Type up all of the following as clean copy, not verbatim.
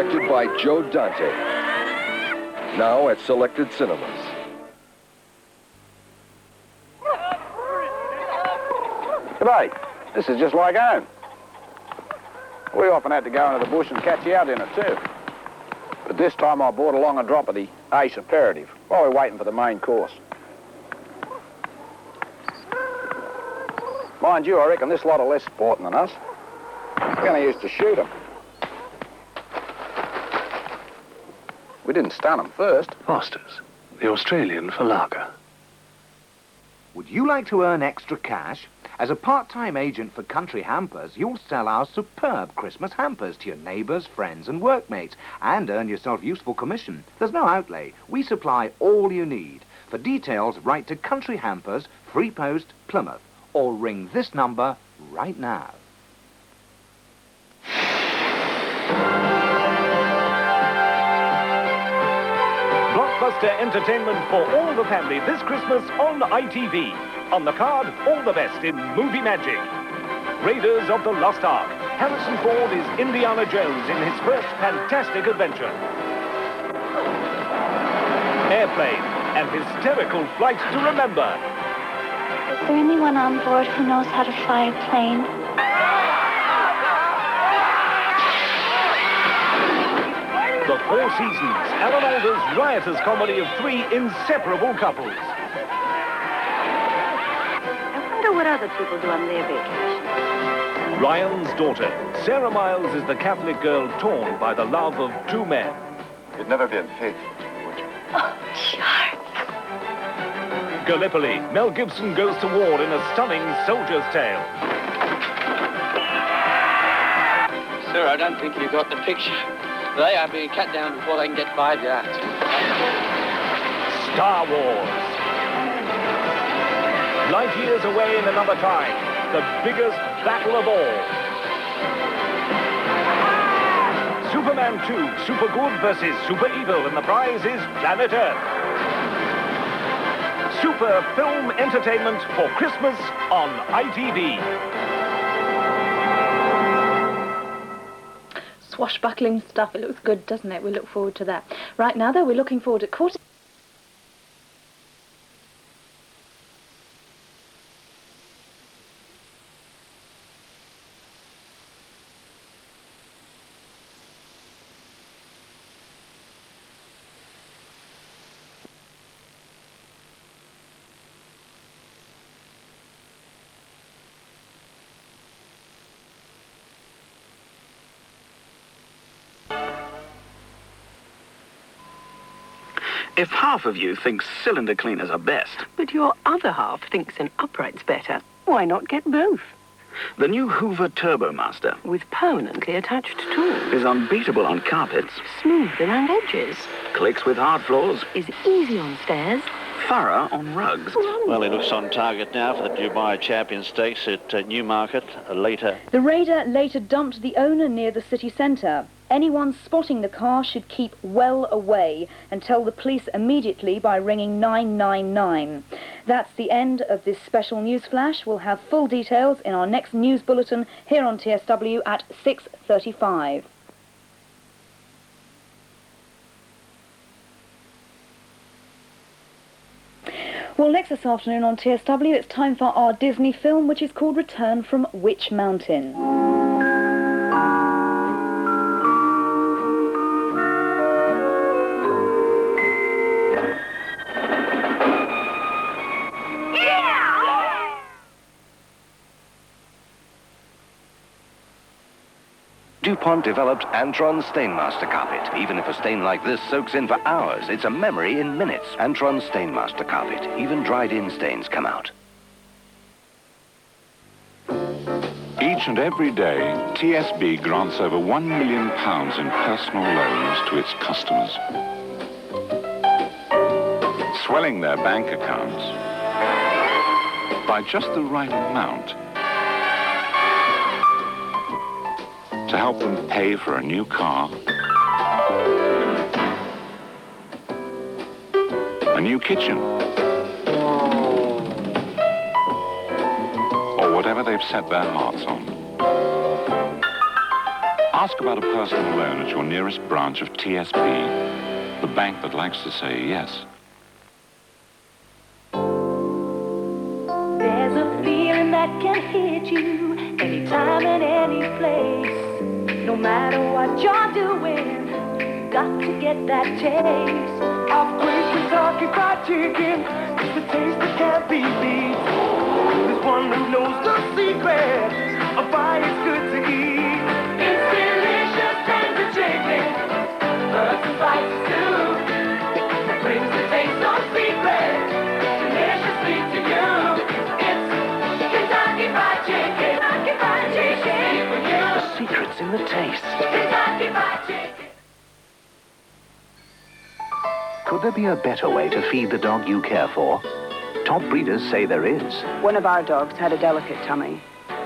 directed by Joe Dante. Now at selected cinemas. G'day, this is just like home. We often had to go into the bush and catch our dinner too. But this time I brought along a drop of the Ace Aperitif while we're waiting for the main course. Mind you, I reckon this lot are less sporting than us. We're going to use to shoot them. We didn't stun them first. Foster's, the Australian for lager. Would you like to earn extra cash? As a part-time agent for Country Hampers, you'll sell our superb Christmas hampers to your neighbours, friends and workmates and earn yourself useful commission. There's no outlay. We supply all you need. For details, write to Country Hampers, Free Post, Plymouth, or ring this number right now. Blockbuster entertainment for all the family this Christmas on ITV. On the card, all the best in movie magic. Raiders of the Lost Ark. Harrison Ford is Indiana Jones in his first fantastic adventure. Airplane, an hysterical flight to remember. Is there anyone on board who knows how to fly a plane? The Four Seasons, Alan Alda's riotous comedy of three inseparable couples. I wonder what other people do on their vacation. Ryan's daughter. Sarah Miles is the Catholic girl torn by the love of two men. You'd never be unfaithful, would you? Oh, Charles. Gallipoli. Mel Gibson goes to war in a stunning soldier's tale. Sir, I don't think you got the picture. They are being cut down before they can get 5 yards. Star Wars. Light years away in another time. The biggest battle of all. Superman 2, Super Good versus Super Evil, and the prize is Planet Earth. Super film entertainment for Christmas on ITV. Swashbuckling stuff. It looks good, doesn't it? We look forward to that. Right now, though, we're looking forward to quarter. If half of you thinks cylinder cleaners are best, But your other half thinks an upright's better. Why not get both? the new Hoover Turbomaster With permanently attached tools. is unbeatable on carpets, Smooth around edges. clicks with hard floors, Is easy on stairs. thorough on rugs. Well, he looks on target now for the Dubai Champion Stakes at Newmarket later. The raider later dumped the owner near the city centre. Anyone spotting the car should keep well away and tell the police immediately by ringing 999. That's the end of this special news flash. We'll have full details in our next news bulletin here on TSW at 6:35. Well, next this afternoon on TSW, it's time for our Disney film, which is called Return from Witch Mountain. DuPont developed Antron Stainmaster Carpet. Even if a stain like this soaks in for hours, it's a memory in minutes. Antron Stainmaster Carpet. Even dried-in stains come out. Each and every day, TSB grants over £1 million in personal loans to its customers, swelling their bank accounts by just the right amount to help them pay for a new car, a new kitchen, or whatever they've set their hearts on. Ask about a personal loan at your nearest branch of TSB, the bank that likes to say yes. There's a feeling that can hit you anytime and any place. No matter what you're doing, you got to get that taste of great Kentucky Fried Chicken. It's the taste that can't be beat. There's one who knows the secret of why it's good to eat. It's delicious tender chicken, herbs and spices too. That brings the taste of secret deliciously to you. It's Kentucky Fried Chicken. Kentucky Fried Chicken for you. The secret's in the taste. Kentucky Fried Chicken. Could there be a better way to feed the dog you care for? Top breeders say there is. One of our dogs had a delicate tummy.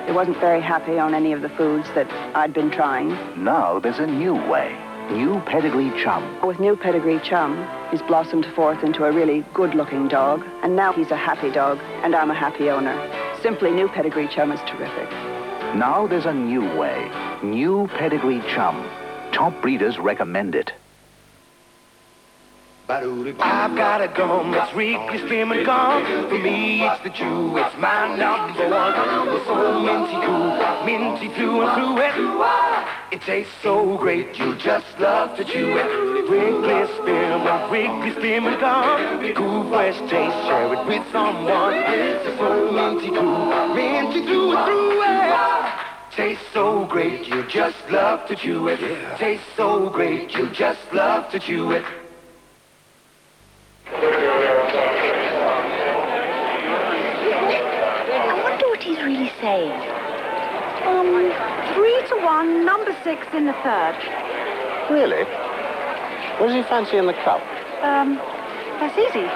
He wasn't very happy on any of the foods that I'd been trying. Now there's a new way. New Pedigree Chum. With New Pedigree Chum, he's blossomed forth into a really good-looking dog, and now he's a happy dog, and I'm a happy owner. Simply, New Pedigree Chum is terrific. Now there's a new way. New Pedigree Chum. Top breeders recommend it. I've got a gum that's Wrigley Spearmint gum. For me, it's the chew. It's my number one. It's so minty cool, minty through and through it. It tastes so great, you just love to chew it. Wrigley Spearmint gum. Cool, fresh taste, share it with someone. It's so minty cool, minty through and through it. Tastes so great, you just love to chew it. Tastes so great, you just love to chew it. I wonder what he's really saying. 3-1, number 6 in the third. Really? What does he fancy in the cup? That's easy.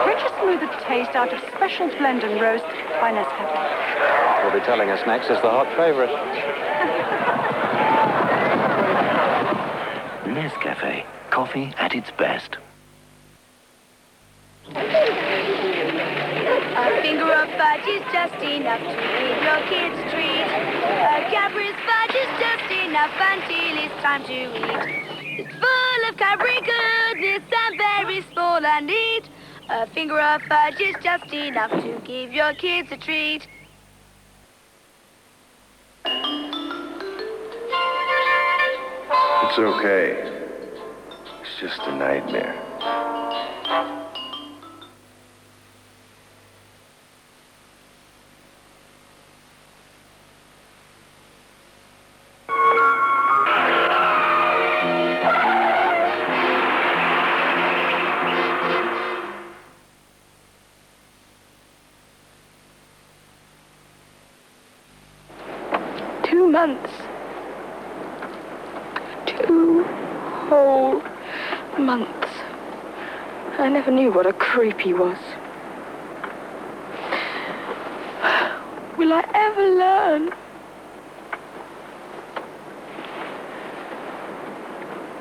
Richer, smoother taste out of special blend and roast by Nescafe. He'll be telling us next is the hot favorite. Nescafe. Coffee at its best. A finger of fudge is just enough to give your kids a treat. A Cadbury's fudge is just enough until it's time to eat. It's full of Cadbury goodness and very small and neat. A finger of fudge is just enough to give your kids a treat. It's okay. It's just a nightmare. Months. 2 whole months. I never knew what a creep he was. Will I ever learn?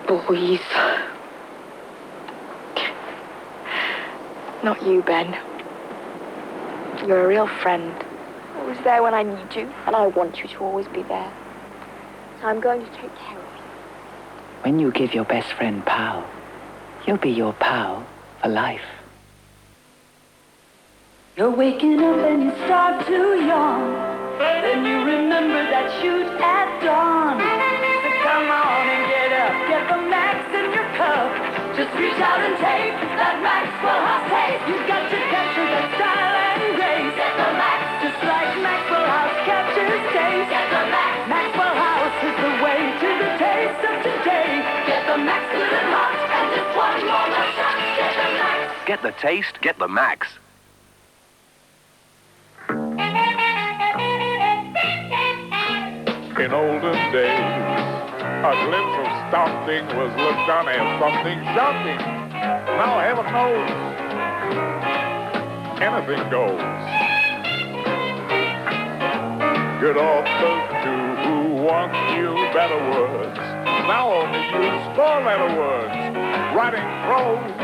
Boys. Not you, Ben. You're a real friend. Always there when I need you, and I want you to always be there. So I'm going to take care of you. When you give your best friend pal, he'll be your pal for life. You're waking up and you start to yawn. Then you remember that shoot at dawn. So come on and get up, get the Max in your cup. Just reach out and take that Maxwell House taste. You've got to capture that style and grace. Get the Max, just like Maxwell House captures taste. Get the Max, Maxwell House is the way to the taste of today. Get the Max good and hot, and just one more shot. Get the Max. Get the taste, get the Max. In olden days, a glimpse of something was looked on as something shocking. Now, heaven knows, anything goes. Good authors, too, who once knew better words, now only use four-letter words. Writing prose,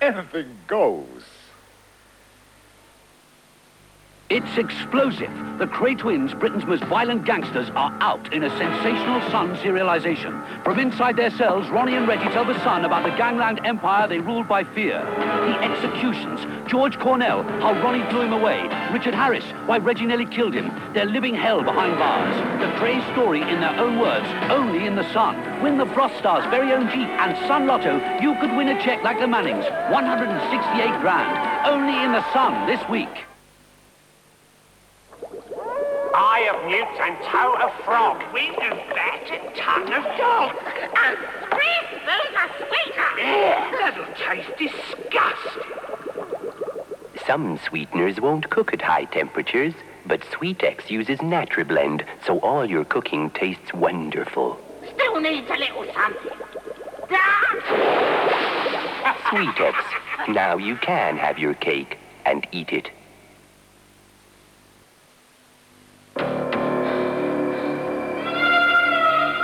anything goes. It's explosive. The Kray twins, Britain's most violent gangsters, are out in a sensational Sun serialization. From inside their cells, Ronnie and Reggie tell the Sun about the gangland empire they ruled by fear. The executions, George Cornell, how Ronnie blew him away, Richard Harris, why Reggie nearly killed him. They're living hell behind bars. The Kray story in their own words, only in the Sun. Win the Frost Stars' very own Jeep and Sun Lotto. You could win a check like the Mannings, 168 grand. Only in the Sun this week. Eye of newt and toe of frog. Wing of bat and tongue of dog. And breath of sweeter. That'll taste disgusting. Some sweeteners won't cook at high temperatures, but Sweetex uses NatriBlend, so all your cooking tastes wonderful. Still needs a little something. Sweetex. Now you can have your cake and eat it.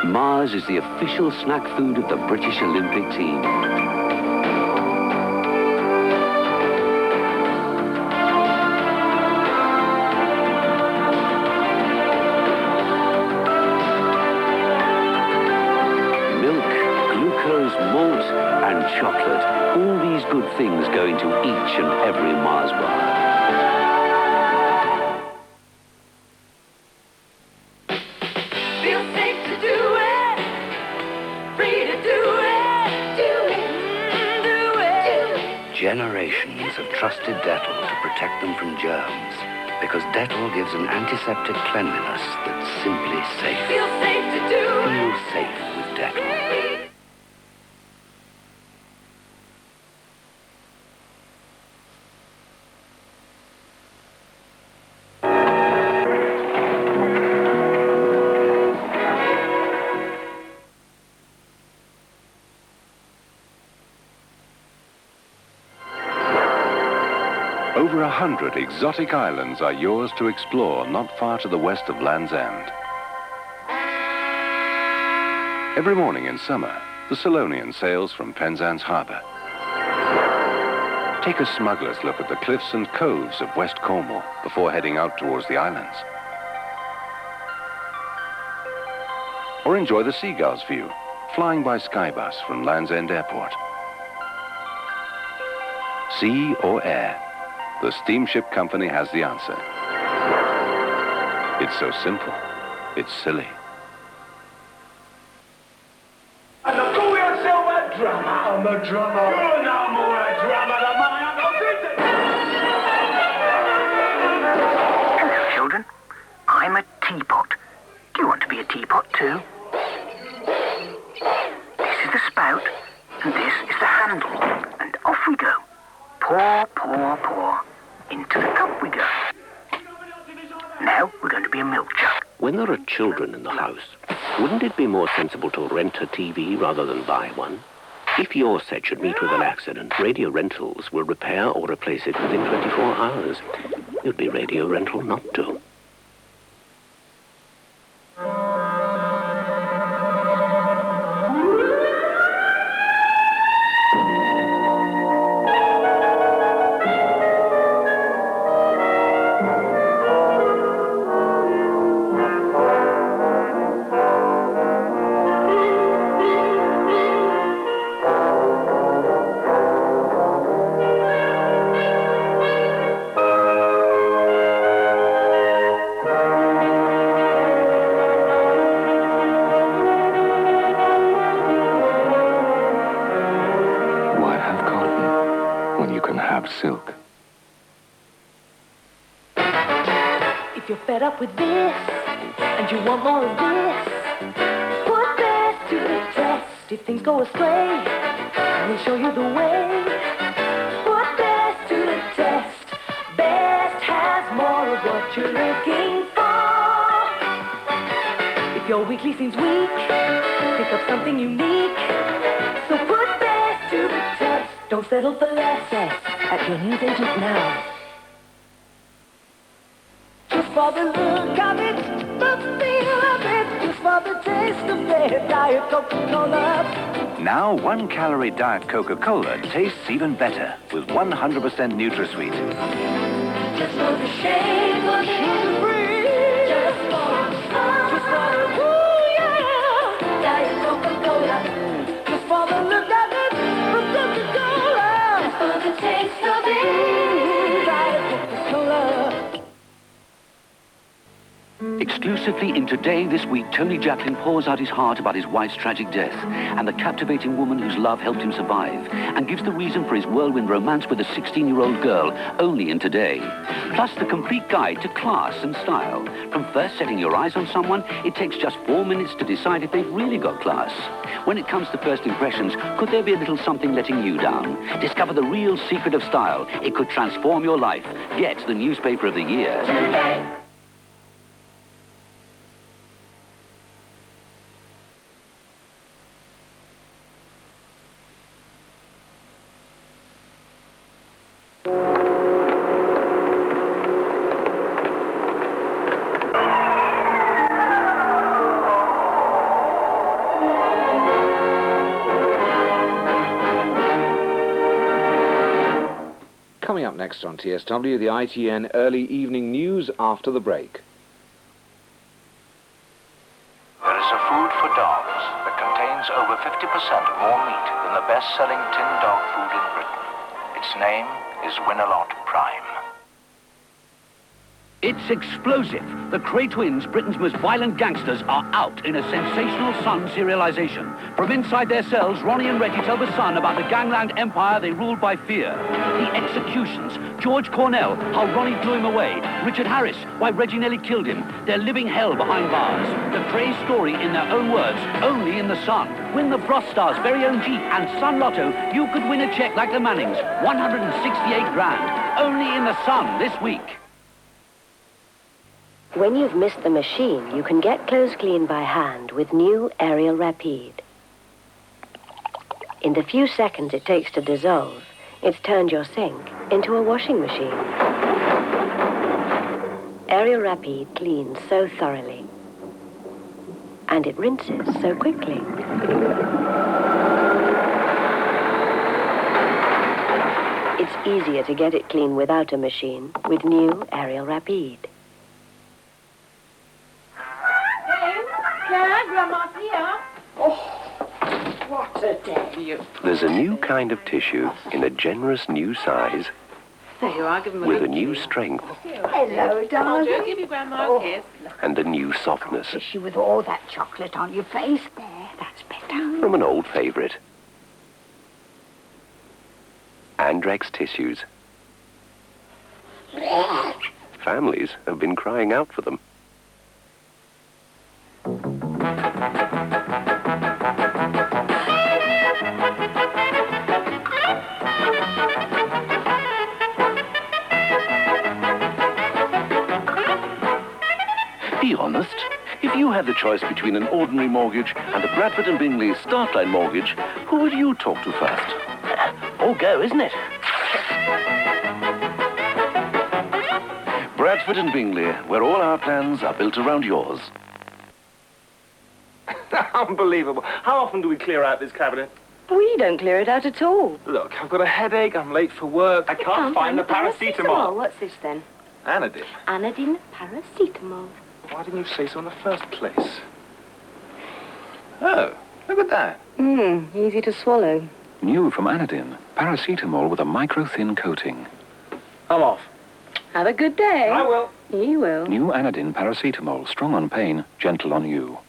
Mars is the official snack food of the British Olympic team. Milk, glucose, malt, and chocolate. All these good things go into each and every Mars bar. Generations have trusted Dettol to protect them from germs, because Dettol gives an antiseptic cleanliness that's simply safe. Feel safe to do it. Feel safe with Dettol. Over 100 exotic islands are yours to explore not far to the west of Land's End. Every morning in summer, the Solonian sails from Penzance Harbour. Take a smuggler's look at the cliffs and coves of West Cornwall before heading out towards the islands. Or enjoy the seagulls view, flying by Skybus from Land's End Airport. Sea or air, the steamship company has the answer. It's so simple, it's silly. And the go yourself a drummer. I'm a drummer. You're no more a drummer than my Uncle Vincent. Hello, children. I'm a teapot. Do you want to be a teapot too? This is the spout, and this is the handle. And off we go. Pour, pour, pour. Into the cup we go. Now we're going to be a milk jug. When there are children in the house, wouldn't it be more sensible to rent a TV rather than buy one? If your set should meet with an accident, Radio Rentals will repair or replace it within 24 hours. It'd be Radio Rental not to. Silk. If you're fed up with this and you want more of this, put this to the test. If things go astray, we'll show you the way. Put this to the test. Best has more of what you're looking for. If your weekly seems weak, pick up something unique. So put best to the test. Don't settle for less. At your news agent now. Just for the look of it, the feel of it, just for the taste of it, Diet Coca-Cola. Now 1 calorie Diet Coca-Cola tastes even better with 100% NutraSweet. Just for the shade sugar-free. Just for the ooh, yeah. Diet Coca-Cola. Just for the look of it, from Coca-Cola. Just for the taste of it. Diet Coca-Cola. Exclusively in Today This Week, Tony Jacklin pours out his heart about his wife's tragic death and the captivating woman whose love helped him survive, and gives the reason for his whirlwind romance with a 16-year-old girl only in Today. Plus the complete guide to class and style. From first setting your eyes on someone, it takes just 4 minutes to decide if they've really got class. When it comes to first impressions, could there be a little something letting you down? Discover the real secret of style. It could transform your life. Get the newspaper of the year. Today. Coming up next on TSW, the ITN early evening news after the break. There is a food for dogs that contains over 50% more meat than the best-selling tin dog food in Britain. Its name is Winalot Prime. It's explosive. The Cray twins, Britain's most violent gangsters, are out in a sensational Sun serialization. From inside their cells, Ronnie and Reggie tell the Sun about the gangland empire they ruled by fear. The executions, George Cornell, how Ronnie blew him away, Richard Harris, why Reggie nearly killed him. They're living hell behind bars. The Cray story in their own words, only in the Sun. Win the Frost Star's very own Jeep and Sun Lotto. You could win a check like the Mannings, 168 grand. Only in the Sun this week. When you've missed the machine, you can get clothes cleaned by hand with new Ariel Rapide. In the few seconds it takes to dissolve, it's turned your sink into a washing machine. Ariel Rapide cleans so thoroughly. And it rinses so quickly. It's easier to get it clean without a machine with new Ariel Rapide. Yeah, Grandma's here. Oh, what a day. There's a new kind of tissue in a generous new size There you are, give him a with a good new kiss. strength Hello, darling. I'll give you Grandma a kiss. and a new softness Kiss you with all that chocolate on your face. There, that's better. from an old favorite. Andrex tissues. Families have been crying out for them. Be honest. If you had the choice between an ordinary mortgage and a Bradford and Bingley Startline mortgage, who would you talk to first? All go, isn't it? Bradford and Bingley, where all our plans are built around yours. Unbelievable. How often do we clear out this cabinet? We don't clear it out at all. Look, I've got a headache, I'm late for work, I can't find the paracetamol. What's this then? Anadin. Anadin paracetamol. Why didn't you say so in the first place? Oh, look at that. Easy to swallow. New from Anadin, paracetamol with a micro-thin coating. I'm off. Have a good day. I will. You will. New Anadin paracetamol, strong on pain, gentle on you.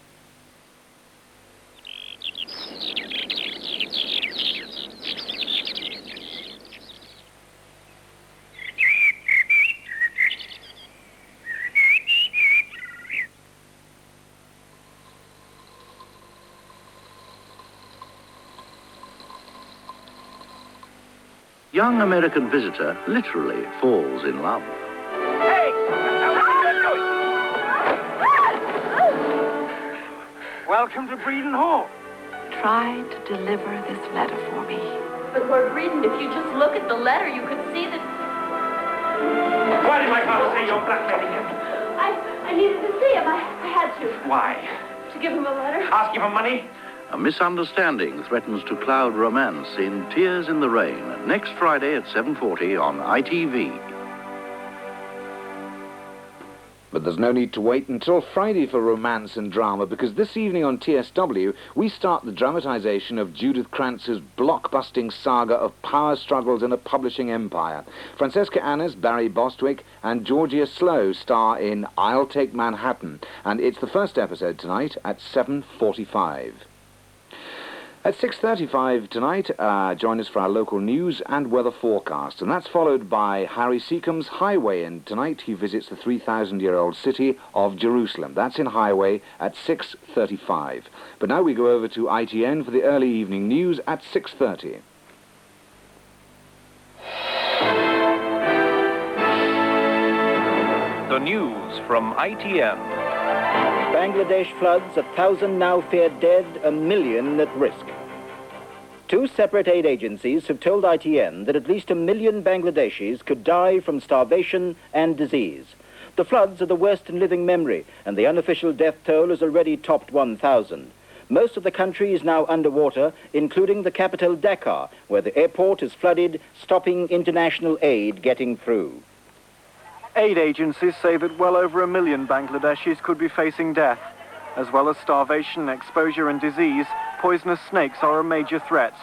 Young American visitor literally falls in love. Welcome to Breeden Hall. Try to deliver this letter for me. But Lord Breeden, if you just look at the letter, you could see that... Why did my father say you're blackmailing him? I needed to see him. I had to. Why? To give him a letter. Ask you for money? A misunderstanding threatens to cloud romance in Tears in the Rain, next Friday at 7:40 on ITV. But there's no need to wait until Friday for romance and drama, because this evening on TSW, we start the dramatisation of Judith Krantz's blockbusting saga of power struggles in a publishing empire. Francesca Annis, Barry Bostwick, and Georgia Slow star in I'll Take Manhattan, and it's the first episode tonight at 7:45. At 6:35 tonight, join us for our local news and weather forecast, and that's followed by Harry Seacombe's Highway, and tonight he visits the 3,000-year-old city of Jerusalem. That's in Highway at 6:35. But now we go over to ITN for the early evening news at 6:30. The news from ITN. Bangladesh floods, 1,000 now feared dead, 1 million at risk. Two separate aid agencies have told ITN that at least 1 million Bangladeshis could die from starvation and disease. The floods are the worst in living memory, and the unofficial death toll has already topped 1,000. Most of the country is now underwater, including the capital Dhaka, where the airport is flooded, stopping international aid getting through. Aid agencies say that well over 1 million Bangladeshis could be facing death. As well as starvation, exposure and disease, poisonous snakes are a major threat.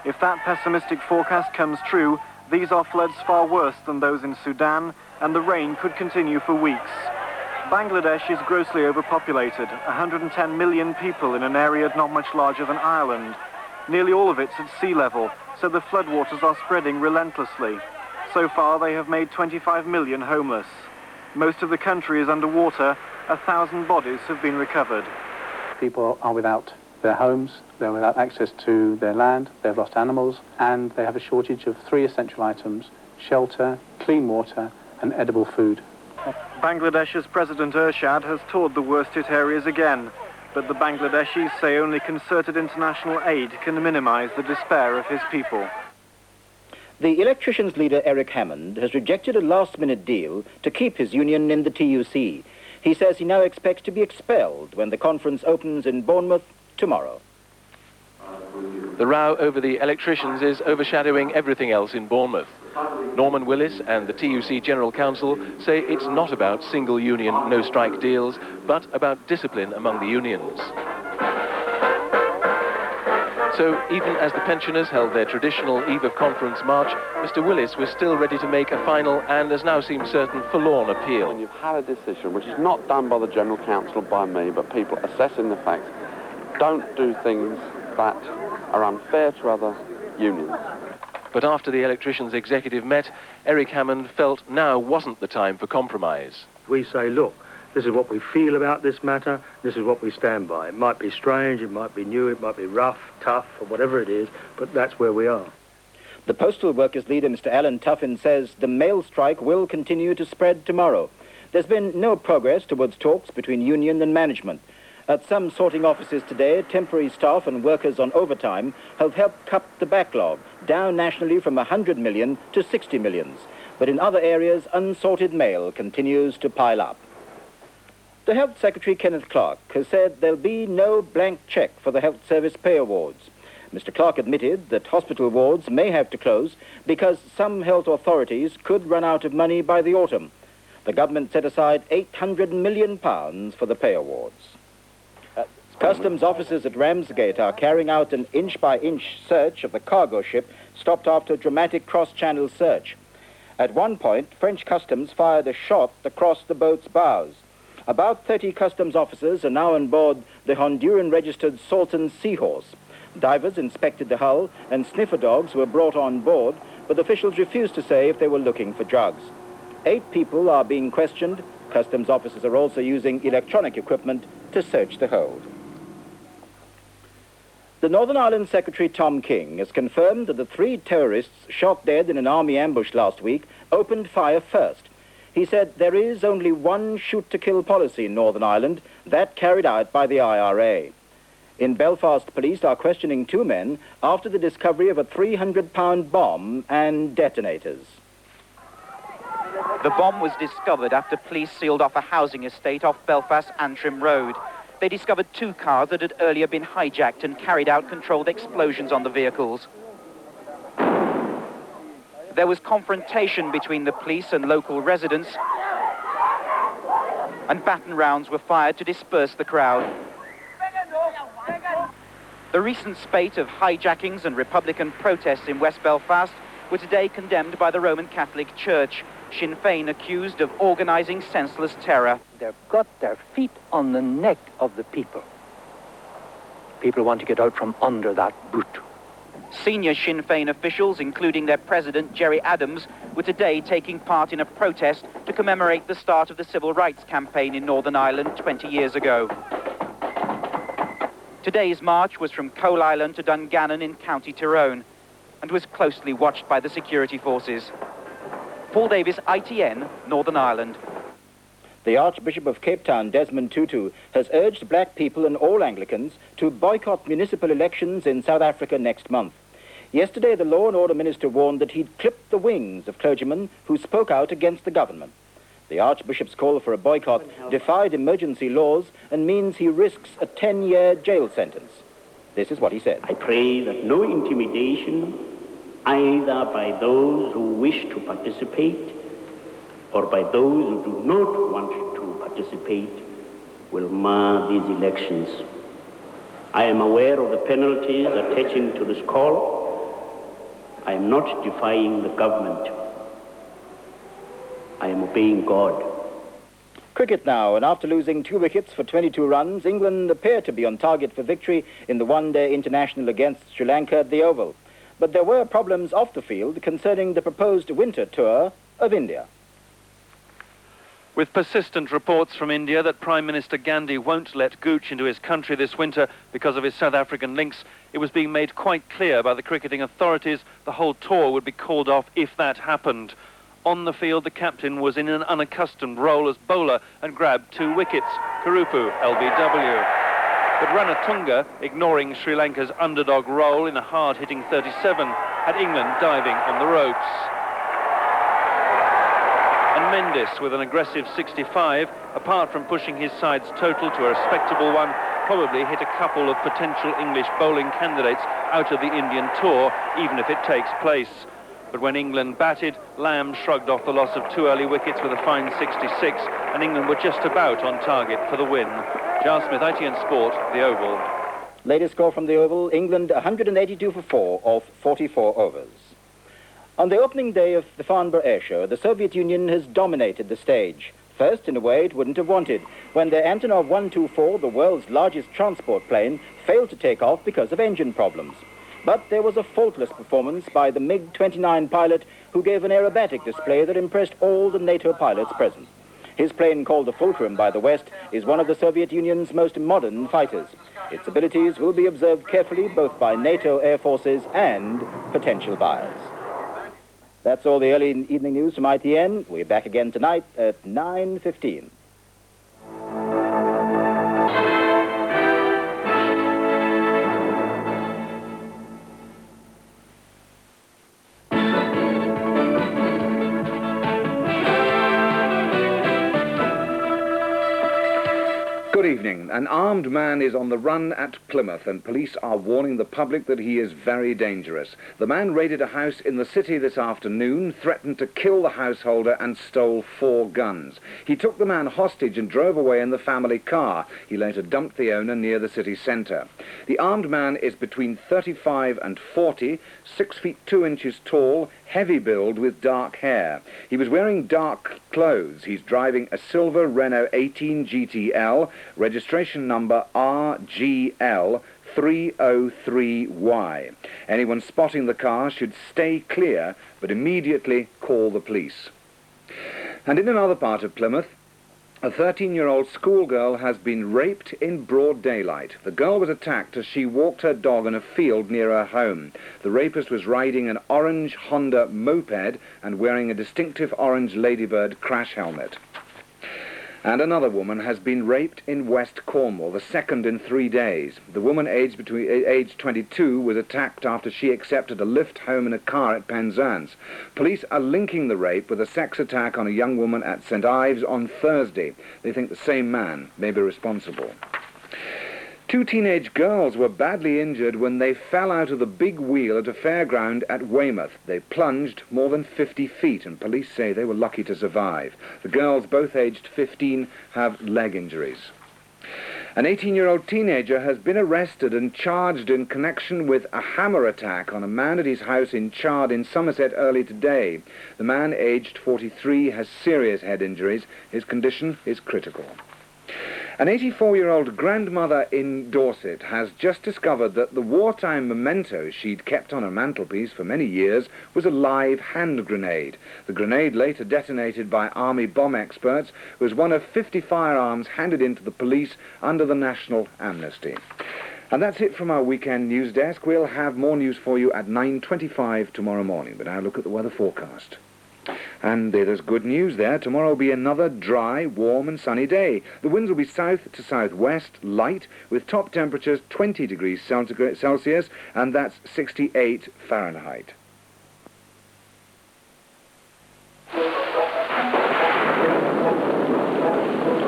If that pessimistic forecast comes true, these are floods far worse than those in Sudan, and the rain could continue for weeks. Bangladesh is grossly overpopulated, 110 million people in an area not much larger than Ireland. Nearly all of it's at sea level, so the floodwaters are spreading relentlessly. So far, they have made 25 million homeless. Most of the country is underwater. 1,000 bodies have been recovered. People are without their homes, they're without access to their land, they've lost animals, and they have a shortage of 3 essential items: shelter, clean water, and edible food. Bangladesh's President Ershad has toured the worst-hit areas again, but the Bangladeshis say only concerted international aid can minimize the despair of his people. The electricians' leader, Eric Hammond, has rejected a last-minute deal to keep his union in the TUC. He says he now expects to be expelled when the conference opens in Bournemouth tomorrow. The row over the electricians is overshadowing everything else in Bournemouth. Norman Willis and the TUC General Council say it's not about single union no-strike deals, but about discipline among the unions. So even as the pensioners held their traditional eve of conference march, Mr. Willis was still ready to make a final and, as now seems certain, forlorn appeal. When you've had a decision, which is not done by the General Council, by me, but people assessing the facts, don't do things that are unfair to other unions. But after the electricians' executive met, Eric Hammond felt now wasn't the time for compromise. We say, look, this is what we feel about this matter, this is what we stand by. It might be strange, it might be new, it might be rough, tough, or whatever it is, but that's where we are. The postal workers' leader, Mr. Alan Tuffin, says the mail strike will continue to spread tomorrow. There's been no progress towards talks between union and management. At some sorting offices today, temporary staff and workers on overtime have helped cut the backlog, down nationally from 100 million to 60 millions. But in other areas, unsorted mail continues to pile up. The Health Secretary, Kenneth Clarke, has said there'll be no blank cheque for the Health Service pay awards. Mr. Clarke admitted that hospital wards may have to close because some health authorities could run out of money by the autumn. The government set aside £800 million for the pay awards. Customs officers at Ramsgate are carrying out an inch-by-inch search of the cargo ship stopped after a dramatic cross-channel search. At one point, French customs fired a shot across the boat's bows. About 30 customs officers are now on board the Honduran-registered Sultan Seahorse. Divers inspected the hull and sniffer dogs were brought on board, but officials refused to say if they were looking for drugs. 8 people are being questioned. Customs officers are also using electronic equipment to search the hold. The Northern Ireland Secretary Tom King has confirmed that the 3 terrorists shot dead in an army ambush last week opened fire first. He said there is only one shoot-to-kill policy in Northern Ireland, that carried out by the IRA. In Belfast, police are questioning 2 men after the discovery of a 300-pound bomb and detonators. The bomb was discovered after police sealed off a housing estate off Belfast Antrim Road. They discovered 2 cars that had earlier been hijacked and carried out controlled explosions on the vehicles. There was confrontation between the police and local residents. and baton rounds were fired to disperse the crowd. The recent spate of hijackings and Republican protests in West Belfast were today condemned by the Roman Catholic Church, Sinn Féin accused of organising senseless terror. They've got their feet on the neck of the people. People want to get out from under that boot. Senior Sinn Féin officials, including their president, Gerry Adams, were today taking part in a protest to commemorate the start of the civil rights campaign in Northern Ireland 20 years ago. Today's march was from Coal Island to Dungannon in County Tyrone and was closely watched by the security forces. Paul Davis, ITN, Northern Ireland. The Archbishop of Cape Town, Desmond Tutu, has urged black people and all Anglicans to boycott municipal elections in South Africa next month. Yesterday, the Law and Order Minister warned that he'd clipped the wings of clergymen who spoke out against the government. The Archbishop's call for a boycott defied emergency laws and means he risks a 10-year jail sentence. This is what he said. I pray that no intimidation, either by those who wish to participate or by those who do not want to participate, will mar these elections. I am aware of the penalties attaching to this call. I am not defying the government. I am obeying God. Cricket now, and after losing 2 wickets for 22 runs, England appear to be on target for victory in the one-day international against Sri Lanka at the Oval. But there were problems off the field concerning the proposed winter tour of India. With persistent reports from India that Prime Minister Gandhi won't let Gooch into his country this winter because of his South African links, it was being made quite clear by the cricketing authorities the whole tour would be called off if that happened. On the field, the captain was in an unaccustomed role as bowler and grabbed 2 wickets. Kurupu, LBW. But Ranatunga, ignoring Sri Lanka's underdog role in a hard-hitting 37, had England diving on the ropes. And Mendes, with an aggressive 65, apart from pushing his side's total to a respectable one, probably hit a couple of potential English bowling candidates out of the Indian tour, even if it takes place. But when England batted, Lamb shrugged off the loss of 2 early wickets with a fine 66, and England were just about on target for the win. Giles Smith, ITN Sport, the Oval. Latest score from the Oval, England 182 for 4 off 44 overs. On the opening day of the Farnborough Air Show, the Soviet Union has dominated the stage. First, in a way it wouldn't have wanted, when their Antonov 124, the world's largest transport plane, failed to take off because of engine problems. But there was a faultless performance by the MiG-29 pilot who gave an aerobatic display that impressed all the NATO pilots present. His plane, called the Fulcrum by the West, is one of the Soviet Union's most modern fighters. Its abilities will be observed carefully both by NATO air forces and potential buyers. That's all the early evening news from ITN. We're back again tonight at 9:15. Good evening. An armed man is on the run at Plymouth, and police are warning the public that he is very dangerous. The man raided a house in the city this afternoon, threatened to kill the householder, and stole 4 guns. He took the man hostage and drove away in the family car. He later dumped the owner near the city centre. The armed man is between 35 and 40, 6 feet 2 inches tall, heavy build with dark hair. He was wearing dark clothes. He's driving a silver Renault 18 GTL, registration number RGL 303Y. Anyone spotting the car should stay clear, but immediately call the police. And in another part of Plymouth, a 13-year-old schoolgirl has been raped in broad daylight. The girl was attacked as she walked her dog in a field near her home. The rapist was riding an orange Honda moped and wearing a distinctive orange Ladybird crash helmet. And another woman has been raped in West Cornwall, the second in 3 days. The woman aged 22 was attacked after she accepted a lift home in a car at Penzance. Police are linking the rape with a sex attack on a young woman at St Ives on Thursday. They think the same man may be responsible. Two teenage girls were badly injured when they fell out of the big wheel at a fairground at Weymouth. They plunged more than 50 feet, and police say they were lucky to survive. The girls, both aged 15, have leg injuries. An 18-year-old teenager has been arrested and charged in connection with a hammer attack on a man at his house in Chard in Somerset early today. The man, aged 43, has serious head injuries. His condition is critical. An 84-year-old grandmother in Dorset has just discovered that the wartime memento she'd kept on her mantelpiece for many years was a live hand grenade. The grenade, later detonated by army bomb experts, was one of 50 firearms handed in to the police under the national amnesty. And that's it from our weekend news desk. We'll have more news for you at 9:25 tomorrow morning. But now look at the weather forecast. And there's good news there. Tomorrow will be another dry, warm and sunny day. The winds will be south to southwest, light, with top temperatures 20 degrees Celsius, and that's 68 Fahrenheit.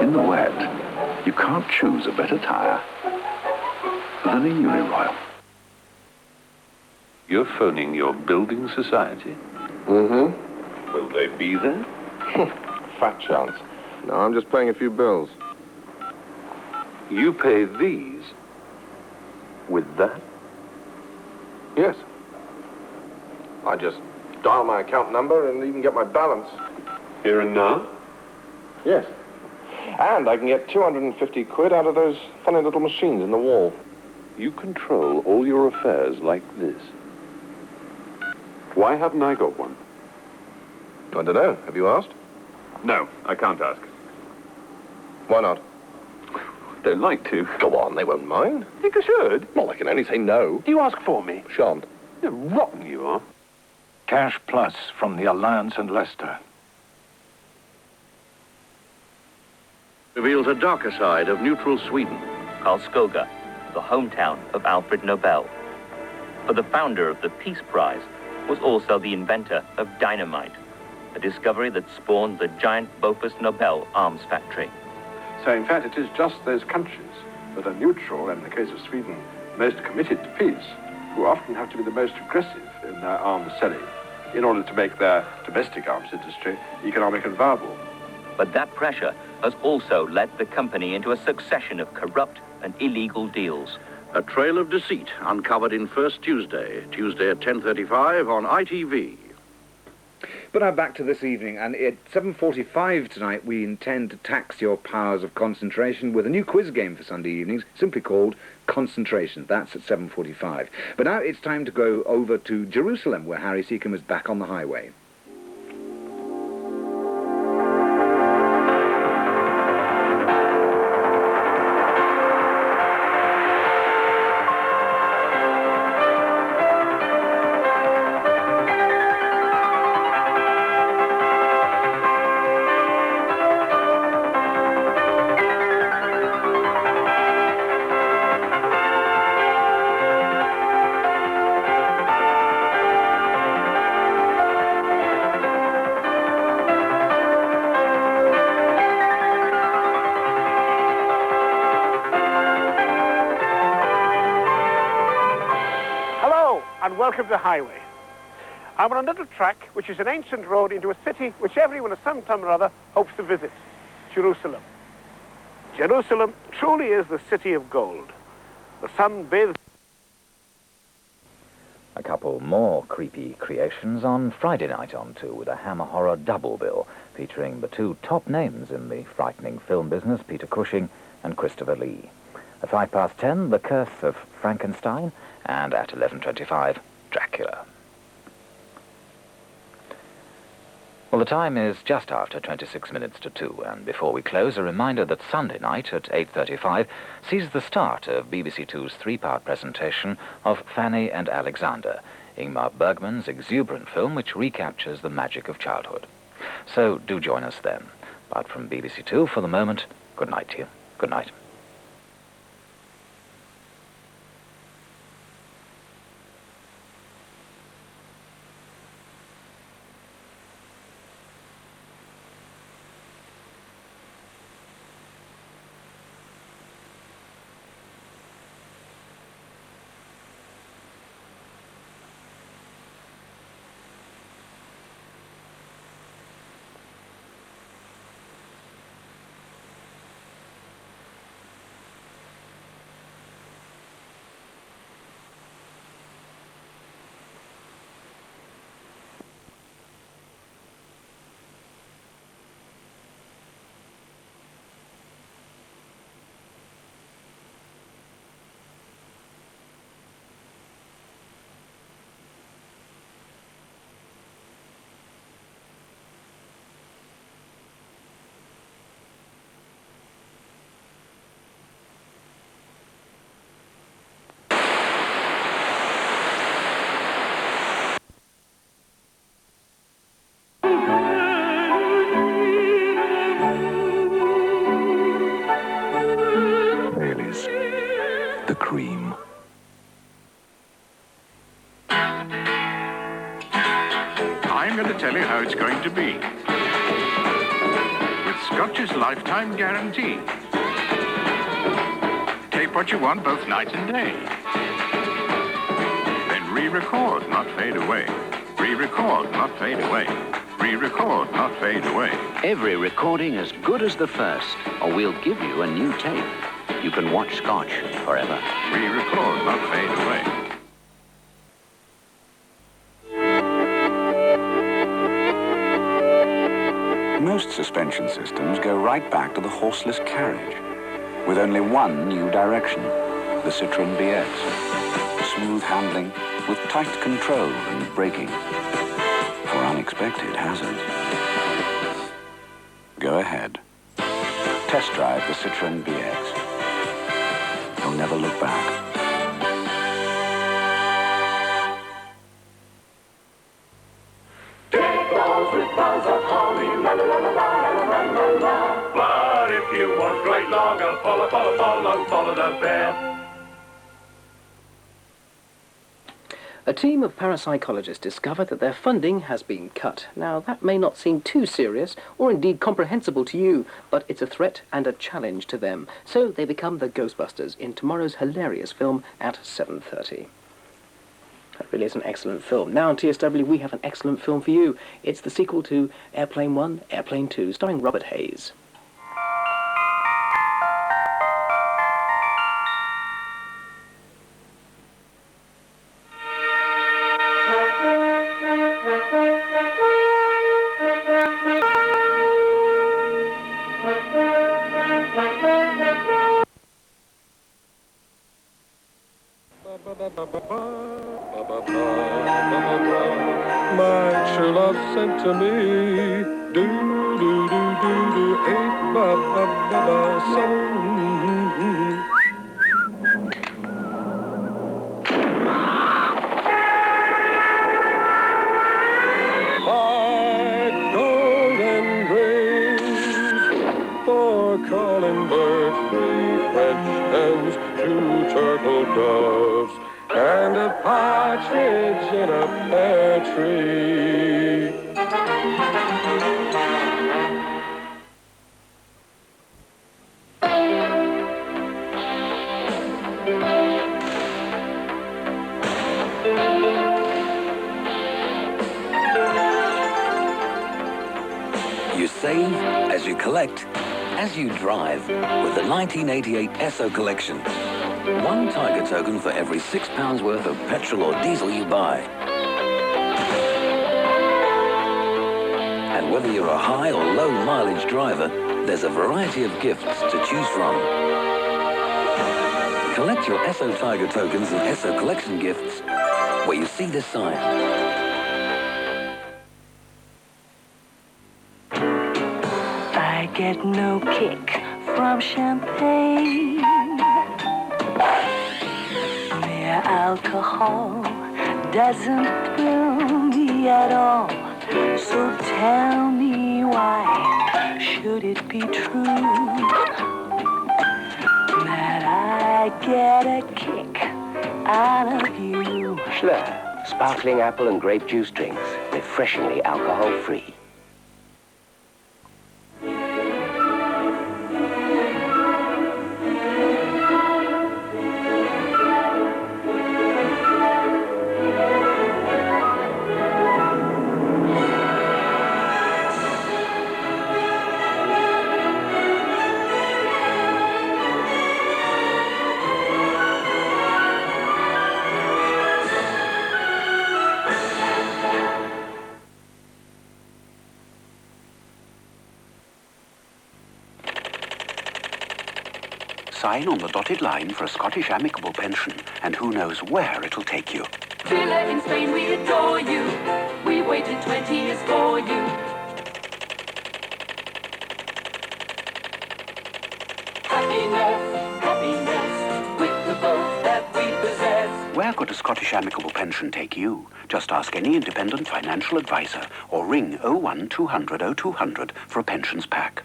In the wet, you can't choose a better tyre than a Uniroyal. You're phoning your building society? Mm-hmm. Will they be there? Fat chance. No, I'm just paying a few bills. You pay these with that? Yes. I just dial my account number and even get my balance. Here and now? Yes. And I can get 250 quid out of those funny little machines in the wall. You control all your affairs like this. Why haven't I got one? I don't know. Have you asked? No, I can't ask. Why not? Don't like to. Go on, they won't mind. I think I should. Well, I can only say no. Do you ask for me? Shan't. You're rotten, you are. Cash Plus from the Alliance and Leicester. Reveals a darker side of neutral Sweden. Karlskoga, the hometown of Alfred Nobel. For the founder of the Peace Prize was also the inventor of dynamite, a discovery that spawned the giant Bofors Nobel arms factory. So, in fact, it is just those countries that are neutral, and in the case of Sweden, most committed to peace, who often have to be the most aggressive in their arms selling in order to make their domestic arms industry economic and viable. But that pressure has also led the company into a succession of corrupt and illegal deals. A trail of deceit uncovered in First Tuesday at 10:35 on ITV. But now back to this evening, and at 7:45 tonight we intend to tax your powers of concentration with a new quiz game for Sunday evenings, simply called Concentration. That's at 7:45. But now it's time to go over to Jerusalem, where Harry Seacombe is back on the highway. Welcome to the highway. I'm on a little track which is an ancient road into a city which everyone at some time or other hopes to visit, Jerusalem. Jerusalem truly is the city of gold. The sun bathes... A couple more creepy creations on Friday night on 2 with a Hammer Horror double bill featuring the two top names in the frightening film business, Peter Cushing and Christopher Lee. At 10:05, The Curse of Frankenstein, and at 11:25, Dracula. Well, the time is just after 26 minutes to 2, and before we close, a reminder that Sunday night at 8:35 sees the start of BBC Two's three-part presentation of Fanny and Alexander, Ingmar Bergman's exuberant film which recaptures the magic of childhood. So do join us then. But from BBC Two, for the moment, good night to you. Good night. the cream. I'm going to tell you how it's going to be. With Scotch's lifetime guarantee. Take what you want both night and day. Then re-record, not fade away. Re-record, not fade away. Re-record, not fade away. Every recording as good as the first, or we'll give you a new tape. You can watch Scotch forever. Re-record, not fade away. Most suspension systems go right back to the horseless carriage, with only one new direction, the Citroën BX. Smooth handling with tight control and braking for unexpected hazards. Go ahead. Test drive the Citroën BX. You'll never look back. But if you want great lager, follow the bear. A team of parapsychologists discovered that their funding has been cut. Now, that may not seem too serious, or indeed comprehensible to you, but it's a threat and a challenge to them. So they become the Ghostbusters in tomorrow's hilarious film at 7:30. That really is an excellent film. Now on TSW, we have an excellent film for you. It's the sequel to Airplane 1, Airplane 2, starring Robert Hayes. My true love sent to me, do do do do do, 8 ba ba ba ba 7. My golden rings, 4 calling birds, 3 French hens, 2 turtle doves, and a partridge in a pear tree. You save as you collect, as you drive with the 1988 Esso Collection. 1 Tiger token for every £6 worth of petrol or diesel you buy. And whether you're a high or low mileage driver, there's a variety of gifts to choose from. Collect your Esso Tiger tokens and Esso Collection gifts where you see this sign. I get no kick from champagne. Mere alcohol doesn't thrill me at all. So tell me why should it be true that I get a kick out of you? Schlur, sparkling apple and grape juice drinks, refreshingly alcohol-free. Sign on the dotted line for a Scottish amicable pension, and who knows where it'll take you. Villa in Spain, we adore you. We waited 20 years for you. Happiness, happiness, with the boat that we possess. Where could a Scottish amicable pension take you? Just ask any independent financial advisor or ring 01 200 0200 for a pensions pack.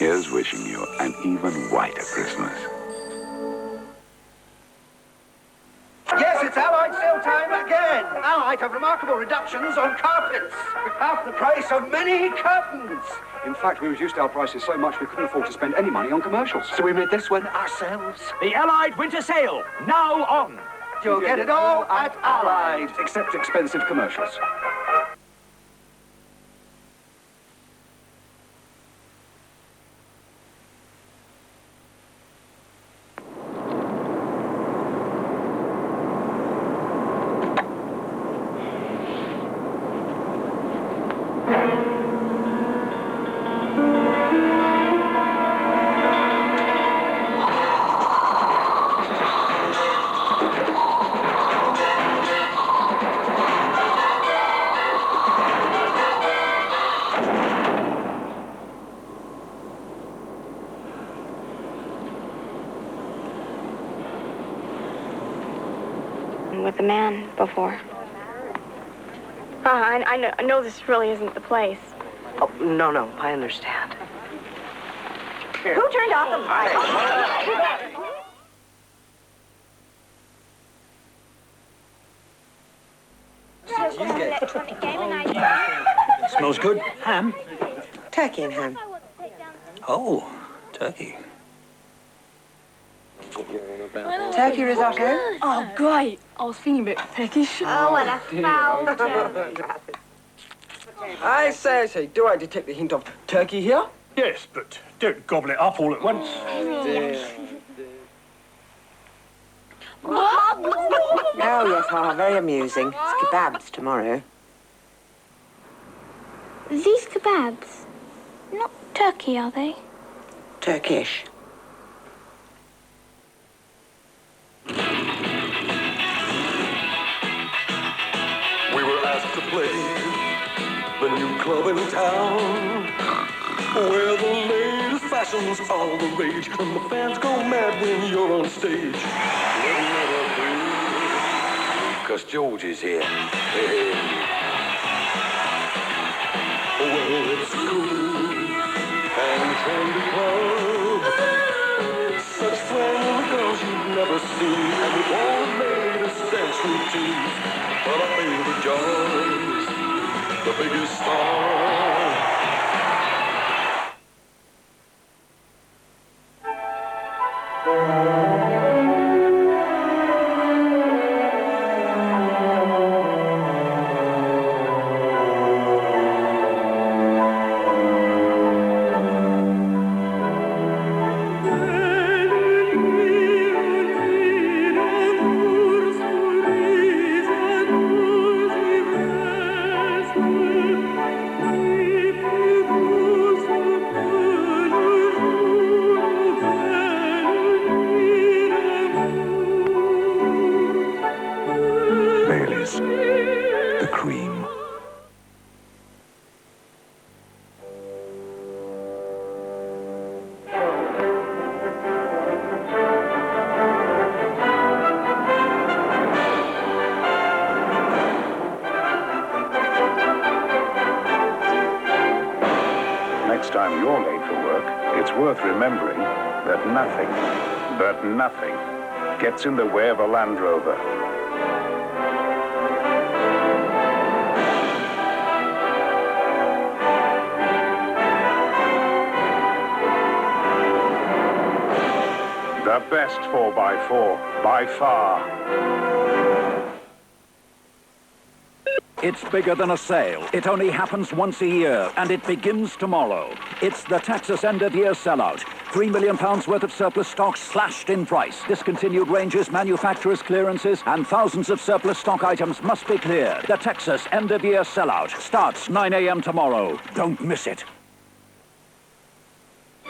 Here's wishing you an even whiter Christmas. Yes, it's Allied sale time again. Allied have remarkable reductions on carpets. Half the price of many curtains. In fact, we reduced our prices so much we couldn't afford to spend any money on commercials. So we made this one ourselves. The Allied Winter Sale, now on. You'll get it all at Allied. Except expensive commercials. With the man before. I know this really isn't the place. Oh, no, I understand. Who turned off the light? Smells good. Ham? Turkey and ham. Oh, turkey. Turkey risotto? Oh, great. I was feeling a bit peckish. Oh, what a foul joke. I say, do I detect the hint of turkey here? Yes, but don't gobble it up all at once. Oh, yes, very amusing. It's kebabs tomorrow. These kebabs, not turkey, are they? Turkish. We were asked to play the new club in town, where the latest fashions are the rage, and the fans go mad when you're on stage. Because George is here. Well, it's a cool and trendy club. Such flaming girls you've never seen, and with all the latest dance routines. But our favorite John's the biggest star. The cream. Next time you're late for work, it's worth remembering that nothing gets in the way of a Land Rover. The best 4x4, by far. It's bigger than a sale. It only happens once a year, and it begins tomorrow. It's the Texas end-of-year sellout. £3 million worth of surplus stock slashed in price. Discontinued ranges, manufacturers' clearances, and thousands of surplus stock items must be cleared. The Texas end-of-year sellout starts 9 a.m. tomorrow. Don't miss it.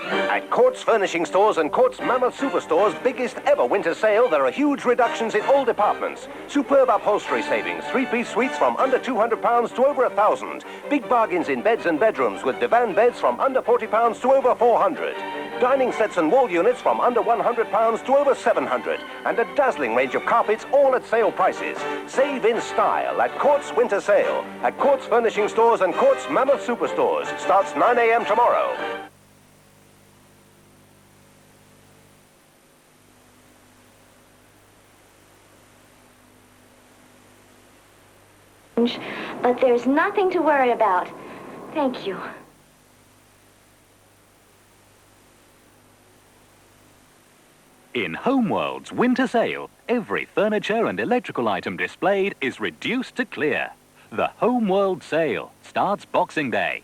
At Courts Furnishing Stores and Courts Mammoth Superstore's biggest ever winter sale, there are huge reductions in all departments. Superb upholstery savings, three-piece suites from under £200 to over £1,000. Big bargains in beds and bedrooms with divan beds from under £40 to over £400. Dining sets and wall units from under £100 to over £700. And a dazzling range of carpets, all at sale prices. Save in style at Courts Winter Sale. At Courts Furnishing Stores and Courts Mammoth Superstores. Starts 9 a.m. tomorrow. But there's nothing to worry about. Thank you. In Homeworld's winter sale, every furniture and electrical item displayed is reduced to clear. The Homeworld sale starts Boxing Day.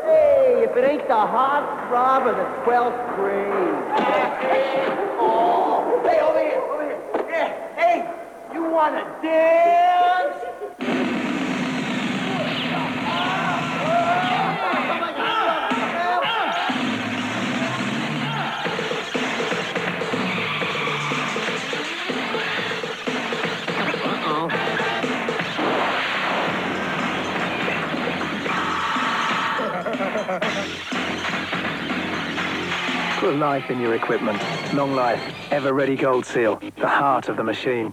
Hey, if it ain't the heart throb of the 12th grade. Oh, hey, over here, over here. Yeah, hey, you want to dance? Put life in your equipment. Long life. Ever Ready Gold Seal. The heart of the machine.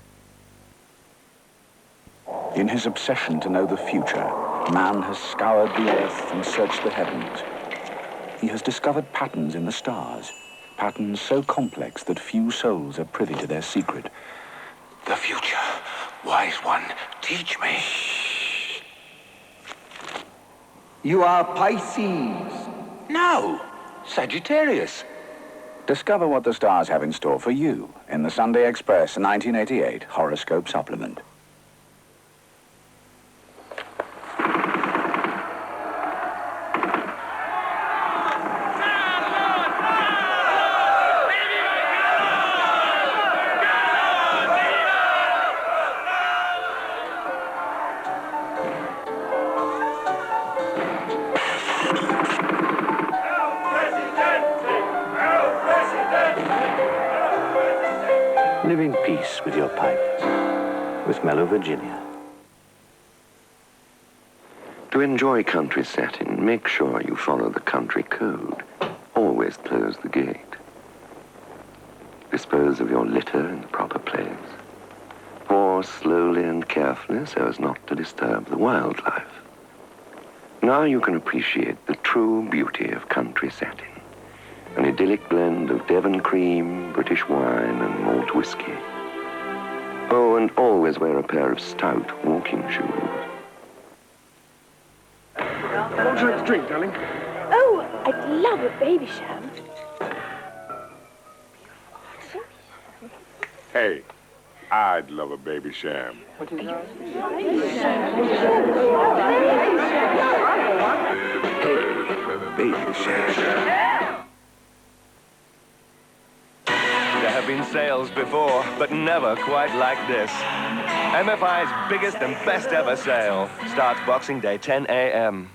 In his obsession to know the future, man has scoured the earth and searched the heavens. He has discovered patterns in the stars, patterns so complex that few souls are privy to their secret. The future. Wise one, teach me. You are Pisces. No, Sagittarius. Discover what the stars have in store for you in the Sunday Express 1988 Horoscope Supplement. Live in peace with your pipes, with Mellow Virginia. To enjoy country satin, make sure you follow the country code. Always close the gate. Dispose of your litter in the proper place. Pour slowly and carefully so as not to disturb the wildlife. Now you can appreciate the true beauty of country satin. An idyllic blend of Devon cream, British wine, and malt whiskey. Oh, and always wear a pair of stout walking shoes. What would you like to drink, darling? Oh, I'd love a baby sham. Hey, I'd love a baby sham. Baby sham. There have been sales before, but never quite like this. MFI's biggest and best ever sale starts Boxing Day, 10 a.m.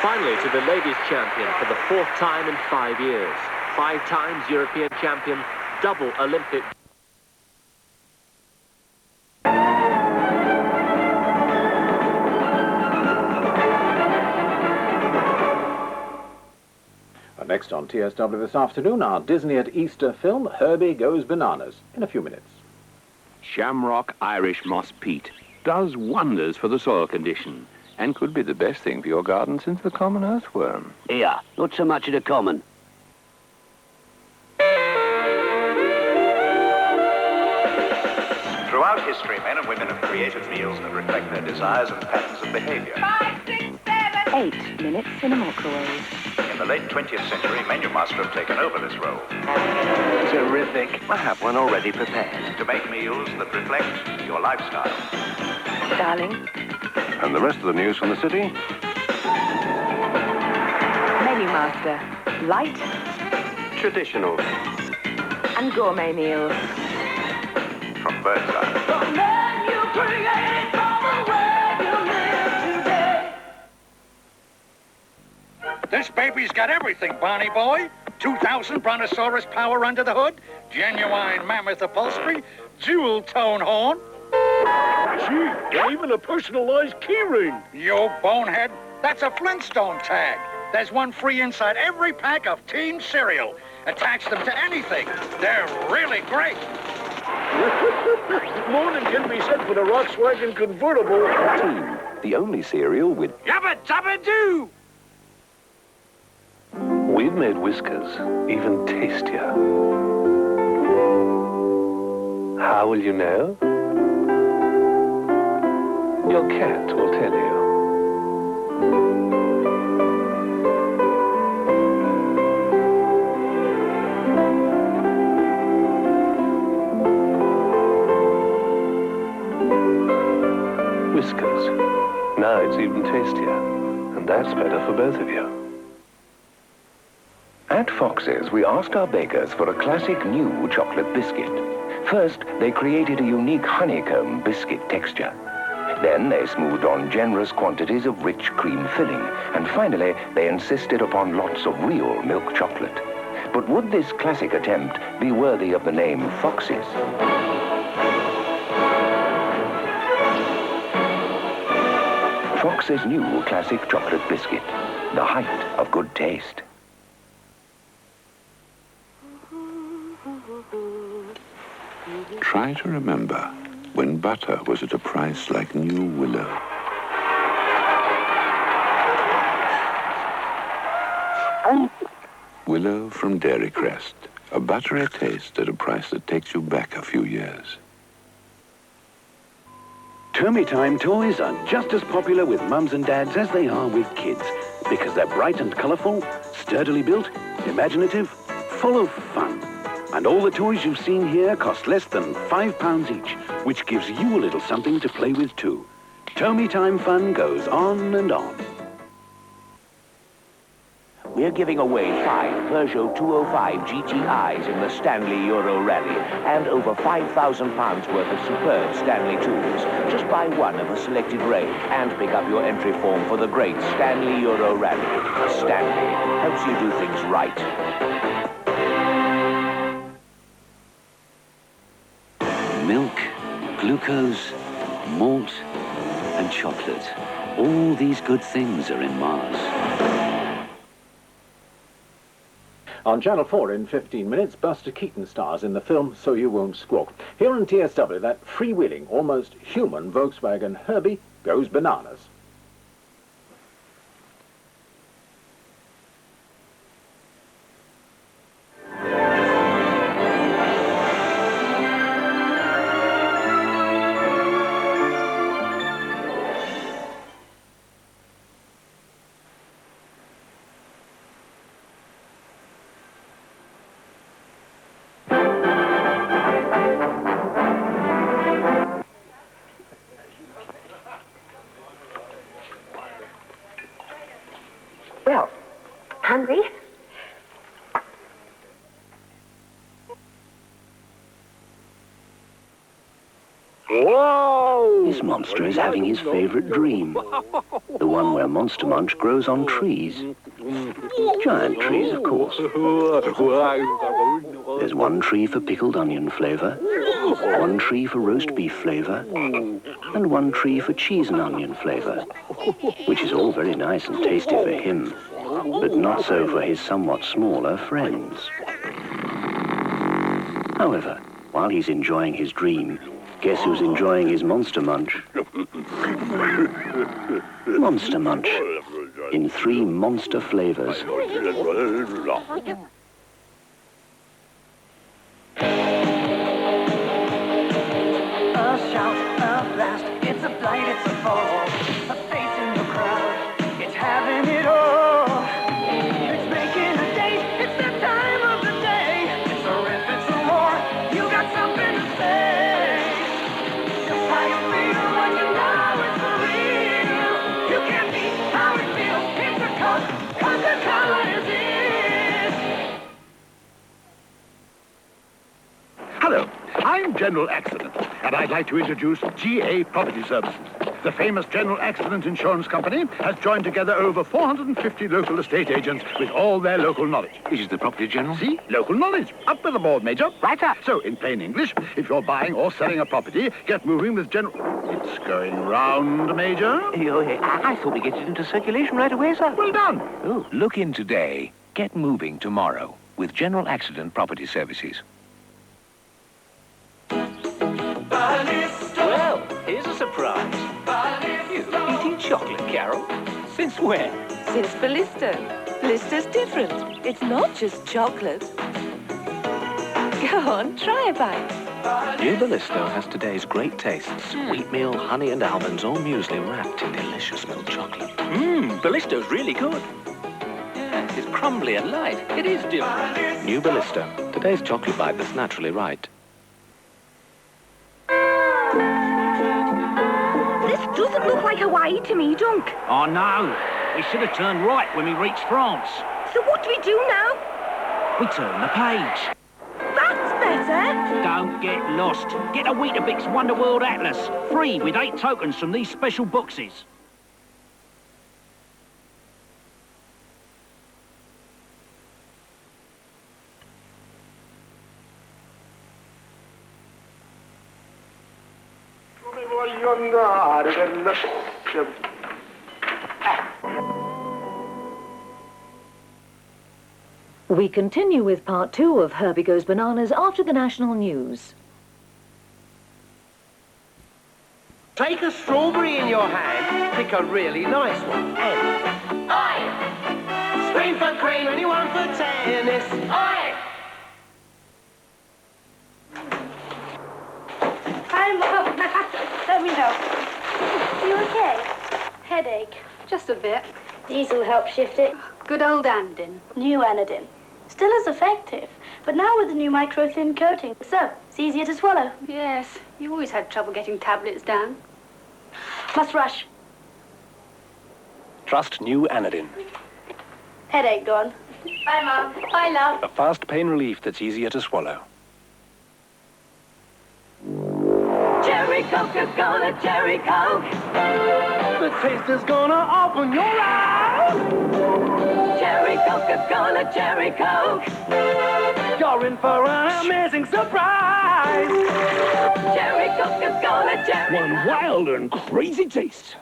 Finally, to the ladies' champion for the 4th time in 5 years. 5 times European champion, double Olympic. Next on TSW this afternoon, our Disney at Easter film, Herbie Goes Bananas, in a few minutes. Shamrock Irish Moss Peat does wonders for the soil condition and could be the best thing for your garden since the common earthworm. Here, not so much of the common. Throughout history, men and women have created meals that reflect their desires and patterns of behavior. 8 minutes in a microwave. In the late 20th century, menu master have taken over this role. Terrific. I have one already prepared. To make meals that reflect your lifestyle. Darling, And the rest of the news from the city? menu master. Light Traditional. and gourmet meals. From Birdseye. This baby's got everything, Barney boy. 2000 Brontosaurus power under the hood, genuine mammoth upholstery, jewel tone horn. Gee, even a personalized keyring. You bonehead, that's a Flintstone tag. There's one free inside every pack of Team cereal. Attach them to anything. They're really great. More than can be said for the Volkswagen convertible. Team, the only cereal with... Yabba dabba doo! We've made Whiskers even tastier. How will you know? Your cat will tell you. Whiskers. Now it's even tastier. And that's better for both of you. At Fox's, we asked our bakers for a classic new chocolate biscuit. First, they created a unique honeycomb biscuit texture. Then they smoothed on generous quantities of rich cream filling. And finally, they insisted upon lots of real milk chocolate. But would this classic attempt be worthy of the name Fox's? Fox's new classic chocolate biscuit, the height of good taste. Try to remember when butter was at a price like new Willow. Willow from Dairy Crest. A buttery taste at a price that takes you back a few years. Termy Time toys are just as popular with mums and dads as they are with kids, because they're bright and colourful, sturdily built, imaginative, full of fun. And all the toys you've seen here cost less than £5 each, which gives you a little something to play with too. Termy Time fun goes on and on. We're giving away 5 Peugeot 205 GTIs in the Stanley Euro Rally and over £5,000 worth of superb Stanley tools. Just buy one of a selected range and pick up your entry form for the great Stanley Euro Rally. Stanley helps you do things right. Milk, glucose, malt, and chocolate. All these good things are in Mars. On Channel 4 in 15 minutes, Buster Keaton stars in the film So You Won't Squawk. Here in TSW, that freewheeling, almost human Volkswagen Herbie goes bananas. Well, hungry? Whoa! This monster is having his favorite dream. The one where Monster Munch grows on trees. Giant trees, of course. There's one tree for pickled onion flavor, one tree for roast beef flavor, and one tree for cheese and onion flavor, which is all very nice and tasty for him, but not so for his somewhat smaller friends. However, while he's enjoying his dream, guess who's enjoying his Monster Munch? Monster Munch, in 3 monster flavors. A shout, a blast, it's a blight, it's a fall. A face in the crowd, it's having it all. It's I'm General Accident, and I'd like to introduce GA Property Services. The famous General Accident Insurance Company has joined together over 450 local estate agents with all their local knowledge. This is the Property General? See? Local knowledge. Up with the board, Major. Right up. So, in plain English, if you're buying or selling a property, get moving with General... It's going round, Major. I thought we get it into circulation right away, sir. Well done. Oh, look in today. Get moving tomorrow with General Accident Property Services. Well, here's a surprise. You eating chocolate, Carol? Since when? Since Ballisto. Ballisto's different. It's not just chocolate. Go on, try a bite. New Ballisto has today's great tastes. Wheatmeal, honey and almonds, all muesli wrapped in delicious milk chocolate. Ballisto's really good. Yeah, it's crumbly and light. It is different. New Ballisto. Today's chocolate bite that's naturally right. This doesn't look like Hawaii to me, Dunk. Oh, no. We should have turned right when we reached France. So what do we do now? We turn the page. That's better. Don't get lost. Get a Weetabix Wonder World Atlas. Free with 8 tokens from these special boxes. We continue with part 2 of Herbie Goes Bananas after the national news. Take a strawberry in your hand, pick a really nice one, and... Aye! Scream for cream, anyone for tennis. Aye! Hi, Mum. Let me know. You okay? Headache? Just a bit. Diesel helped shift it. Good old Anodin. New Anodin. Still as effective, but now with the new micro-thin coating. So, it's easier to swallow. Yes, you always had trouble getting tablets down. Must rush. Trust New Anodin. Headache gone. Bye, Mum. Bye, love. A fast pain relief that's easier to swallow. Cherry Coca-Cola, Cherry Coke. The taste is gonna open your eyes. Cherry Coca-Cola, Cherry Coke. You're in for an amazing surprise. Cherry Coca-Cola, Cherry One wild and crazy taste.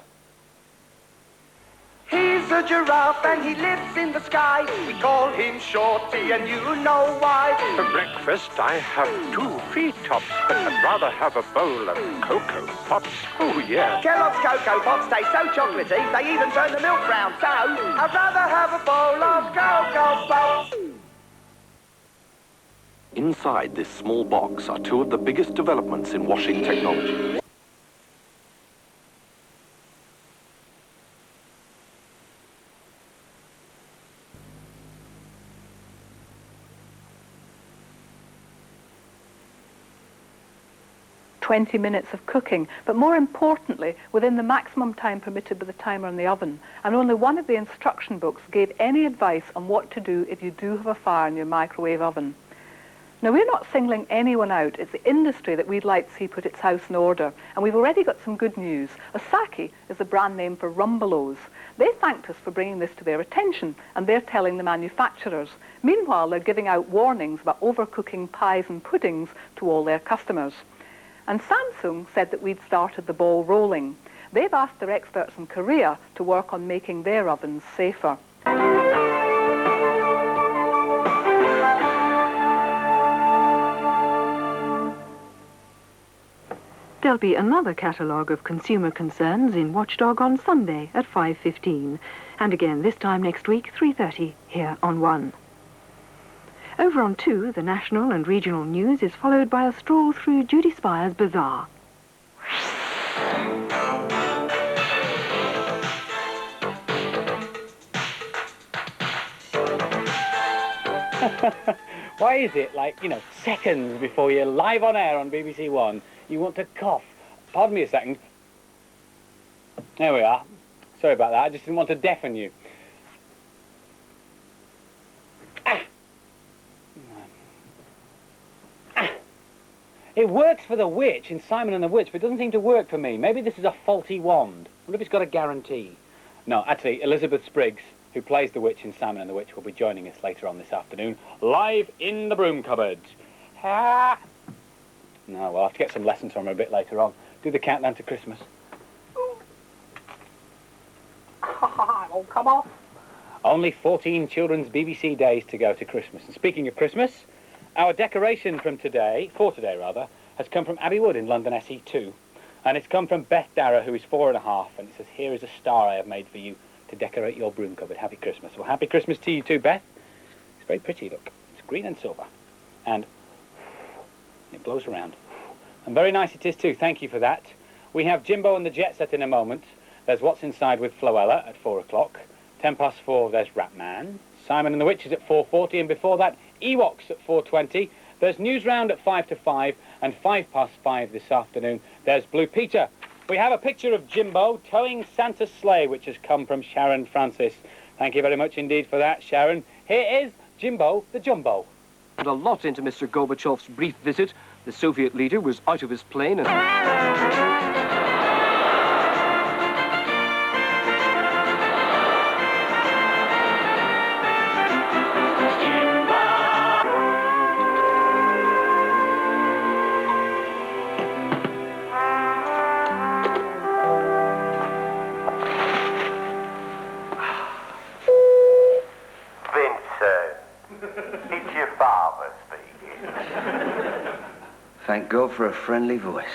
He's a giraffe and he lives in the sky. We call him Shorty and you know why. For breakfast, I have 2 feet tops, but I'd rather have a bowl of Cocoa Pops. Oh, yeah. Kellogg's Cocoa Pops taste so chocolatey, they even turn the milk brown. So, I'd rather have a bowl of Cocoa Pops. Inside this small box are 2 of the biggest developments in washing technology. Minutes of cooking, but more importantly, within the maximum time permitted by the timer in the oven. And only one of the instruction books gave any advice on what to do if you do have a fire in your microwave oven. Now, we're not singling anyone out. It's the industry that we'd like to see put its house in order. And we've already got some good news. Osaki is the brand name for Rumbelows. They thanked us for bringing this to their attention, and they're telling the manufacturers. Meanwhile, they're giving out warnings about overcooking pies and puddings to all their customers. And Samsung said that we'd started the ball rolling. They've asked their experts in Korea to work on making their ovens safer. There'll be another catalogue of consumer concerns in Watchdog on Sunday at 5:15. And again this time next week, 3:30, here on 1. Over on 2, the national and regional news is followed by a stroll through Judy Spire's bazaar. Why is it, like, seconds before you're live on air on BBC One, you want to cough? Pardon me a second. There we are. Sorry about that, I just didn't want to deafen you. It works for the witch in Simon and the Witch, but it doesn't seem to work for me. Maybe this is a faulty wand. I wonder if it's got a guarantee. No, actually, Elizabeth Spriggs, who plays the witch in Simon and the Witch, will be joining us later on this afternoon, live in the broom cupboard. No, we'll have to get some lessons from her a bit later on. Do the countdown to Christmas. Oh, come off. Only 14 children's BBC days to go to Christmas. And speaking of Christmas, our decoration for today, has come from Abbey Wood in London SE2. And it's come from Beth Darragh, who is 4.5, and it says, here is a star I have made for you to decorate your broom cupboard. Happy Christmas. Well, happy Christmas to you too, Beth. It's very pretty, look. It's green and silver. And it blows around. And very nice it is too. Thank you for that. We have Jimbo and the Jet Set in a moment. There's What's Inside with Floella at 4 o'clock. 4:10, there's Ratman. Simon and the Witch is at 4:40, and before that, Ewoks at 4:20. There's News Round at 5 to 5, and 5:05 this afternoon, there's Blue Peter. We have a picture of Jimbo towing Santa's sleigh, which has come from Sharon Francis. Thank you very much indeed for that, Sharon. Here is Jimbo the Jumbo. And a lot into Mr. Gorbachev's brief visit. The Soviet leader was out of his plane and... Thank God for a friendly voice.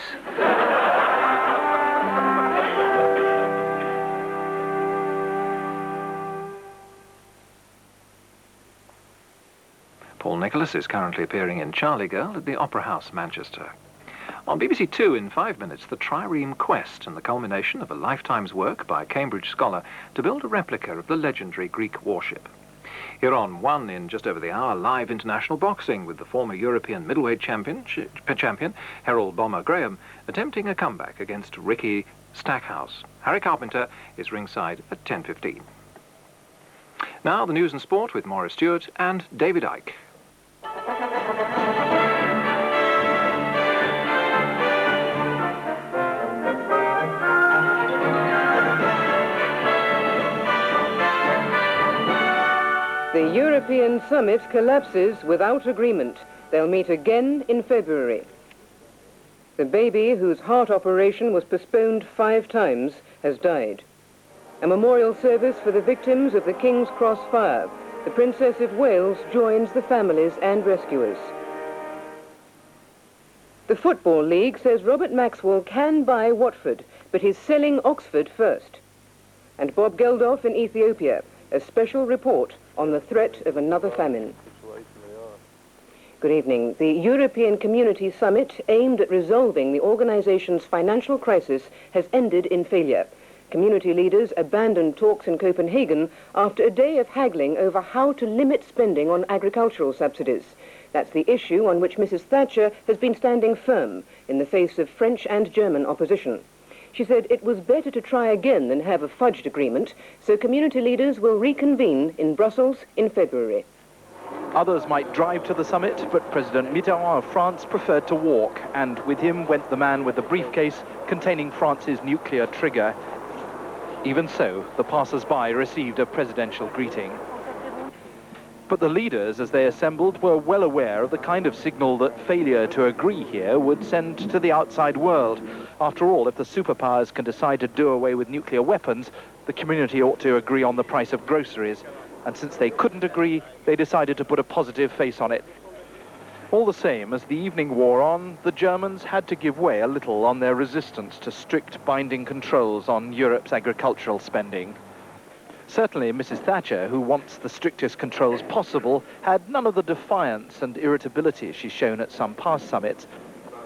Paul Nicholas is currently appearing in Charlie Girl at the Opera House, Manchester. On BBC Two in 5 minutes, the Trireme Quest and the culmination of a lifetime's work by a Cambridge scholar to build a replica of the legendary Greek warship. Here on One, in just over the hour, live international boxing with the former European middleweight champion, Harold Bomber Graham, attempting a comeback against Ricky Stackhouse. Harry Carpenter is ringside at 10:15. Now the news and sport with Maurice Stewart and David Icke. The European summit collapses without agreement. They'll meet again in February. The baby, whose heart operation was postponed 5 times, has died. A memorial service for the victims of the King's Cross fire. The Princess of Wales joins the families and rescuers. The Football League says Robert Maxwell can buy Watford, but he's selling Oxford first. And Bob Geldof in Ethiopia, a special report on the threat of another famine. Good evening. The European Community Summit, aimed at resolving the organization's financial crisis, has ended in failure. Community leaders abandoned talks in Copenhagen after a day of haggling over how to limit spending on agricultural subsidies. That's the issue on which Mrs. Thatcher has been standing firm in the face of French and German opposition. She said it was better to try again than have a fudged agreement, so community leaders will reconvene in Brussels in February. Others might drive to the summit, but President Mitterrand of France preferred to walk, and with him went the man with the briefcase containing France's nuclear trigger. Even so, the passers-by received a presidential greeting. But the leaders, as they assembled, were well aware of the kind of signal that failure to agree here would send to the outside world. After all, if the superpowers can decide to do away with nuclear weapons, the community ought to agree on the price of groceries. And since they couldn't agree, they decided to put a positive face on it. All the same, as the evening wore on, the Germans had to give way a little on their resistance to strict binding controls on Europe's agricultural spending. Certainly, Mrs. Thatcher, who wants the strictest controls possible, had none of the defiance and irritability she's shown at some past summits.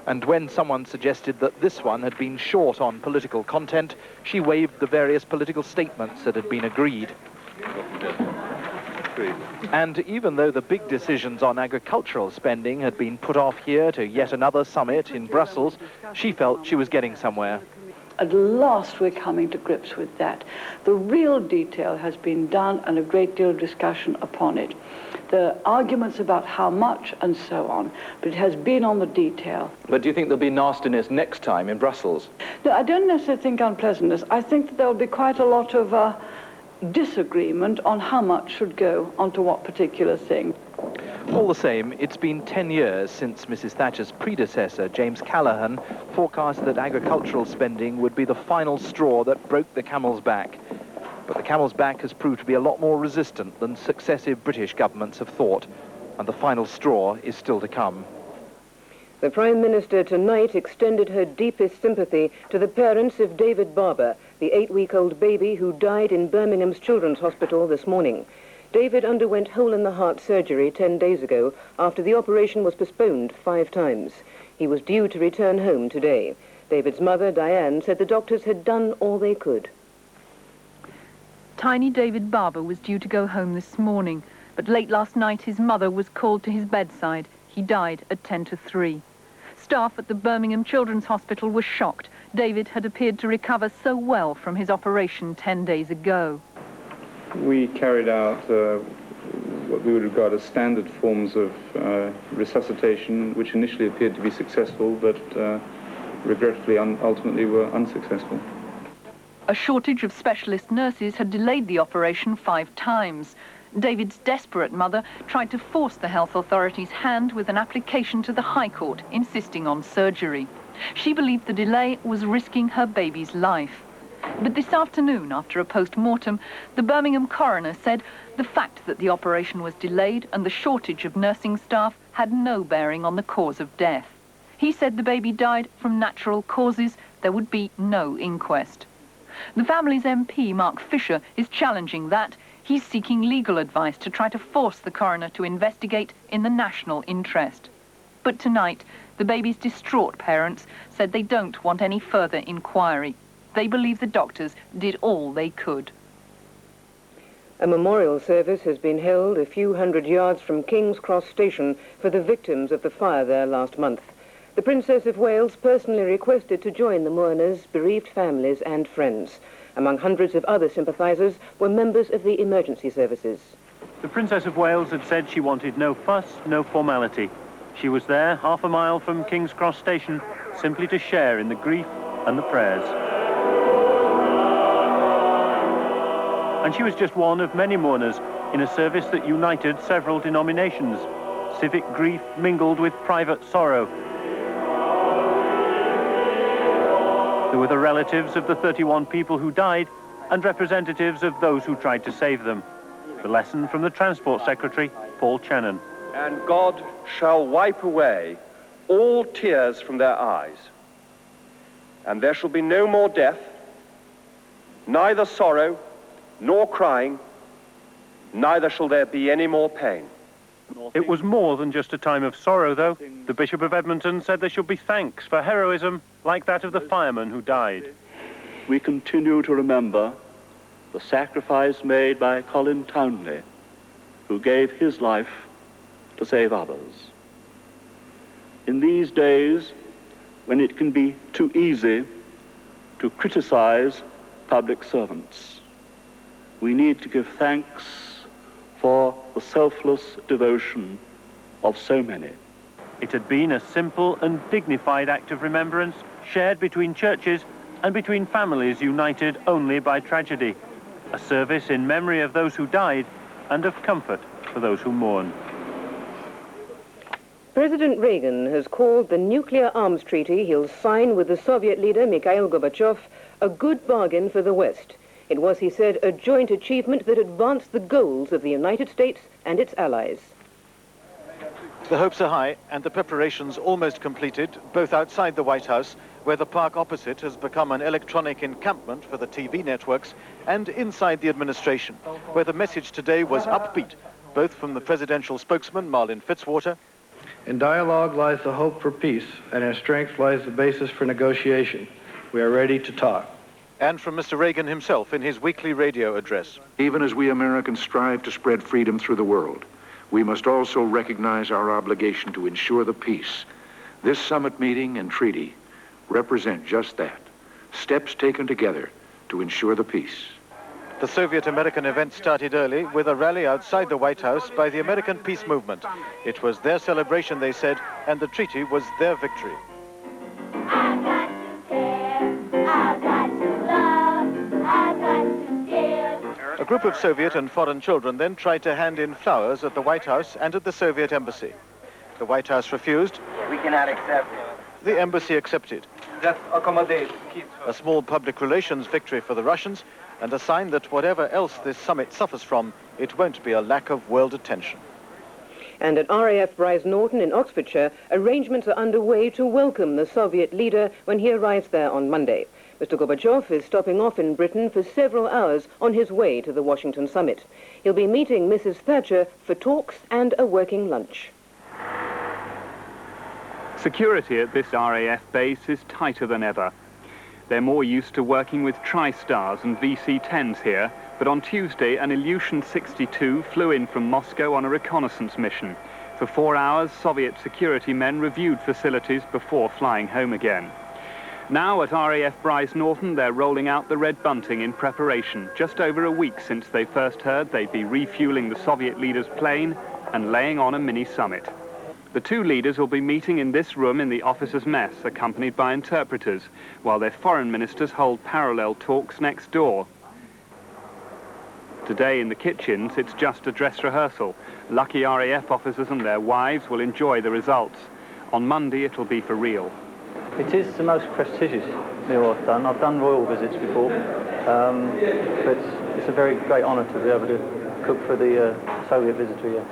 And when someone suggested that this one had been short on political content, she waived the various political statements that had been agreed. And even though the big decisions on agricultural spending had been put off here to yet another summit in Brussels, she felt she was getting somewhere. At last we're coming to grips with that. The real detail has been done and a great deal of discussion upon it. the arguments about how much and so on, but it has been on the detail. But do you think there'll be nastiness next time in Brussels? No, I don't necessarily think unpleasantness. I think that there'll be quite a lot of disagreement on how much should go onto what particular thing. All the same, it's been 10 years since Mrs. Thatcher's predecessor, James Callaghan, forecast that agricultural spending would be the final straw that broke the camel's back. But the camel's back has proved to be a lot more resistant than successive British governments have thought, and the final straw is still to come. The Prime Minister tonight extended her deepest sympathy to the parents of David Barber, the 8-week-old baby who died in Birmingham's Children's Hospital this morning. David underwent hole-in-the-heart surgery 10 days ago after the operation was postponed 5 times. He was due to return home today. David's mother, Diane, said the doctors had done all they could. Tiny David Barber was due to go home this morning, but late last night his mother was called to his bedside. He died at 10 to 3. Staff at the Birmingham Children's Hospital were shocked. David had appeared to recover so well from his operation 10 days ago. We carried out what we would regard as standard forms of resuscitation, which initially appeared to be successful, but regretfully ultimately were unsuccessful. A shortage of specialist nurses had delayed the operation 5 times. David's desperate mother tried to force the health authorities' hand with an application to the High Court insisting on surgery. She believed the delay was risking her baby's life. But this afternoon, after a post-mortem, the Birmingham coroner said the fact that the operation was delayed and the shortage of nursing staff had no bearing on the cause of death. He said the baby died from natural causes. There would be no inquest. The family's MP, Mark Fisher, is challenging that. He's seeking legal advice to try to force the coroner to investigate in the national interest. But tonight, the baby's distraught parents said they don't want any further inquiry. They believe the doctors did all they could. A memorial service has been held a few hundred yards from King's Cross Station for the victims of the fire there last month. The Princess of Wales personally requested to join the mourners, bereaved families and friends. Among hundreds of other sympathisers were members of the emergency services. The Princess of Wales had said she wanted no fuss, no formality. She was there, half a mile from King's Cross Station, simply to share in the grief and the prayers. And she was just one of many mourners in a service that united several denominations. Civic grief mingled with private sorrow. There were the relatives of the 31 people who died and representatives of those who tried to save them. The lesson from the Transport Secretary, Paul Channon. And God shall wipe away all tears from their eyes. And there shall be no more death, neither sorrow, nor crying, neither shall there be any more pain. It was more than just a time of sorrow, though. The Bishop of Edmonton said there should be thanks for heroism like that of the fireman who died. We continue to remember the sacrifice made by Colin Townley, who gave his life to save others. In these days, when it can be too easy to criticize public servants, we need to give thanks for the selfless devotion of so many. It had been a simple and dignified act of remembrance, shared between churches and between families united only by tragedy. A service in memory of those who died and of comfort for those who mourn. President Reagan has called the nuclear arms treaty he'll sign with the Soviet leader Mikhail Gorbachev a good bargain for the West. It was, he said, a joint achievement that advanced the goals of the United States and its allies. The hopes are high and the preparations almost completed, both outside the White House, where the park opposite has become an electronic encampment for the TV networks, and inside the administration, where the message today was upbeat, both from the presidential spokesman, Marlin Fitzwater. In dialogue lies the hope for peace, and in strength lies the basis for negotiation. We are ready to talk. And from Mr. Reagan himself in his weekly radio address. Even as we Americans strive to spread freedom through the world, we must also recognize our obligation to ensure the peace. This summit meeting and treaty represent just that, steps taken together to ensure the peace. The Soviet-American event started early with a rally outside the White House by the American peace movement. It was their celebration, they said, and the treaty was their victory. A group of Soviet and foreign children then tried to hand in flowers at the White House and at the Soviet embassy. The White House refused. We cannot accept it. The embassy accepted. Just accommodate kids. A small public relations victory for the Russians and a sign that whatever else this summit suffers from, it won't be a lack of world attention. And at RAF Bryce Norton in Oxfordshire, arrangements are underway to welcome the Soviet leader when he arrives there on Monday. Mr. Gorbachev is stopping off in Britain for several hours on his way to the Washington summit. He'll be meeting Mrs. Thatcher for talks and a working lunch. Security at this RAF base is tighter than ever. They're more used to working with Tri-Stars and VC-10s here, but on Tuesday an Ilyushin 62 flew in from Moscow on a reconnaissance mission. For 4 hours, Soviet security men reviewed facilities before flying home again. Now at RAF Bryce Norton, they're rolling out the red bunting in preparation, just over a week since they first heard they'd be refueling the Soviet leader's plane and laying on a mini-summit. The two leaders will be meeting in this room in the officers' mess, accompanied by interpreters, while their foreign ministers hold parallel talks next door. Today in the kitchens, it's just a dress rehearsal. Lucky RAF officers and their wives will enjoy the results. On Monday, it'll be for real. It is the most prestigious meal I've done. I've done royal visits before, but it's a very great honour to be able to cook for the Soviet visitor here.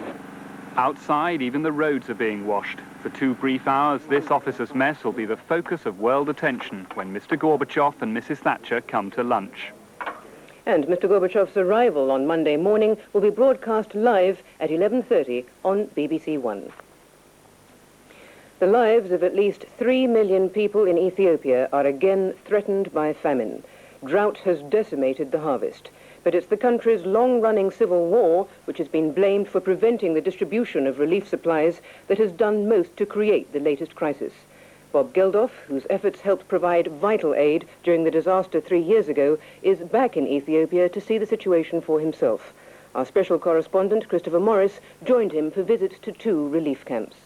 Outside, even the roads are being washed. For 2 brief hours, this officers' mess will be the focus of world attention when Mr. Gorbachev and Mrs. Thatcher come to lunch. And Mr. Gorbachev's arrival on Monday morning will be broadcast live at 11:30 on BBC One. The lives of at least 3 million people in Ethiopia are again threatened by famine. Drought has decimated the harvest. But it's the country's long-running civil war, which has been blamed for preventing the distribution of relief supplies, that has done most to create the latest crisis. Bob Geldof, whose efforts helped provide vital aid during the disaster 3 years ago, is back in Ethiopia to see the situation for himself. Our special correspondent, Christopher Morris, joined him for visits to 2 relief camps.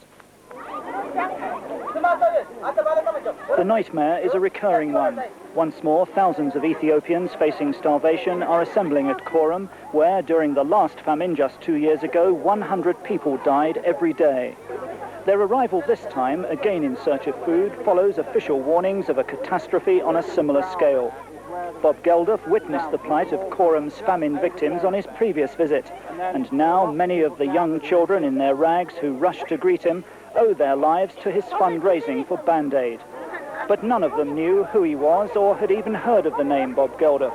The nightmare is a recurring one. Once more, thousands of Ethiopians facing starvation are assembling at Korum, where, during the last famine just 2 years ago, 100 people died every day. Their arrival this time, again in search of food, follows official warnings of a catastrophe on a similar scale. Bob Geldof witnessed the plight of Korum's famine victims on his previous visit, and now many of the young children in their rags who rushed to greet him owe their lives to his fundraising for Band-Aid. But none of them knew who he was or had even heard of the name Bob Geldof.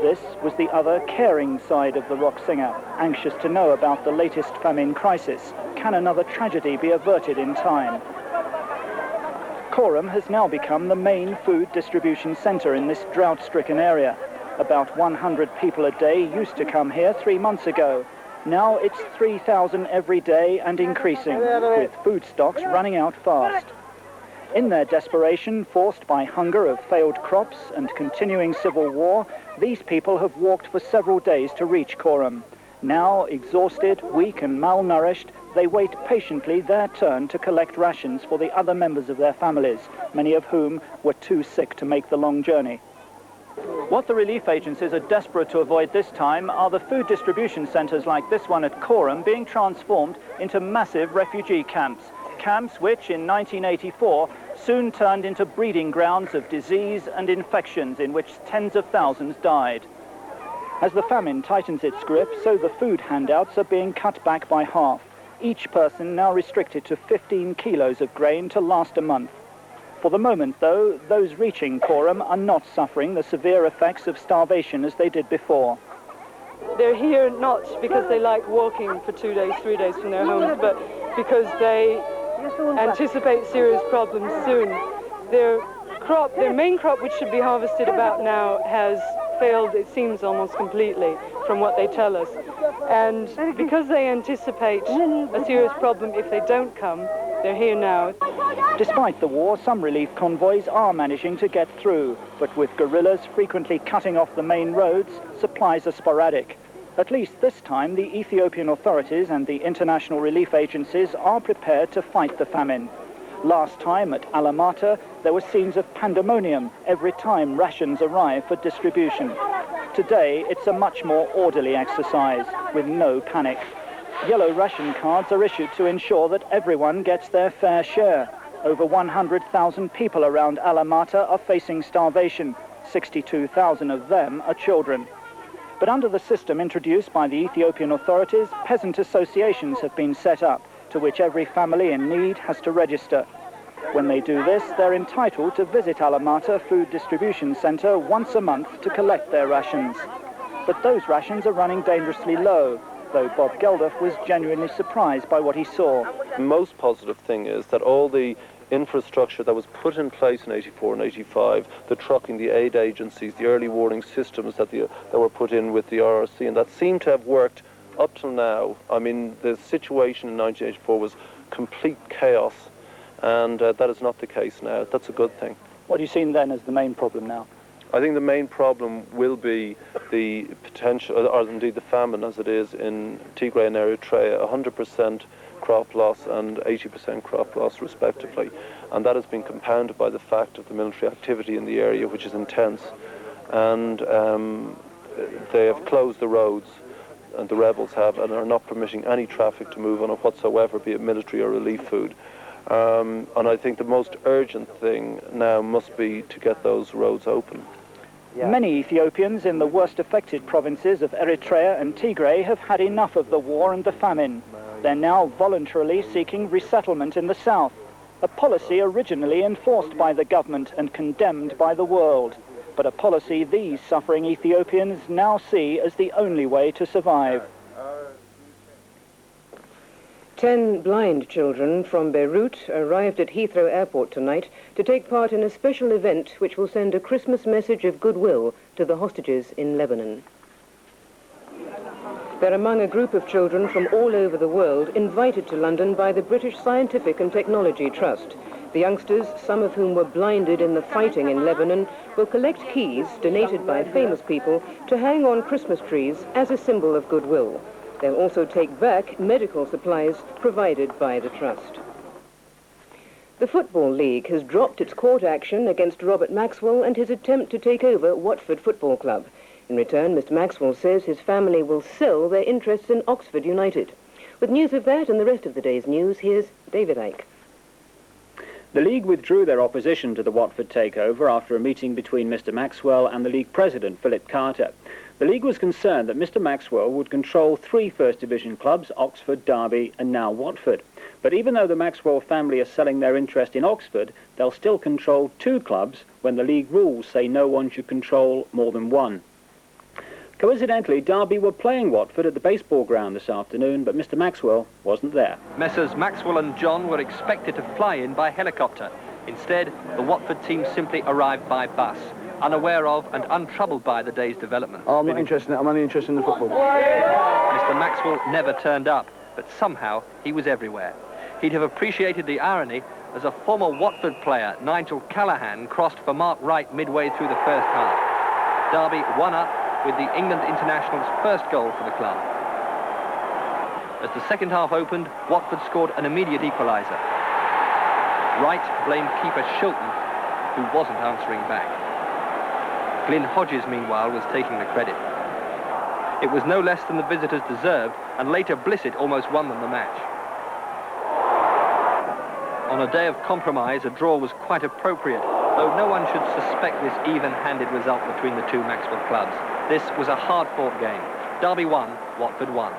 This was the other caring side of the rock singer, anxious to know about the latest famine crisis. Can another tragedy be averted in time? Korum has now become the main food distribution center in this drought-stricken area. About 100 people a day used to come here 3 months ago. Now it's 3,000 every day and increasing, with food stocks running out fast. In their desperation, forced by hunger of failed crops and continuing civil war, these people have walked for several days to reach Korum. Now, exhausted, weak and malnourished, they wait patiently their turn to collect rations for the other members of their families, many of whom were too sick to make the long journey. What the relief agencies are desperate to avoid this time are the food distribution centres like this one at Korum being transformed into massive refugee camps. Camps which, in 1984, soon turned into breeding grounds of disease and infections in which tens of thousands died. As the famine tightens its grip, so the food handouts are being cut back by half. Each person now restricted to 15 kilos of grain to last a month. For the moment, though, those reaching Korum are not suffering the severe effects of starvation as they did before. They're here not because they like walking for 2 days, 3 days from their homes, but because they anticipate serious problems soon. Their main crop, which should be harvested about now, has failed, it seems, almost completely from what they tell us. And because they anticipate a serious problem if they don't come, they're here now. Despite the war, some relief convoys are managing to get through, but with guerrillas frequently cutting off the main roads, supplies are sporadic. At least this time, the Ethiopian authorities and the international relief agencies are prepared to fight the famine. Last time at Alamata, there were scenes of pandemonium every time rations arrive for distribution. Today, it's a much more orderly exercise, with no panic. Yellow ration cards are issued to ensure that everyone gets their fair share. Over 100,000 people around Alamata are facing starvation. 62,000 of them are children. But under the system introduced by the Ethiopian authorities, peasant associations have been set up, to which every family in need has to register. When they do this, they're entitled to visit Alamata Food Distribution Centre once a month to collect their rations. But those rations are running dangerously low, though Bob Geldof was genuinely surprised by what he saw. The most positive thing is that all the infrastructure that was put in place in 84 and 85, the trucking, the aid agencies, the early warning systems that were put in with the RRC, and that seemed to have worked up till now. I mean, the situation in 1984 was complete chaos, and that is not the case now. That's a good thing. What have you seen then as the main problem now? I think the main problem will be the potential, or indeed the famine as it is in Tigray and Eritrea, 100% crop loss and 80% crop loss respectively. And that has been compounded by the fact of the military activity in the area, which is intense. And they have closed the roads, and the rebels have, and are not permitting any traffic to move on it whatsoever, be it military or relief food. And I think the most urgent thing now must be to get those roads open. Many Ethiopians in the worst affected provinces of Eritrea and Tigray have had enough of the war and the famine. They're now voluntarily seeking resettlement in the south, a policy originally enforced by the government and condemned by the world, but a policy these suffering Ethiopians now see as the only way to survive. 10 blind children from Beirut arrived at Heathrow Airport tonight to take part in a special event which will send a Christmas message of goodwill to the hostages in Lebanon. They're among a group of children from all over the world invited to London by the British Scientific and Technology Trust. The youngsters, some of whom were blinded in the fighting in Lebanon, will collect keys donated by famous people to hang on Christmas trees as a symbol of goodwill. They'll also take back medical supplies provided by the Trust. The Football League has dropped its court action against Robert Maxwell and his attempt to take over Watford Football Club. In return, Mr. Maxwell says his family will sell their interests in Oxford United. With news of that and the rest of the day's news, here's David Icke. The League withdrew their opposition to the Watford takeover after a meeting between Mr. Maxwell and the League president, Philip Carter. The League was concerned that Mr. Maxwell would control 3 First Division clubs, Oxford, Derby and now Watford. But even though the Maxwell family are selling their interest in Oxford, they'll still control 2 clubs when the League rules say no one should control more than 1. Coincidentally, Derby were playing Watford at the baseball ground this afternoon, but Mr. Maxwell wasn't there. Messrs. Maxwell and John were expected to fly in by helicopter. Instead, the Watford team simply arrived by bus, unaware of and untroubled by the day's development. I'm not interested in it. I'm only interested in the football. Mr. Maxwell never turned up, but somehow he was everywhere. He'd have appreciated the irony as a former Watford player, Nigel Callaghan, crossed for Mark Wright midway through the first half. Derby won up with the England international's first goal for the club. As the second half opened, Watford scored an immediate equaliser. Wright blamed keeper Shilton, who wasn't answering back. Glyn Hodges, meanwhile, was taking the credit. It was no less than the visitors deserved, and later Blissett almost won them the match. On a day of compromise, a draw was quite appropriate, though no one should suspect this even-handed result between the 2 Maxwell clubs. This was a hard-fought game. Derby won, Watford won.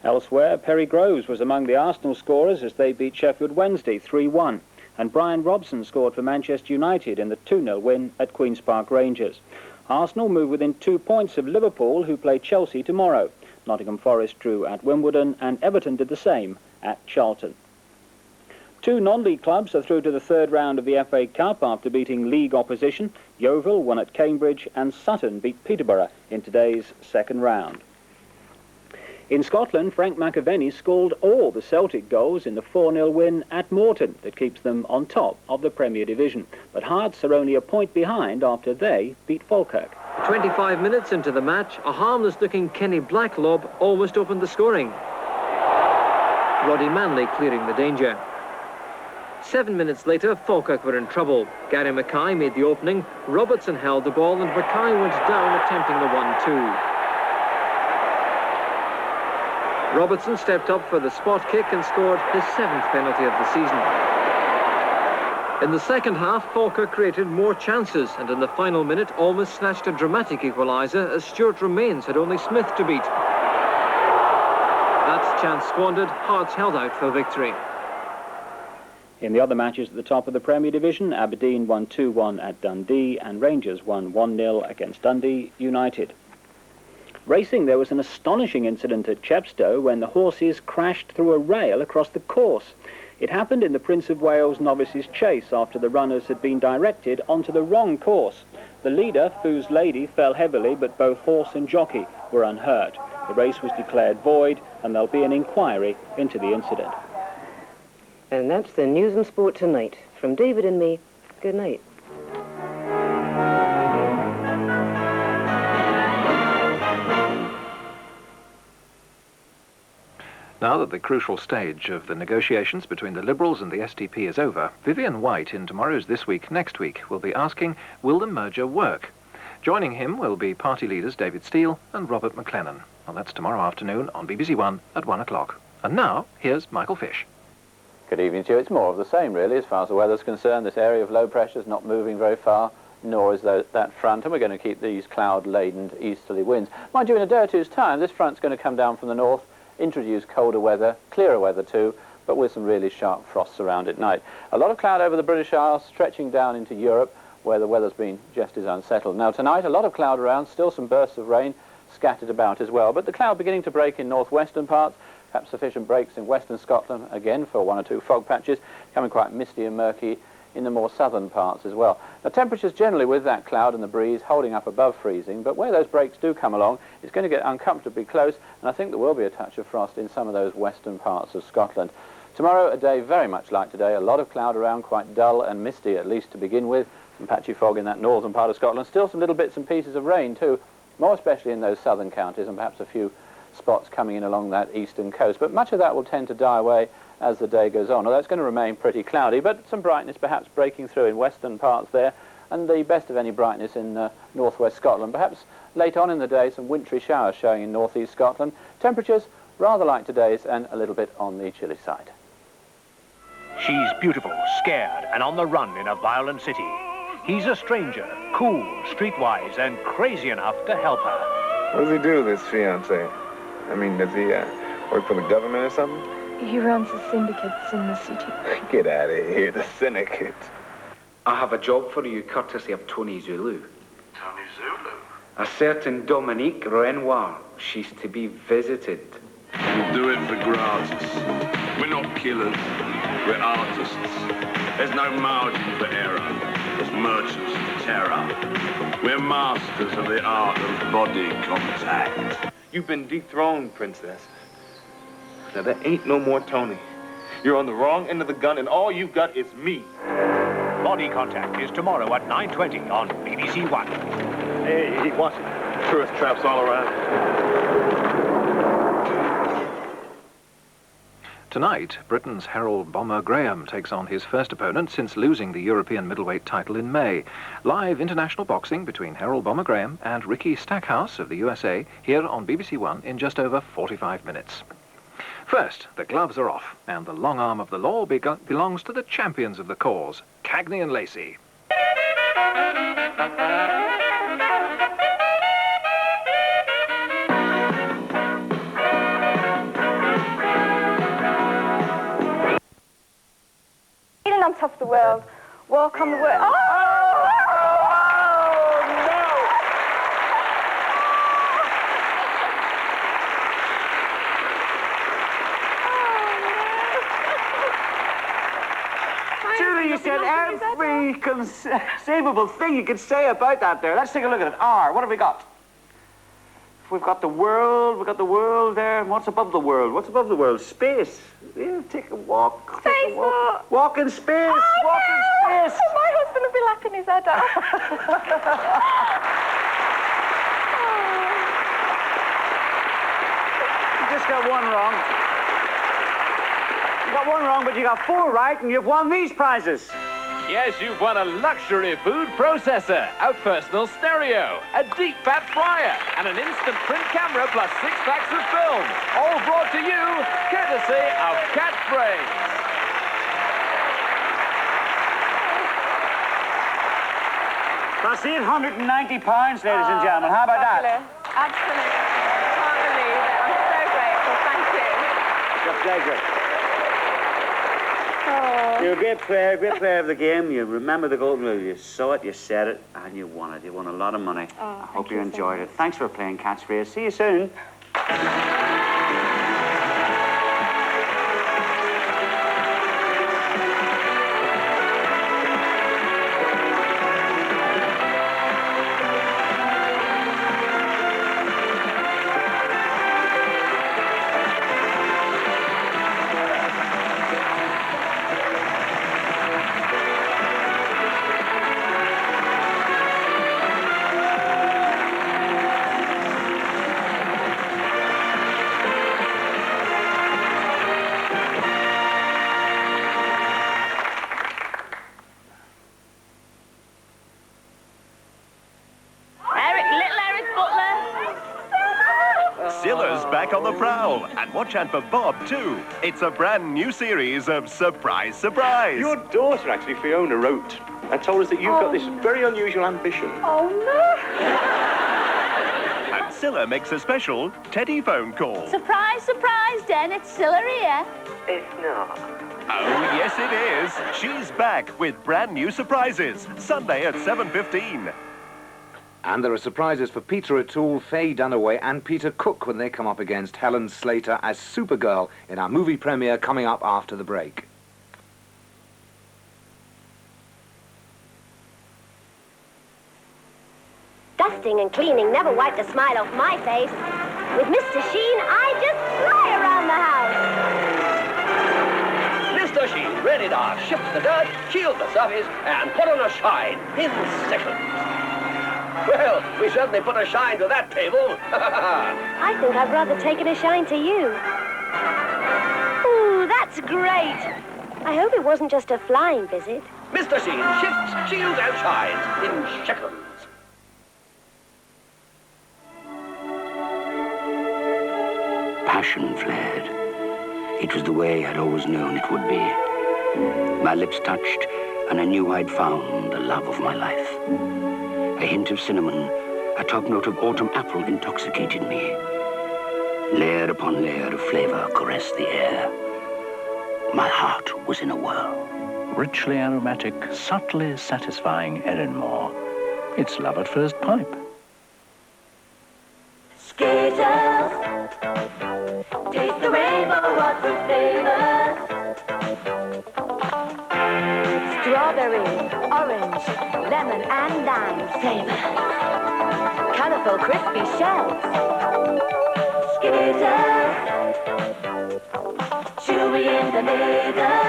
Elsewhere, Perry Groves was among the Arsenal scorers as they beat Sheffield Wednesday 3-1, and Brian Robson scored for Manchester United in the 2-0 win at Queen's Park Rangers. Arsenal move within 2 points of Liverpool, who play Chelsea tomorrow. Nottingham Forest drew at Wimbledon, and Everton did the same at Charlton. Two non-league clubs are through to the third round of the FA Cup after beating league opposition. Yeovil won at Cambridge and Sutton beat Peterborough in today's second round. In Scotland, Frank McAvenny scored all the Celtic goals in the 4-0 win at Morton that keeps them on top of the Premier Division. But Hearts are only a point behind after they beat Falkirk. 25 minutes into the match, a harmless-looking Kenny Black lob almost opened the scoring. Roddy Manley clearing the danger. 7 minutes later, Falkirk were in trouble. Gary Mackay made the opening, Robertson held the ball and Mackay went down attempting the 1-2. Robertson stepped up for the spot kick and scored his 7th penalty of the season. In the second half, Falkirk created more chances and in the final minute almost snatched a dramatic equaliser as Stuart Romains had only Smith to beat. That chance squandered, Hearts held out for victory. In the other matches at the top of the Premier Division, Aberdeen won 2-1 at Dundee and Rangers won 1-0 against Dundee United. Racing, there was an astonishing incident at Chepstow when the horses crashed through a rail across the course. It happened in the Prince of Wales Novices Chase after the runners had been directed onto the wrong course. The leader, Foo's Lady, fell heavily, but both horse and jockey were unhurt. The race was declared void and there'll be an inquiry into the incident. And that's the news and sport tonight. From David and me, good night. Now that the crucial stage of the negotiations between the Liberals and the SDP is over, Vivian White in tomorrow's This Week, Next Week will be asking, will the merger work? Joining him will be party leaders David Steele and Robert McLennan. Well, that's tomorrow afternoon on BBC One at 1 o'clock. And now, here's Michael Fish. Good evening to you. It's more of the same, really, as far as the weather's concerned. This area of low pressure is not moving very far, nor is that front, and we're going to keep these cloud-laden easterly winds. Mind you, in a day or two's time, this front's going to come down from the north, introduce colder weather, clearer weather too, but with some really sharp frosts around at night. A lot of cloud over the British Isles, stretching down into Europe, where the weather's been just as unsettled. Now tonight, a lot of cloud around, still some bursts of rain scattered about as well, but the cloud beginning to break in northwestern parts, perhaps sufficient breaks in western Scotland, again for one or two fog patches, becoming quite misty and murky in the more southern parts as well. Now temperatures generally with that cloud and the breeze holding up above freezing, but where those breaks do come along, it's going to get uncomfortably close, and I think there will be a touch of frost in some of those western parts of Scotland. Tomorrow, a day very much like today, a lot of cloud around, quite dull and misty at least to begin with, some patchy fog in that northern part of Scotland, still some little bits and pieces of rain too, more especially in those southern counties and perhaps a few spots coming in along that eastern coast, but much of that will tend to die away as the day goes on, although it's going to remain pretty cloudy, but some brightness perhaps breaking through in western parts there, and the best of any brightness in northwest Scotland. Perhaps late on in the day, some wintry showers showing in northeast Scotland. Temperatures rather like today's and a little bit on the chilly side. She's beautiful, scared, and on the run in a violent city. He's a stranger, cool, streetwise, and crazy enough to help her. What does he do, this fiancé? I mean, does he work for the government or something? He runs the syndicates in the city. Get out of here, the syndicate. I have a job for you, courtesy of Tony Zulu. Tony Zulu? A certain Dominique Renoir. She's to be visited. We'll do it for gratis. We're not killers. We're artists. There's no margin for error. There's merchants of terror. We're masters of the art of body contact. You've been dethroned, princess. Now, there ain't no more Tony. You're on the wrong end of the gun, and all you've got is me. Body Contact is tomorrow at 9:20 on BBC One. Hey, watch it. Tourist traps all around. Tonight, Britain's Harold Bomber Graham takes on his first opponent since losing the European middleweight title in May. Live international boxing between Harold Bomber Graham and Ricky Stackhouse of the USA here on BBC One in just over 45 minutes. First, the gloves are off, and the long arm of the law belongs to the champions of the cause, Cagney and Lacey. On top of the world, walk on the world. Oh! Sure, you said every conceivable thing you could say about that there. Let's take a look at it. R, what have we got? We've got the world there. What's above the world? What's above the world? Space. Yeah, take a walk. Space walk. Walk in space. Oh, walk in space. Oh, my husband will be laughing his head off. You just got one wrong. You got one wrong, but you got 4 right, and you've won these prizes. Yes, you've won a luxury food processor, a personal stereo, a deep fat fryer, and an instant print camera plus 6 packs of film. All brought to you courtesy of Cat Brains. That's £890, ladies and gentlemen. How about that? Absolutely. I can't believe it. I'm so grateful. Thank you. It's a pleasure. Oh. You're a great player of the game. You remember the golden rule. You saw it, you said it, and you won it. You won a lot of money. I hope you enjoyed it. Thanks for playing Catchphrase. See you soon. Silla's back on the prowl, and watch out for Bob, too. It's a brand new series of Surprise, Surprise. Your daughter, actually, Fiona, wrote and told us that you've got this very unusual ambition. Oh, no. And Silla makes a special Teddy phone call. Surprise, surprise, Den, it's Silla here. It's not. Oh, yes, it is. She's back with brand new surprises. Sunday at 7:15. And there are surprises for Peter O'Toole, Faye Dunaway and Peter Cook when they come up against Helen Slater as Supergirl in our movie premiere coming up after the break. Dusting and cleaning never wiped a smile off my face. With Mr. Sheen, I just fly around the house. Mr. Sheen, ready to shift the dirt, shield the surface, and put on a shine in seconds. Well, we certainly put a shine to that table. I think I've rather taken a shine to you. Ooh, that's great. I hope it wasn't just a flying visit. Mr. Sheen shifts, shields, and shines in seconds. Passion flared. It was the way I'd always known it would be. My lips touched, and I knew I'd found the love of my life. A hint of cinnamon, a top note of autumn apple intoxicated me. Layer upon layer of flavor caressed the air. My heart was in a whirl. Richly aromatic, subtly satisfying Erin Moore. It's love at first pipe. Skittles, taste the rainbow, what the flavors. Strawberry, orange, lemon and lime flavor. Colorful, crispy shells. Skittles, chewy in the middle.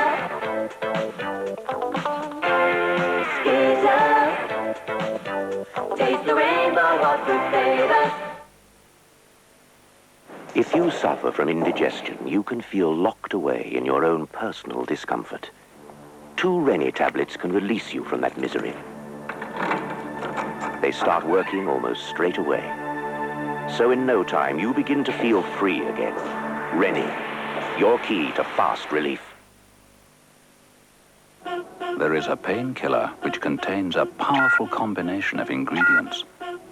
Skittles, taste the rainbow, what the flavors. If you suffer from indigestion, you can feel locked away in your own personal discomfort. 2 Rennie tablets can release you from that misery. They start working almost straight away. So in no time, you begin to feel free again. Rennie, your key to fast relief. There is a painkiller which contains a powerful combination of ingredients.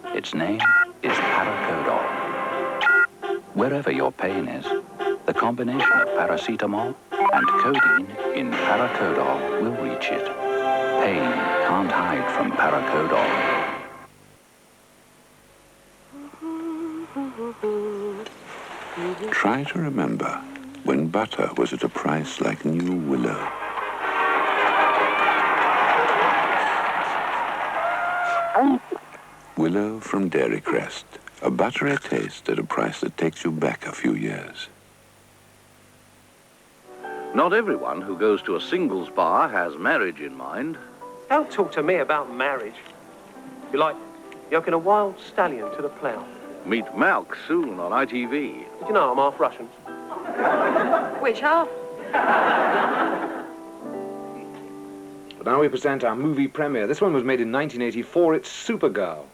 Its name is Paracodol. Wherever your pain is, the combination of paracetamol and codeine in Paracodol will reach it. Pain can't hide from Paracodol. Try to remember when butter was at a price like New Willow. Willow from Dairy Crest. A buttery taste at a price that takes you back a few years. Not everyone who goes to a singles bar has marriage in mind. Don't talk to me about marriage. You're like yoking a wild stallion to the plough. Meet Malk soon on ITV. Did you know I'm half Russian? Which half? But now we present our movie premiere. This one was made in 1984. It's Supergirl.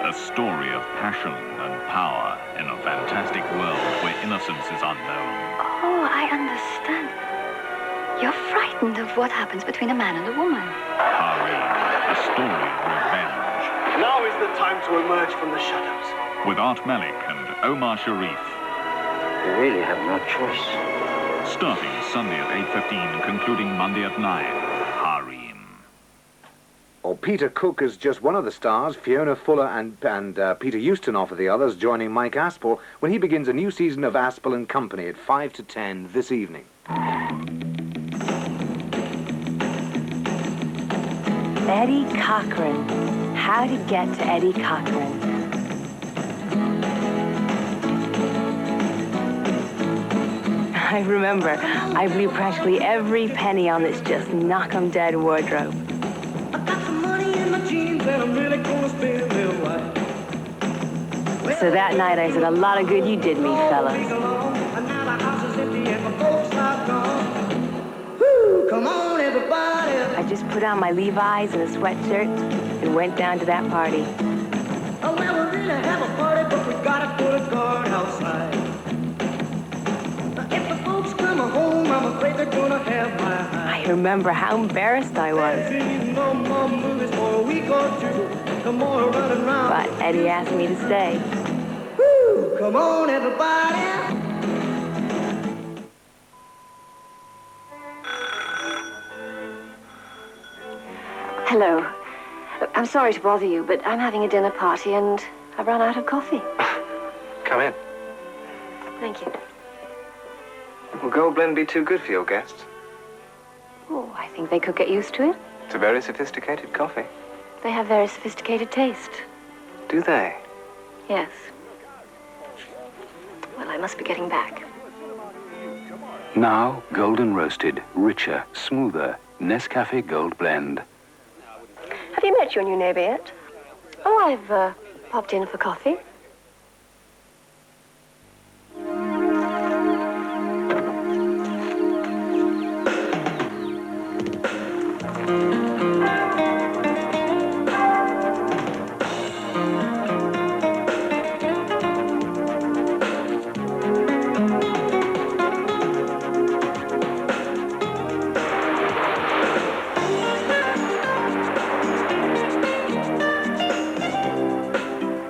A story of passion and power in a fantastic world where innocence is unknown. Oh, I understand. You're frightened of what happens between a man and a woman. Harem, a story of revenge. Now is the time to emerge from the shadows. With Art Malik and Omar Sharif. You really have no choice. Starting Sunday at 8:15, concluding Monday at 9. Harem. Or Peter Cook is just one of the stars. Fiona Fuller and Peter Houston offer the others, joining Mike Aspel when he begins a new season of Aspel and Company at 5 to 10 this evening. Eddie Cochran. How to get to Eddie Cochran. I remember, I blew practically every penny on this just knock-'em-dead wardrobe. So that night I said, a lot of good you did me, fellas. Come on, everybody. I just put on my Levi's and a sweatshirt and went down to that party. Oh, well, we really have a party, but we gotta put a guard outside. If the folks come home, I'm afraid they're gonna have my eye. I remember how embarrassed I was. No more movies for a week or two. No more running around. But Eddie asked me to stay. Woo! Come on, everybody. Hello. I'm sorry to bother you, but I'm having a dinner party and I've run out of coffee. Come in. Thank you. Will Gold Blend be too good for your guests? Oh, I think they could get used to it. It's a very sophisticated coffee. They have very sophisticated taste. Do they? Yes. Well, I must be getting back. Now, golden roasted, richer, smoother, Nescafe Gold Blend. Have you met your new neighbor yet? Oh, I've popped in for coffee.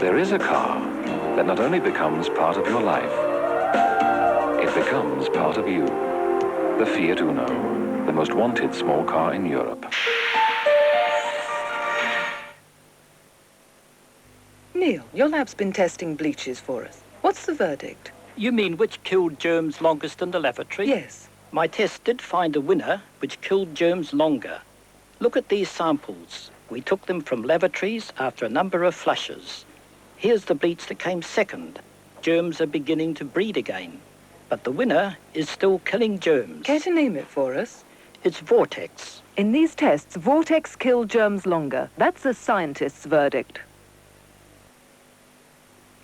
There is a car that not only becomes part of your life, it becomes part of you. The Fiat Uno, the most wanted small car in Europe. Neil, your lab's been testing bleaches for us. What's the verdict? You mean which killed germs longest in the lavatory? Yes. My test did find a winner which killed germs longer. Look at these samples. We took them from lavatories after a number of flushes. Here's the bleach that came second. Germs are beginning to breed again. But the winner is still killing germs. Care to name it for us? It's Vortex. In these tests, Vortex killed germs longer. That's the scientist's verdict.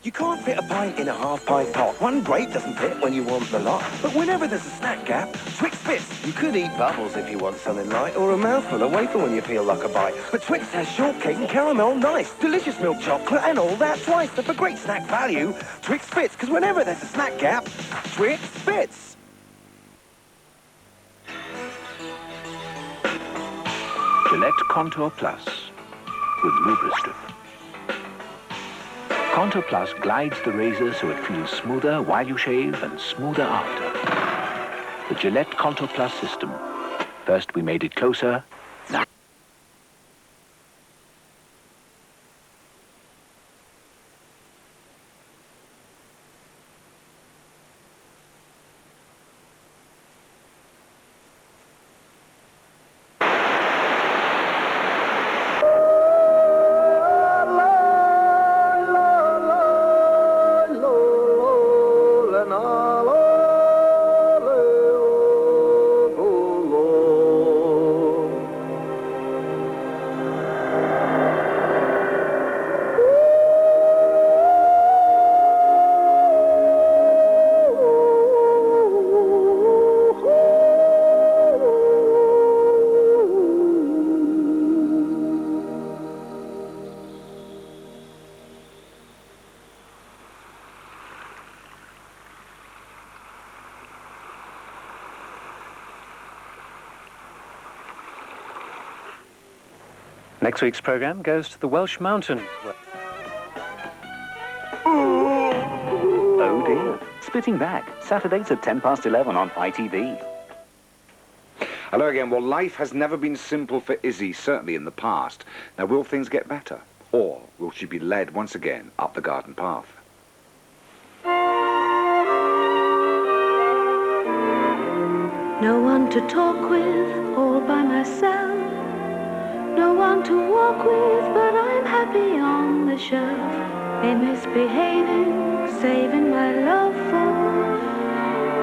You can't fit a pint in a half-pint pot. One grape doesn't fit when you want the lot. But whenever there's a snack gap, Twix fits. You could eat bubbles if you want something light, or a mouthful of wafer when you feel like a bite. But Twix has shortcake and caramel nice, delicious milk chocolate, and all that twice. So for great snack value, Twix fits, because whenever there's a snack gap, Twix fits. Gillette Contour Plus with Lubristrip. Contour Plus glides the razor so it feels smoother while you shave and smoother after. The Gillette Contour Plus system. First we made it closer. Now Next week's programme goes to the Welsh Mountains. Oh dear. Splitting Back, Saturdays at 11:10 on ITV. Hello again. Well, life has never been simple for Izzy, certainly in the past. Now, will things get better? Or will she be led once again up the garden path? No one to talk with, all by myself. No one to walk with, but I'm happy on the shelf. Ain't misbehaving, saving my love for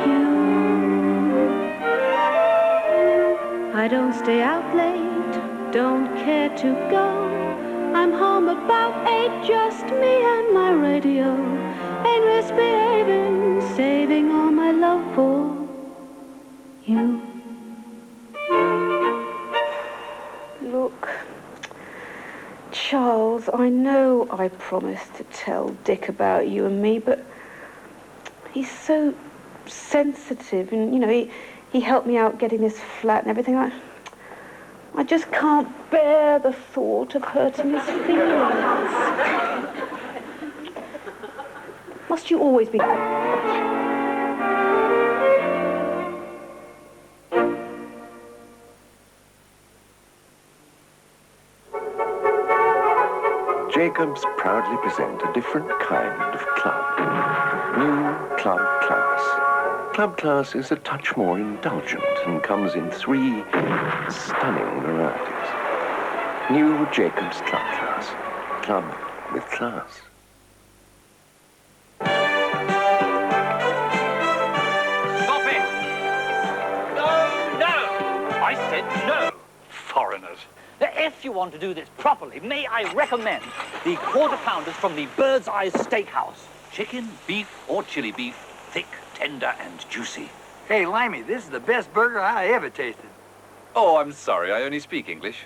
you. I don't stay out late, don't care to go. I'm home about 8, just me and my radio. Ain't misbehaving, saving all my love for you. Look, Charles, I know I promised to tell Dick about you and me, but he's so sensitive, and, you know, he helped me out getting this flat and everything. I just can't bear the thought of hurting his feelings. Must you always be... Jacobs proudly present a different kind of club. New Club Class. Club Class is a touch more indulgent and comes in 3 stunning varieties. New Jacobs Club Class. Club with class. Stop it! No! I said no! Foreigners. If you want to do this properly, may I recommend the quarter pounders from the Bird's Eye Steakhouse. Chicken, beef, or chili beef, thick, tender, and juicy. Hey, Limey, this is the best burger I ever tasted. Oh, I'm sorry, I only speak English.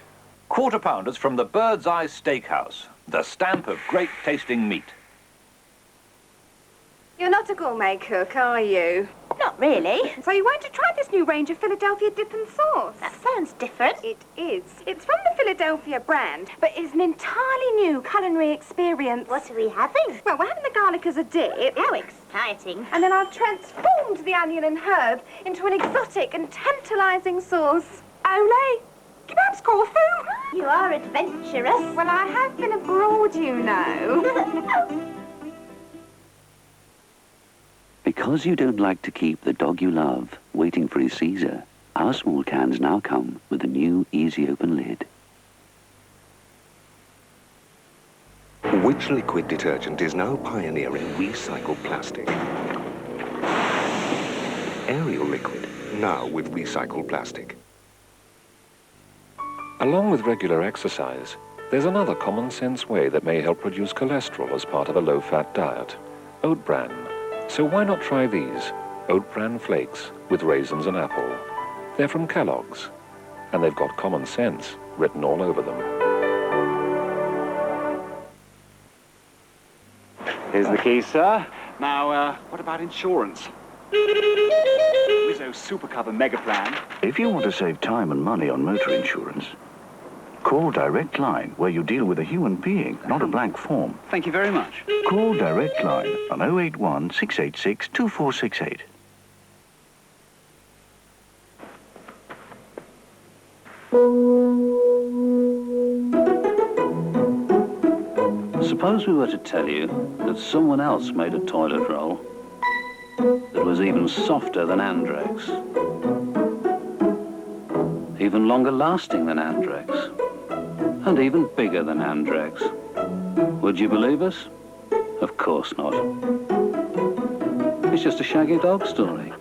Quarter pounders from the Bird's Eye Steakhouse, the stamp of great tasting meat. You're not a gourmet cook, are you? Not really. So you won't have tried this new range of Philadelphia dip and sauce? That sounds different. It is. It's from the Philadelphia brand, but it's an entirely new culinary experience. What are we having? Well, we're having the garlic as a dip. How exciting. And then I've transformed the onion and herb into an exotic and tantalizing sauce. Olé! Kebab's Corfu! You are adventurous. Well, I have been abroad, you know. Because you don't like to keep the dog you love waiting for his Caesar, our small cans now come with a new easy open lid. Which liquid detergent is now pioneering recycled plastic? Ariel liquid, now with recycled plastic. Along with regular exercise, there's another common sense way that may help reduce cholesterol as part of a low-fat diet. Oat bran. So why not try these? Oat bran flakes with raisins and apple. They're from Kellogg's, and they've got common sense written all over them. Here's the key, sir. Now, what about insurance? Rizzo Supercover Mega Plan. If you want to save time and money on motor insurance, call Direct Line, where you deal with a human being, not a blank form. Thank you very much. Call Direct Line on 081 686 2468. Suppose we were to tell you that someone else made a toilet roll that was even softer than Andrex, even longer lasting than Andrex, and even bigger than Andrex. Would you believe us? Of course not. It's just a shaggy dog story.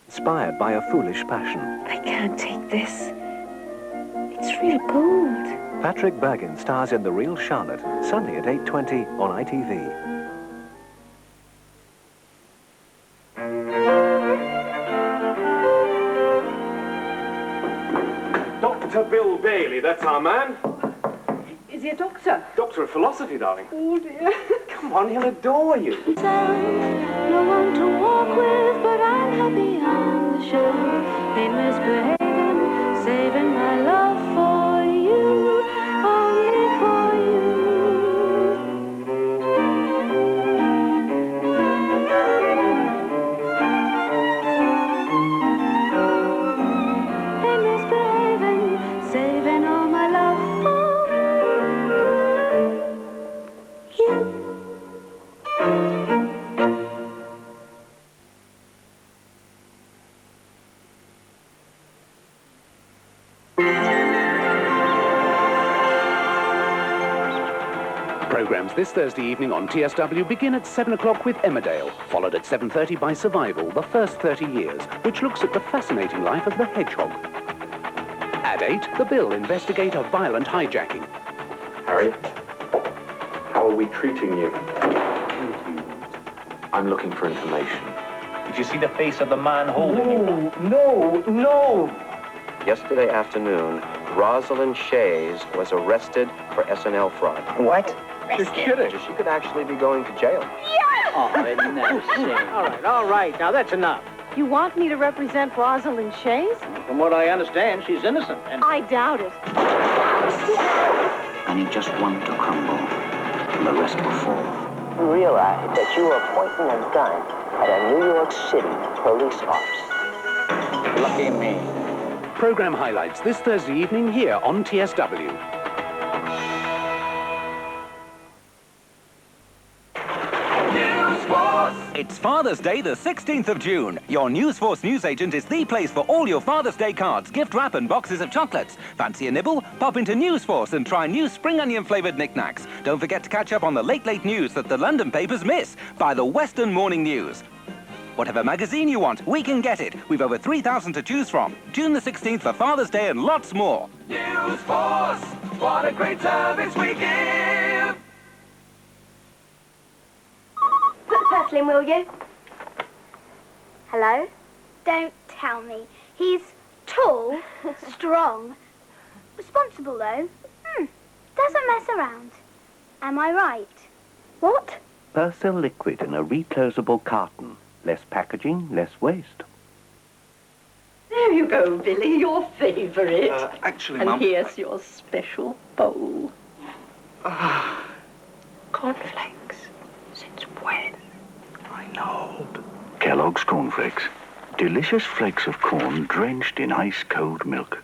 Inspired by a foolish passion. I can't take this. It's really bold. Patrick Bergin stars in The Real Charlotte, Sunday at 8:20 on ITV. Dr. Bill Bailey, that's our man. Is he a doctor? Doctor of philosophy, darling. Oh, dear. Come on, he'll adore you. No one to walk with, but I'm happy on the shelf. Ain't misbehaving, saving my love for you, only for you. Ain't misbehaving, saving all my love for you. Programmes this Thursday evening on TSW begin at 7 o'clock with Emmerdale, followed at 7:30 by Survival, the first 30 years, which looks at the fascinating life of the hedgehog. At 8, The Bill investigate a violent hijacking. Harry, how are we treating you? I'm looking for information. Did you see the face of the man holding you? No! Yesterday afternoon, Rosalind Shays was arrested for SNL fraud. What? You're kidding. She could actually be going to jail. Oh, no. All right, now that's enough. You want me to represent Rosalind Shays? From what I understand, she's innocent. And I doubt it. I need just one to crumble, and the rest will fall. Realize that you are pointing a gun at a New York City police officer. lucky me. Program highlights this Thursday evening here on TSW. It's Father's Day, the 16th of June. Your Newsforce newsagent is the place for all your Father's Day cards, gift wrap and boxes of chocolates. Fancy a nibble? Pop into Newsforce and try new spring onion-flavoured knickknacks. Don't forget to catch up on the late news that the London papers miss by the Western Morning News. Whatever magazine you want, we can get it. We've over 3,000 to choose from. June the 16th for Father's Day and lots more. Newsforce, what a great service we give! Put the pencil in, will you? Hello? Don't tell me. He's tall, strong, responsible, though. Doesn't mess around. Am I right? What? Persil liquid in a reclosable carton. Less packaging, less waste. There you go, Billy, your favourite. Actually, and Mum... here's your special bowl. Cornflakes. Since when? I know. Kellogg's Cornflakes. Delicious flakes of corn drenched in ice-cold milk.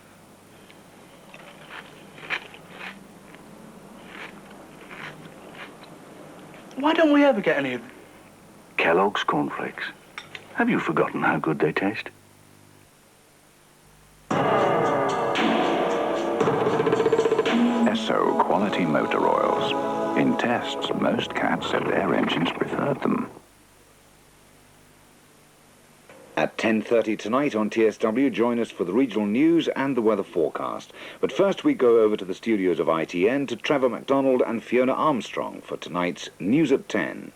Why don't we ever get any of... Kellogg's Cornflakes. Have you forgotten how good they taste? Esso quality motor oils. In tests, most cats said their engines preferred them. At 10:30 tonight on TSW, join us for the regional news and the weather forecast. But first we go over to the studios of ITN to Trevor MacDonald and Fiona Armstrong for tonight's News at 10.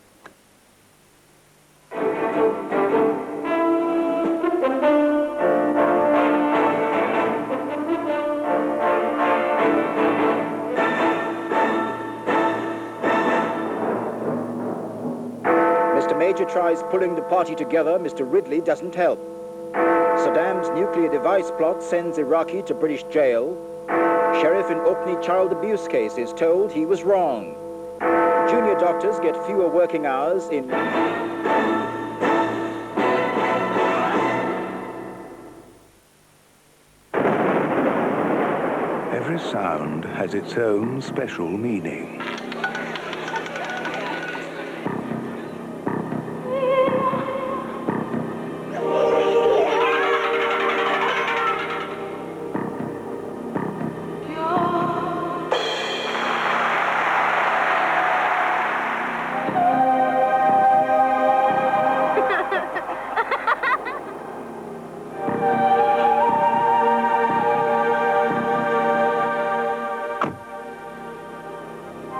Mr. Major tries pulling the party together. Mr. Ridley doesn't help. Saddam's nuclear device plot sends Iraqi to British jail. Sheriff in Orkney child abuse case is told he was wrong. Junior doctors get fewer working hours in... Every sound has its own special meaning.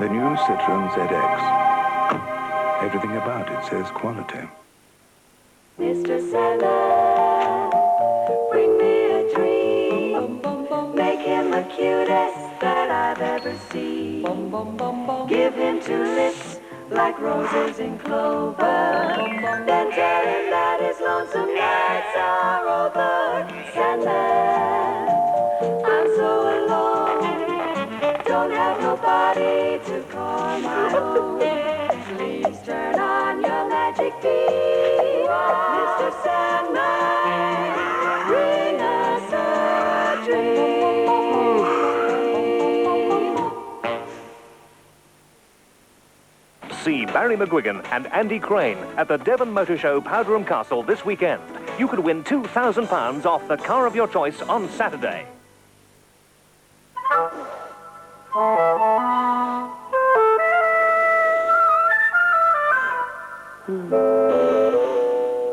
The new Citroën ZX. Everything about it says quality. Mr. Sandman, bring me a dream. Make him the cutest that I've ever seen. Give him 2 lips like roses in clover. Then tell him that his lonesome nights are over. Sandman, I'm so alone. Don't have nobody to call my own. Please turn on your magic beam, Mr. Sandman. Bring us a dream. See Barry McGuigan and Andy Crane at the Devon Motor Show, Powderham Castle this weekend. You could win £2,000 off the car of your choice on Saturday.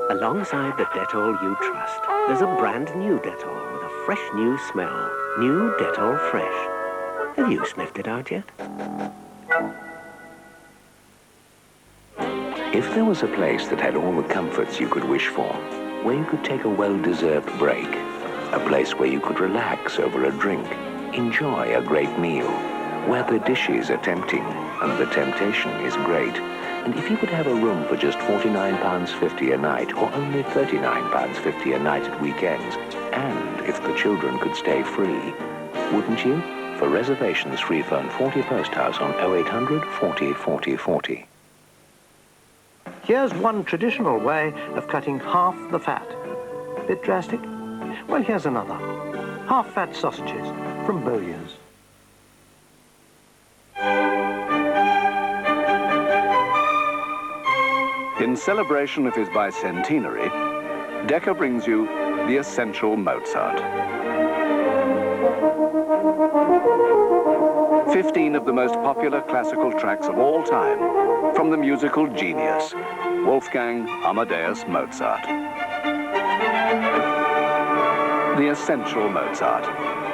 Alongside the Dettol you trust, there's a brand new Dettol with a fresh new smell. New Dettol Fresh. Have you sniffed it out yet? If there was a place that had all the comforts you could wish for, where you could take a well-deserved break, a place where you could relax over a drink, enjoy a great meal, where the dishes are tempting and the temptation is great, and if you could have a room for just £49.50 a night or only £39.50 a night at weekends, and if the children could stay free, wouldn't you? For reservations, free phone 40 Post House on 0800 40 40 40. Here's one traditional way of cutting half the fat. Bit drastic? Well, here's another. Half-fat sausages from Bowyer's. In celebration of his bicentenary, Decca brings you The Essential Mozart. 15 of the most popular classical tracks of all time from the musical genius, Wolfgang Amadeus Mozart. The Essential Mozart,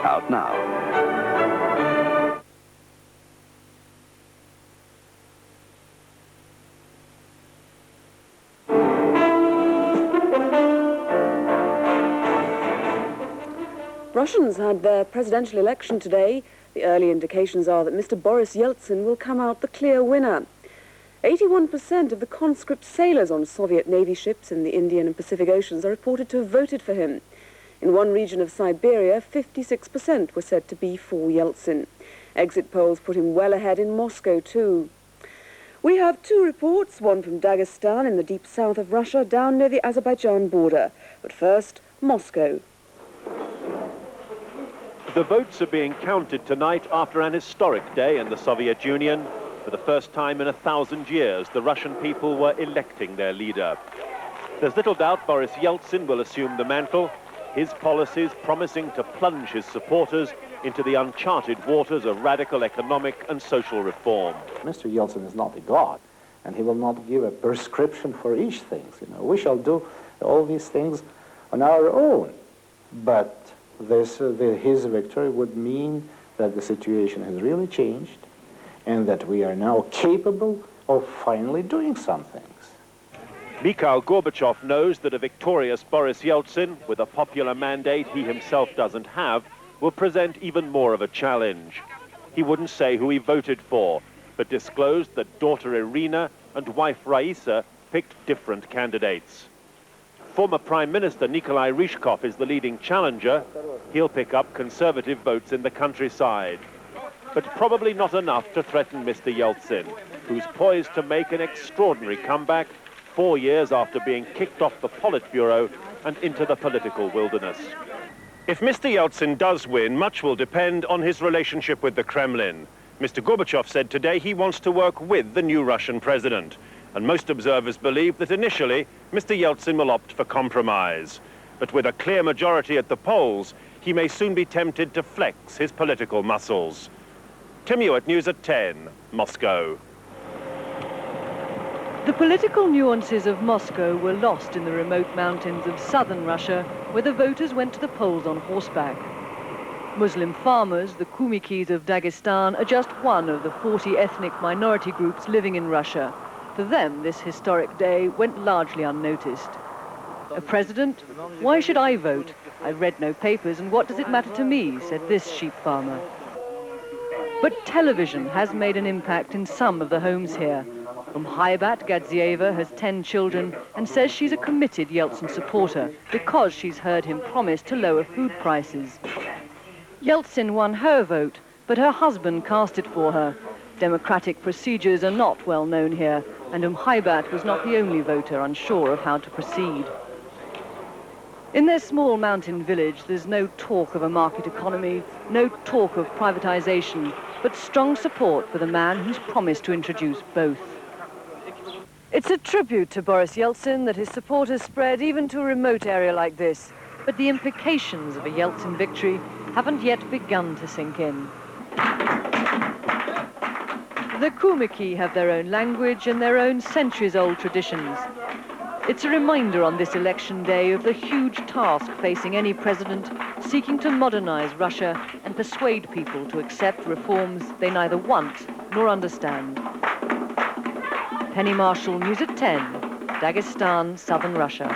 out now. Russians had their presidential election today. The early indications are that Mr. Boris Yeltsin will come out the clear winner. 81% of the conscript sailors on Soviet Navy ships in the Indian and Pacific Oceans are reported to have voted for him. In one region of Siberia, 56% were said to be for Yeltsin. Exit polls put him well ahead in Moscow, too. We have 2 reports, one from Dagestan in the deep south of Russia, down near the Azerbaijan border. But first, Moscow. The votes are being counted tonight after an historic day in the Soviet Union. For the first time in 1,000 years, the Russian people were electing their leader. There's little doubt Boris Yeltsin will assume the mantle, his policies promising to plunge his supporters into the uncharted waters of radical economic and social reform. Mr. Yeltsin is not a god, and he will not give a prescription for each thing. We shall do all these things on our own. But his victory would mean that the situation has really changed and that we are now capable of finally doing some things. Mikhail Gorbachev knows that a victorious Boris Yeltsin, with a popular mandate he himself doesn't have, will present even more of a challenge. He wouldn't say who he voted for, but disclosed that daughter Irina and wife Raisa picked different candidates. Former Prime Minister Nikolai Ryzhkov is the leading challenger. He'll pick up conservative votes in the countryside. But probably not enough to threaten Mr. Yeltsin, who's poised to make an extraordinary comeback 4 years after being kicked off the Politburo and into the political wilderness. If Mr. Yeltsin does win, much will depend on his relationship with the Kremlin. Mr. Gorbachev said today he wants to work with the new Russian president. And most observers believe that initially, Mr. Yeltsin will opt for compromise. But with a clear majority at the polls, he may soon be tempted to flex his political muscles. Tim Hewitt, News at 10, Moscow. The political nuances of Moscow were lost in the remote mountains of southern Russia, where the voters went to the polls on horseback. Muslim farmers, the Kumykis of Dagestan, are just one of the 40 ethnic minority groups living in Russia. For them, this historic day went largely unnoticed. A president? Why should I vote? I've read no papers, and what does it matter to me, said this sheep farmer. But television has made an impact in some of the homes here. Haybat Gadzieva has 10 children and says she's a committed Yeltsin supporter because she's heard him promise to lower food prices. Yeltsin won her vote, but her husband cast it for her. Democratic procedures are not well known here, and Haybat was not the only voter unsure of how to proceed. In their small mountain village, there's no talk of a market economy, no talk of privatization, but strong support for the man who's promised to introduce both. It's a tribute to Boris Yeltsin that his supporters spread even to a remote area like this, but the implications of a Yeltsin victory haven't yet begun to sink in. The Kumyki have their own language and their own centuries-old traditions. It's a reminder on this election day of the huge task facing any president seeking to modernize Russia and persuade people to accept reforms they neither want nor understand. Penny Marshall, News at 10, Dagestan, southern Russia.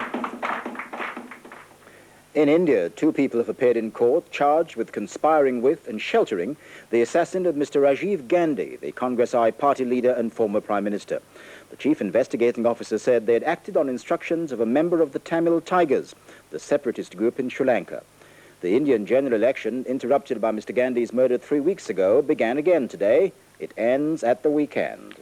In India, 2 people have appeared in court charged with conspiring with and sheltering the assassin of Mr. Rajiv Gandhi, the Congress I party leader and former Prime Minister. The chief investigating officer said they had acted on instructions of a member of the Tamil Tigers, the separatist group in Sri Lanka. The Indian general election, interrupted by Mr. Gandhi's murder 3 weeks ago, began again today. It ends at the weekend.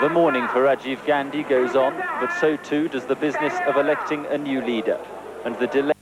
The mourning for Rajiv Gandhi goes on, but so too does the business of electing a new leader. And the delay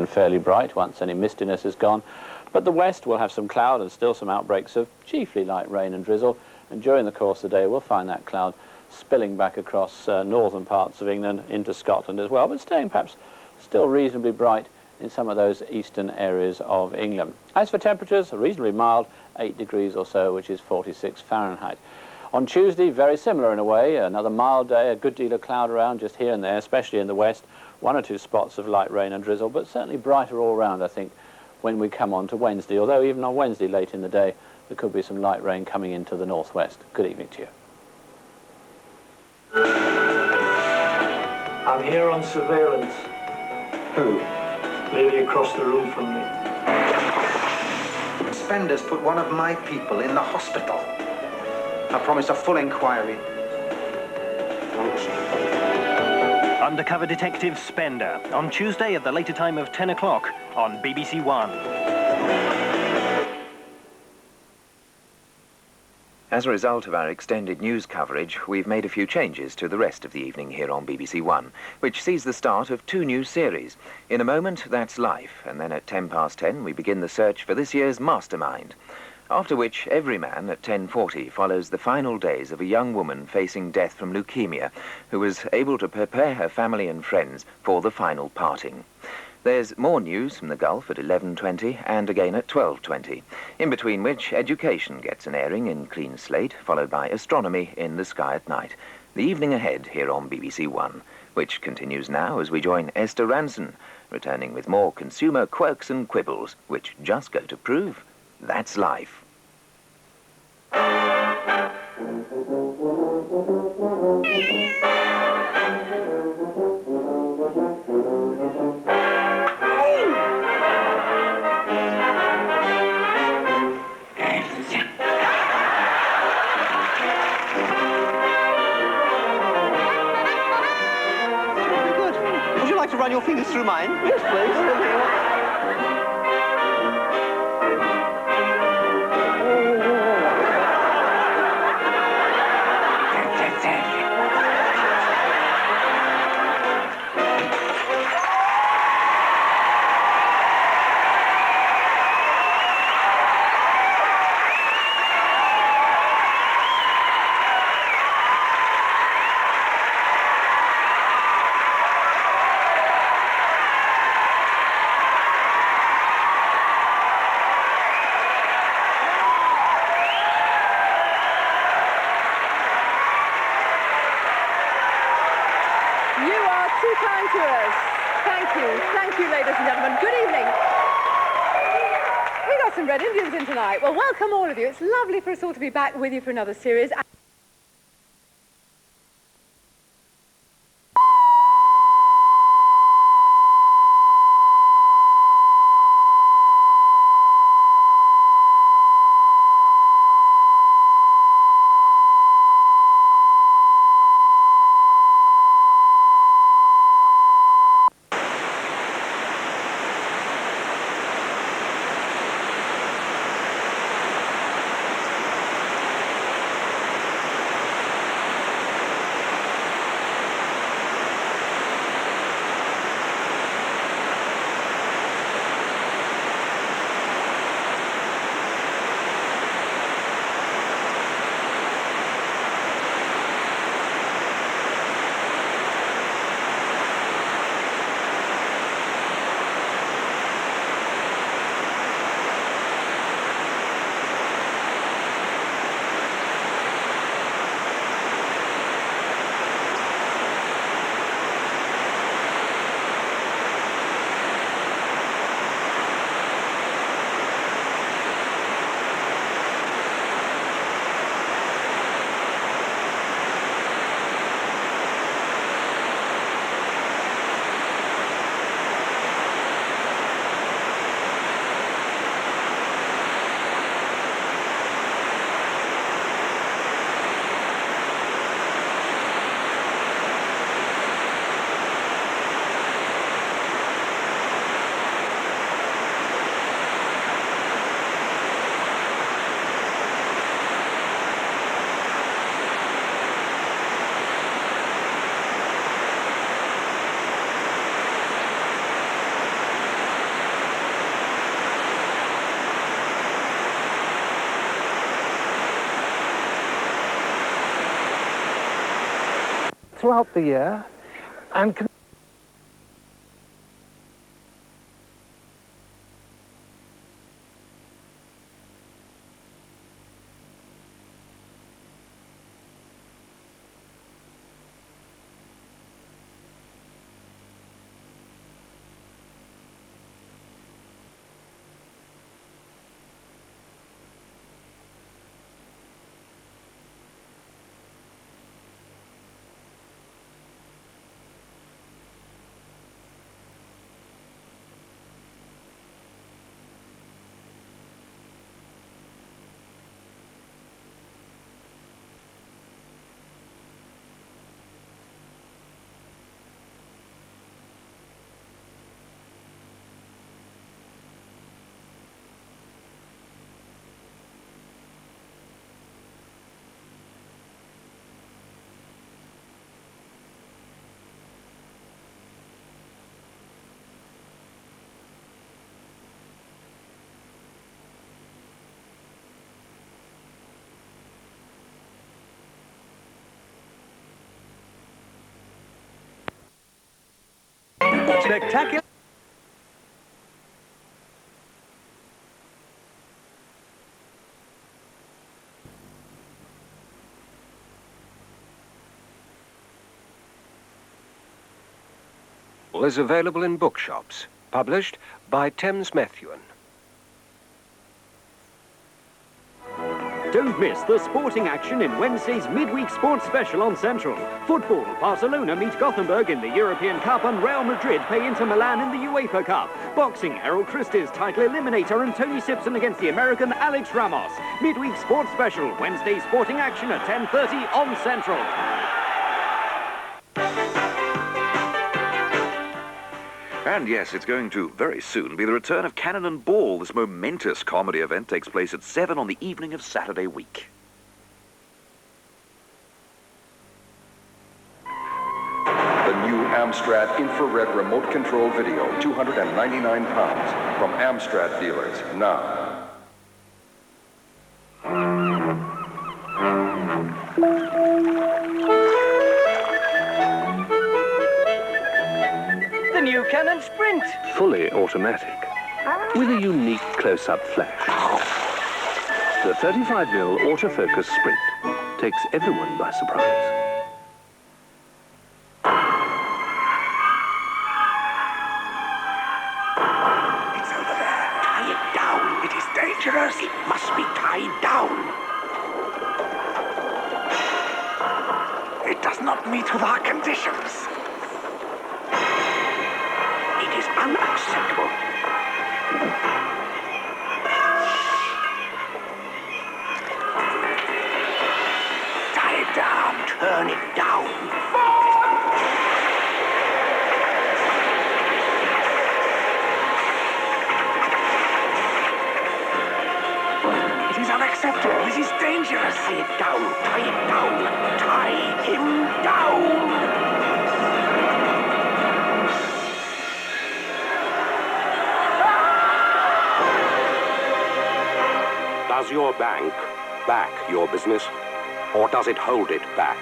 fairly bright once any mistiness is gone. But the west will have some cloud and still some outbreaks of chiefly light rain and drizzle. And during the course of the day, we'll find that cloud spilling back across northern parts of England into Scotland as well, but staying perhaps still reasonably bright in some of those eastern areas of England. As for temperatures, reasonably mild, 8 degrees or so, which is 46 Fahrenheit. On Tuesday, very similar in a way, another mild day, a good deal of cloud around just here and there, especially in the west, 1 or 2 spots of light rain and drizzle, but certainly brighter all round, I think, when we come on to Wednesday, although even on Wednesday late in the day, there could be some light rain coming into the northwest. Good evening to you. I'm here on surveillance. Who? Lady across the room from me. Spender's put one of my people in the hospital. I promise a full inquiry. Undercover Detective Spender, on Tuesday at the later time of 10 o'clock on BBC One. As a result of our extended news coverage, we've made a few changes to the rest of the evening here on BBC One, which sees the start of 2 new series. In a moment, That's Life, and then at 10:10 we begin the search for this year's mastermind. After which, Everyman at 10:40 follows the final days of a young woman facing death from leukemia, who was able to prepare her family and friends for the final parting. There's more news from the Gulf at 11:20 and again at 12:20, in between which education gets an airing in Clean Slate, followed by astronomy in The Sky at Night. The evening ahead here on BBC One, which continues now as we join Esther Ranson, returning with more consumer quirks and quibbles, which just go to prove that's life. Would you like to run your fingers through mine? Yes, please. Thank you, ladies and gentlemen. Good evening. We got some Red Indians in tonight. Well, welcome all of you. It's lovely for us all to be back with you for another series. throughout the year and can Spectacular. Is available in bookshops. Published by Thames Methuen. Don't miss the sporting action in Wednesday's midweek sports special on Central. Football, Barcelona meet Gothenburg in the European Cup and Real Madrid pay Inter Milan in the UEFA Cup. Boxing, Errol Christie's title eliminator and Tony Simpson against the American Alex Ramos. Midweek sports special, Wednesday sporting action at 10:30 on Central. And yes, it's going to very soon be the return of Cannon and Ball. This momentous comedy event takes place at 7 on the evening of Saturday week. The new Amstrad infrared remote control video, £299 from Amstrad dealers now. The new Canon Sprint. Fully automatic, with a unique close-up flash. The 35mm autofocus Sprint takes everyone by surprise. It's over there. Tie it down. It is dangerous. It must be tied down. It does not meet with our conditions. It is unacceptable. Tie it down. Turn it down. It is unacceptable. It is dangerous. Tie it down. Tie it down. Tie him down. Does your bank back your business, or does it hold it back?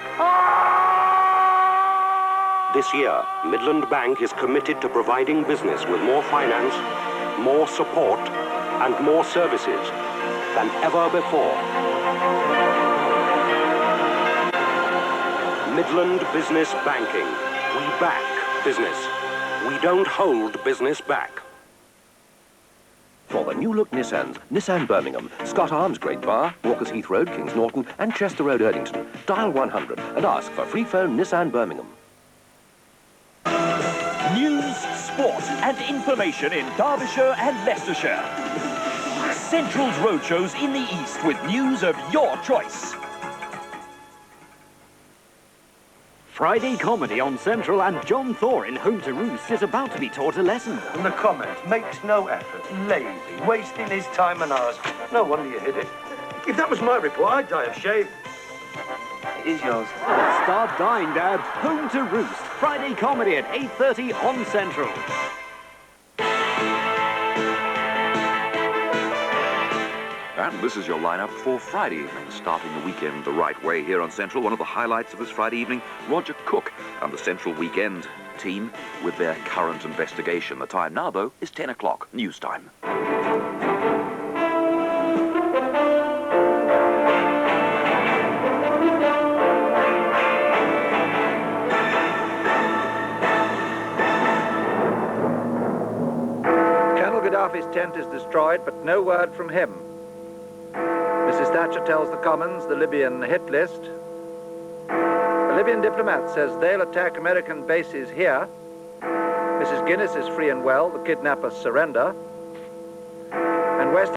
This year, Midland Bank is committed to providing business with more finance, more support, and more services than ever before. Midland Business Banking. We back business. We don't hold business back. For the new-look Nissans, Nissan Birmingham, Scott Arms, Great Bar, Walkers Heath Road, Kings Norton, and Chester Road, Erdington. Dial 100 and ask for free phone Nissan Birmingham. News, sport and information in Derbyshire and Leicestershire. Central's roadshows in the East with news of your choice. Friday comedy on Central, and John Thor in Home to Roost is about to be taught a lesson. And the comment, makes no effort, lazy, wasting his time and ours. No wonder you hid it. If that was my report, I'd die of shame. It is yours. Start dying, Dad. Home to Roost. Friday comedy at 8:30 on Central. And this is your lineup for Friday evening, starting the weekend the right way here on Central. One of the highlights of this Friday evening, Roger Cook and the Central Weekend team with their current investigation. The time now, though, is 10 o'clock, news time. Colonel Gaddafi's tent is destroyed, but no word from him. Mrs. Thatcher tells the Commons the Libyan hit list. A Libyan diplomat says they'll attack American bases here. Mrs. Guinness is free and well. The kidnappers surrender. And West...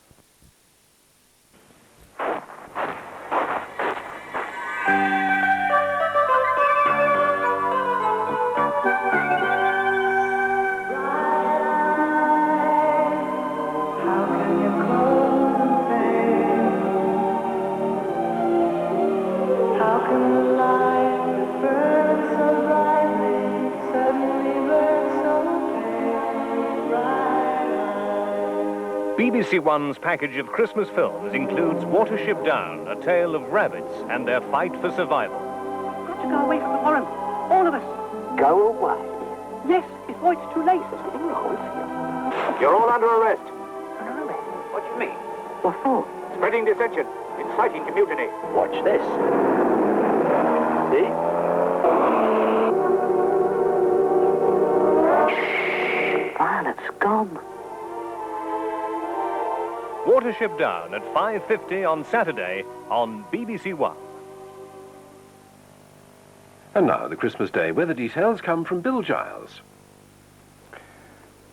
BBC One's package of Christmas films includes Watership Down, a tale of rabbits and their fight for survival. Got to go away from the forum. All of us. Go away? Yes, before it's too late. There's nothing wrong with you. You're all under arrest. Under arrest? What do you mean? What for? Spreading dissension, inciting to mutiny. Watch this. See? Violet's gone. Watership Down at 5:50 on Saturday on BBC One. And now the Christmas Day weather details come from Bill Giles.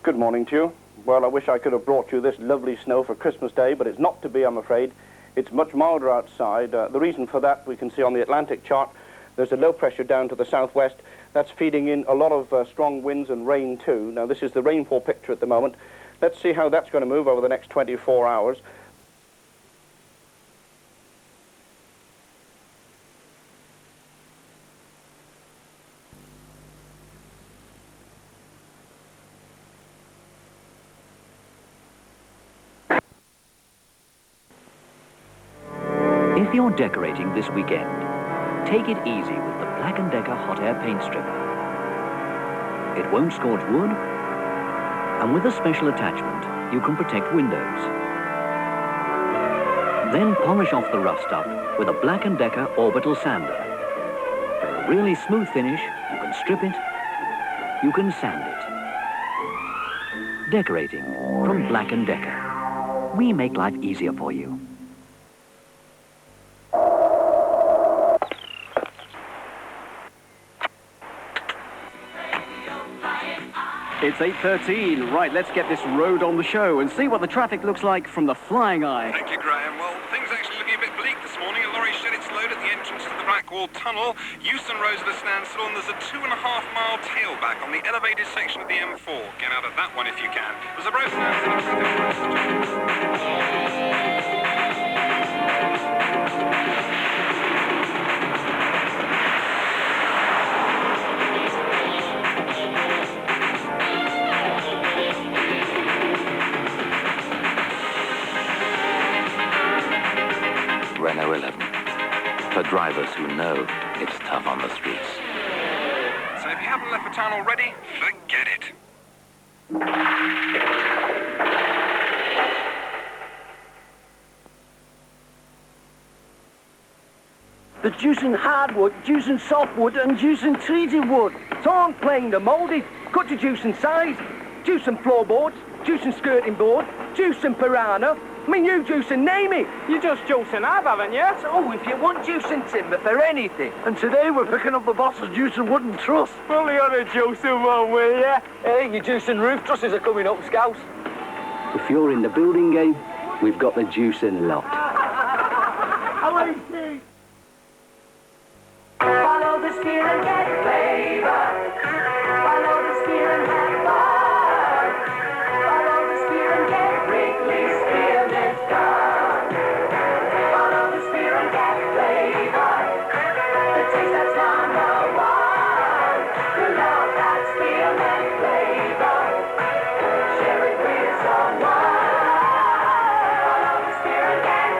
Good morning to you. Well, I wish I could have brought you this lovely snow for Christmas Day, but it's not to be, I'm afraid. It's much milder outside. The reason for that we can see on the Atlantic chart. There's a low pressure down to the southwest. That's feeding in a lot of strong winds and rain too. Now this is the rainfall picture at the moment. Let's see how that's going to move over the next 24 hours. If you're decorating this weekend, take it easy with the Black & Decker Hot Air Paint Stripper. It won't scorch wood, and with a special attachment, you can protect windows. Then polish off the rough stuff with a Black & Decker Orbital Sander. For a really smooth finish, you can strip it, you can sand it. Decorating from Black & Decker. We make life easier for you. It's 8:13. Right, let's get this road on the show and see what the traffic looks like from the flying eye. Thank you, Graham. Well, things actually looking a bit bleak this morning. A lorry shed its load at the entrance to the Blackwall Tunnel. Euston Road's at a standstill, and there's a 2.5-mile tailback on the elevated section of the M4. Get out of that one if you can. There's a road standstill. Renault 11. For drivers who know it's tough on the streets. So if you haven't left for town already, forget it. The juicing hardwood, juicing softwood, and juicing treated wood. Torn, planed, and moulded. Cut to juicing size. Juicing floorboards, juicing skirting board, juicing piranha. I mean, you juicing name it. You just juicing up, haven't you? So, if you want juicing timber for anything. And today we're picking up the box of juicing wooden truss. Only on a juicing one, will ya? Hey, your juicing roof trusses are coming up, Scouts. If you're in the building game, we've got the juicing lot. Follow the steer and get flavor. Follow the steer and have fun. Follow the steer and get Wrigley Spearmint done. Follow the steer and get flavor. The taste that's #1. You love that spearmint flavor. Share it with someone. Follow the steer and get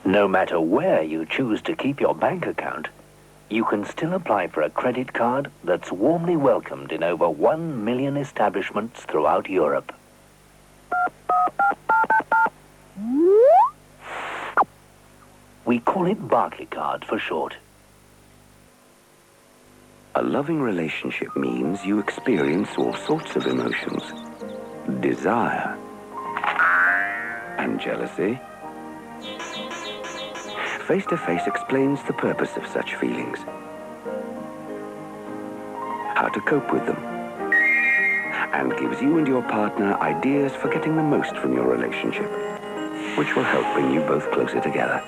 No matter where you choose to keep your bank account, you can still apply for a credit card that's warmly welcomed in over 1 million establishments throughout Europe. We call it Barclaycard for short. A loving relationship means you experience all sorts of emotions. Desire and jealousy. Face-to-Face explains the purpose of such feelings, how to cope with them, and gives you and your partner ideas for getting the most from your relationship, which will help bring you both closer together.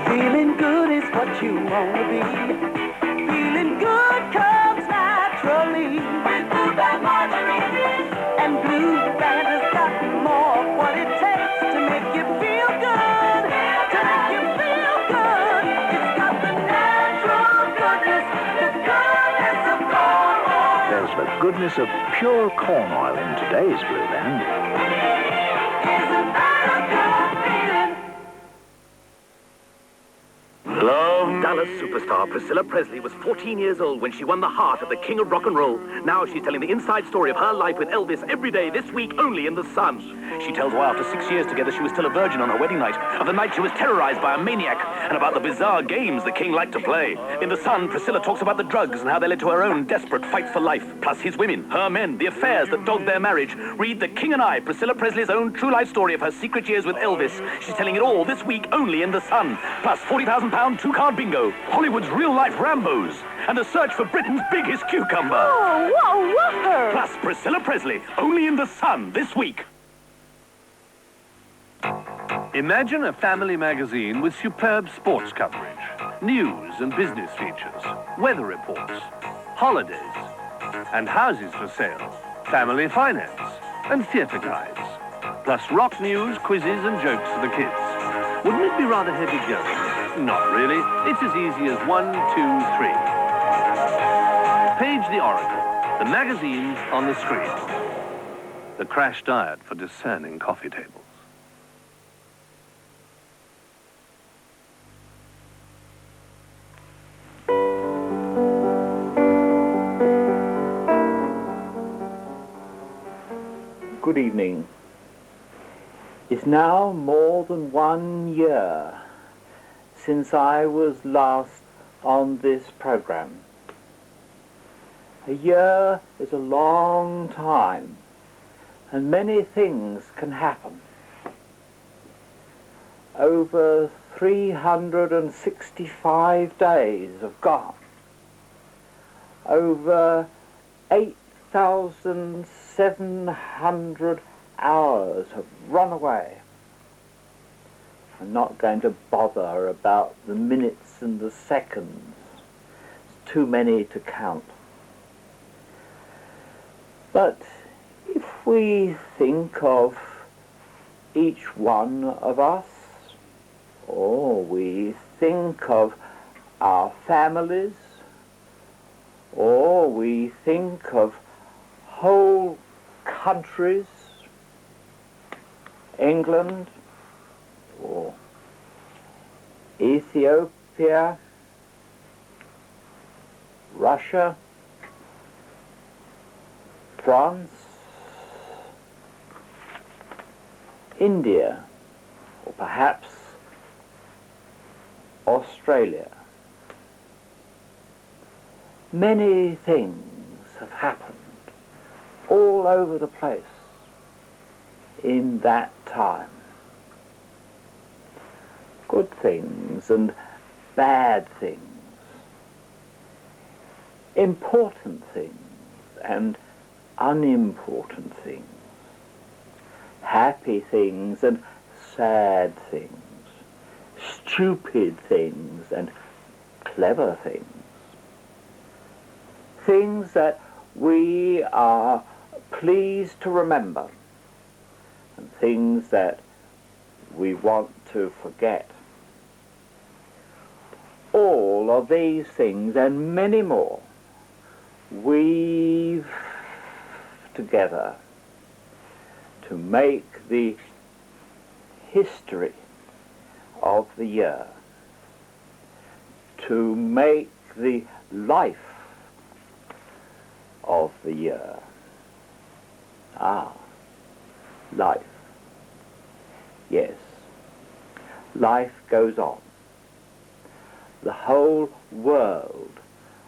Feeling good is what you want to be. Feeling good comes naturally. With Blue Band margarine. And Blue Band has got more of what it takes to make you feel good. To make you feel good. It's got the natural goodness, the goodness of corn oil. There's the goodness of pure corn oil in today's Blue Band. Isn't that a good feeling? Love Dallas superstar Priscilla Presley was 14 years old when she won the heart of the king of rock and roll. Now she's telling the inside story of her life with Elvis every day this week only in The Sun. She tells why after 6 years together she was still a virgin on her wedding night, of the night she was terrorized by a maniac, and about the bizarre games the king liked to play. In The Sun, Priscilla talks about the drugs and how they led to her own desperate fight for life, plus his women, her men, the affairs that dogged their marriage. Read The King and I, Priscilla Presley's own true life story of her secret years with Elvis. She's telling it all this week only in The Sun. Plus £40,000 two-card bingo, Hollywood's real-life Rambos, and a search for Britain's biggest cucumber. Oh, what a whopper! Plus Priscilla Presley, only in The Sun this week. Imagine a family magazine with superb sports coverage, news and business features, weather reports, holidays, and houses for sale, family finance, and theatre guides, plus rock news, quizzes, and jokes for the kids. Wouldn't it be rather heavy going? Not really. It's as easy as 1, 2, 3. Page the Oracle, the magazine on the screen. The crash diet for discerning coffee tables. Good evening. It's now more than 1 year since I was last on this program. A year is a long time, and many things can happen. Over 365 days have gone. Over 8,700 hours have run away. I'm not going to bother about the minutes and the seconds. It's too many to count. But if we think of each one of us, or we think of our families, or we think of whole countries, England, or Ethiopia, Russia, France, India, or perhaps Australia. Many things have happened all over the place in that time. Good things and bad things. Important things and unimportant things. Happy things and sad things. Stupid things and clever things. Things that we are pleased to remember, and things that we want to forget. All of these things and many more weave together to make the history of the year, to make the life of the year. Ah, life. Yes, life goes on. The whole world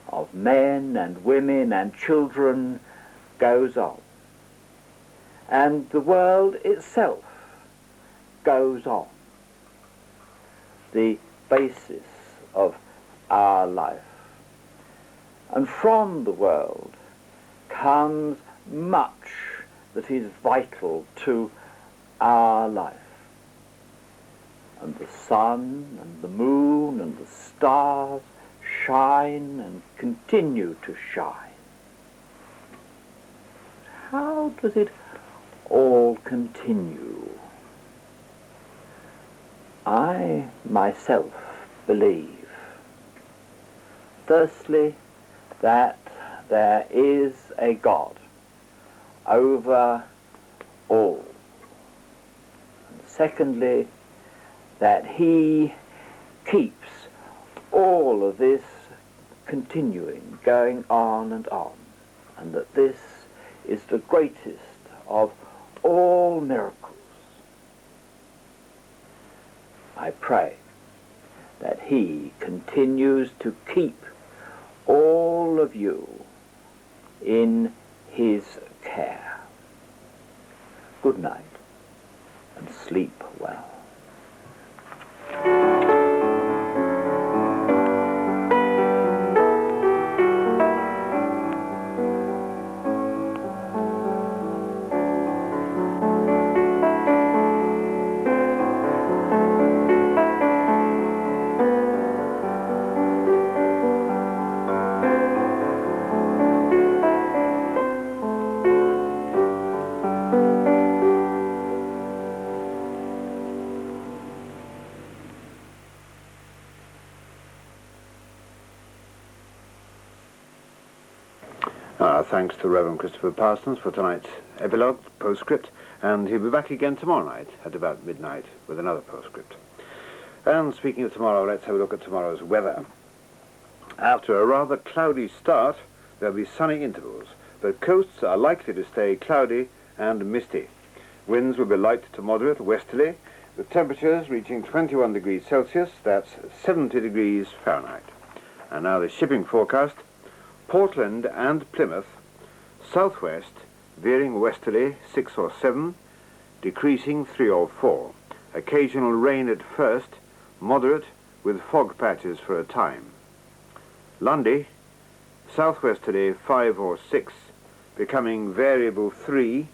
of men and women and children goes on. And the world itself goes on. The basis of our life. And from the world comes much that is vital to our life. And the sun and the moon and the stars shine and continue to shine. How does it all continue? I myself believe, firstly, that there is a God over all. And secondly, that he keeps all of this continuing, going on, and that this is the greatest of all miracles. I pray that he continues to keep all of you in his care. Good night, and sleep well. Thanks to Reverend Christopher Parsons for tonight's epilogue, postscript, and he'll be back again tomorrow night at about midnight with another postscript. And speaking of tomorrow, let's have a look at tomorrow's weather. After a rather cloudy start, there'll be sunny intervals, but coasts are likely to stay cloudy and misty. Winds will be light to moderate westerly, with temperatures reaching 21 degrees Celsius, that's 70 degrees Fahrenheit. And now the shipping forecast. Portland and Plymouth, southwest, veering westerly 6 or 7, decreasing 3 or 4. Occasional rain at first, moderate with fog patches for a time. Lundy, southwesterly 5 or 6, becoming variable 3,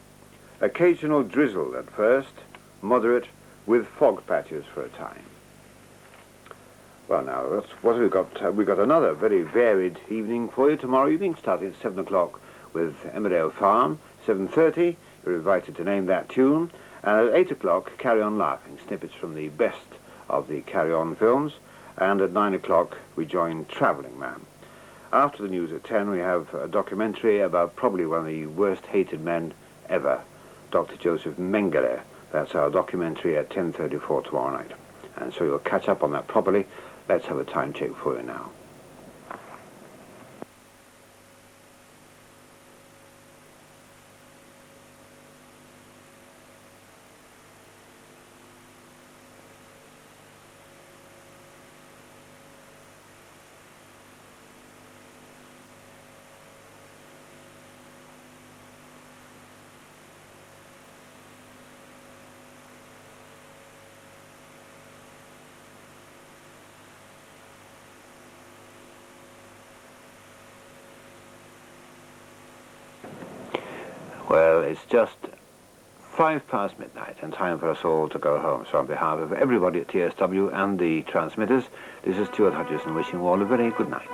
occasional drizzle at first, moderate with fog patches for a time. Well, now, what have we got? We've got another very varied evening for you tomorrow evening, starting at 7 o'clock with Emmerdale Farm. 7:30, you're invited to name that tune. And at 8 o'clock, Carry On Laughing, snippets from the best of the Carry On films. And at 9 o'clock, we join Travelling Man. After the news at 10, we have a documentary about probably one of the worst hated men ever, Dr. Joseph Mengele. That's our documentary at 10:34 tomorrow night. And so you'll catch up on that properly. Let's have a time check for you now. Well, it's just 5 past midnight and time for us all to go home. So on behalf of everybody at TSW and the transmitters, this is Stuart Hutchison wishing you all a very good night.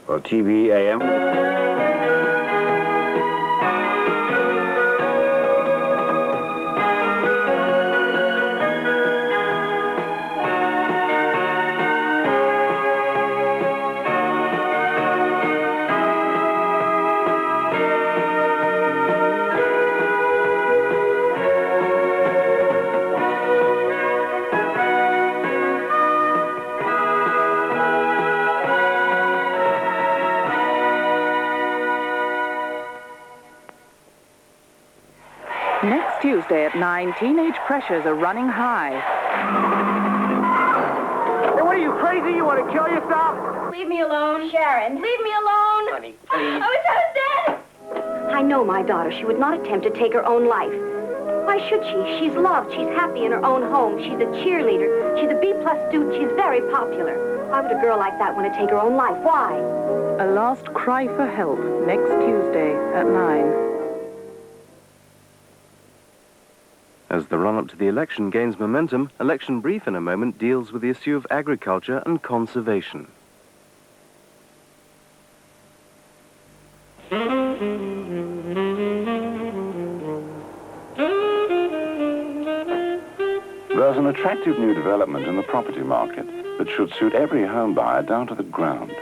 For TVAM. Next Tuesday at 9, teenage pressures are running high. Hey, what are you, crazy? You want to kill yourself? Leave me alone. Sharon, leave me alone. Honey, please. I was so dead. I know my daughter. She would not attempt to take her own life. Why should she? She's loved. She's happy in her own home. She's a cheerleader. She's a B-plus student. She's very popular. Why would a girl like that want to take her own life? Why? A last cry for help next Tuesday at 9. As the run-up to the election gains momentum, Election Brief in a moment deals with the issue of agriculture and conservation. There's an attractive new development in the property market that should suit every home buyer down to the ground.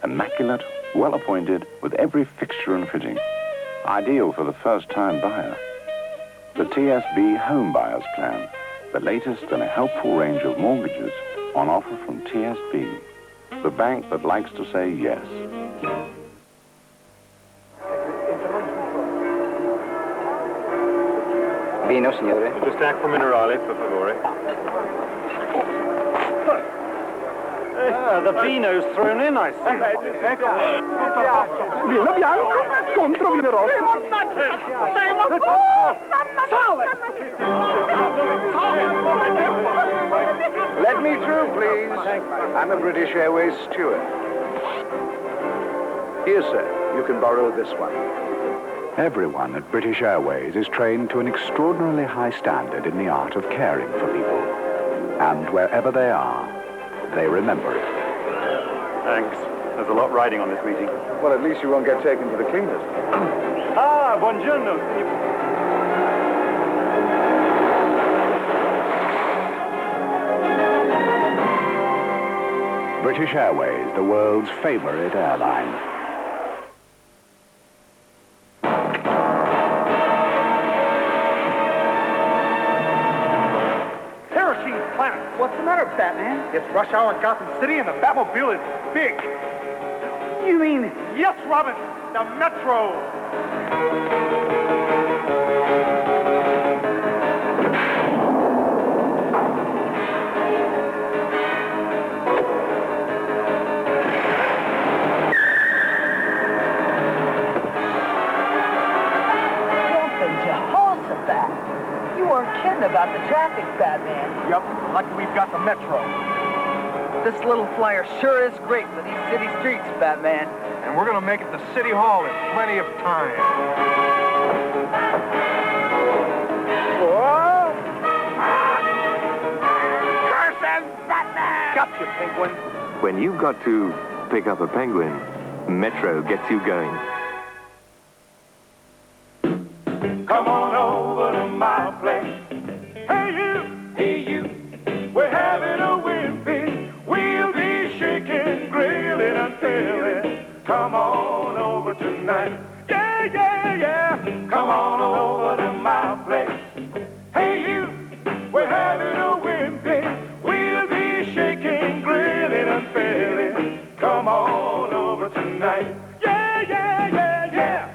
Immaculate, well-appointed, with every fixture and fitting. Ideal for the first-time buyer. The TSB Home Buyers Plan, the latest in a helpful range of mortgages on offer from TSB, the bank that likes to say yes. Vino, signore. Just acqua minerale, per favore. The vino's thrown in, I see. Vino bianco contro vino rosso. Let me through, please. I'm a British Airways steward. Here, sir, you can borrow this one. Everyone at British Airways is trained to an extraordinarily high standard in the art of caring for people. And wherever they are, they remember it. Thanks. There's a lot riding on this meeting. Well, at least you won't get taken to the kingdom. Ah, buongiorno. British Airways, the world's favorite airline. Kerosene planet. What's the matter, Batman? It's rush hour in Gotham City and the Batmobile is big. You mean? Yes, Robin. The Metro. You weren't kidding about the traffic, Batman. Yep, lucky we've got the Metro. This little flyer sure is great for these city streets, Batman. And we're gonna make it to City Hall in plenty of time. Whoa! Curses, Batman! Gotcha, Penguin. When you've got to pick up a penguin, Metro gets you going. Come on over to my place. Hey you, we're having a wimpy. We'll be shaking, grilling and feeling. Come on over tonight. Yeah, yeah, yeah. Come on over to my place. Hey you, we're having a wimpy. We'll be shaking, grilling and feeling. Come on over tonight. Yeah, yeah, yeah, yeah.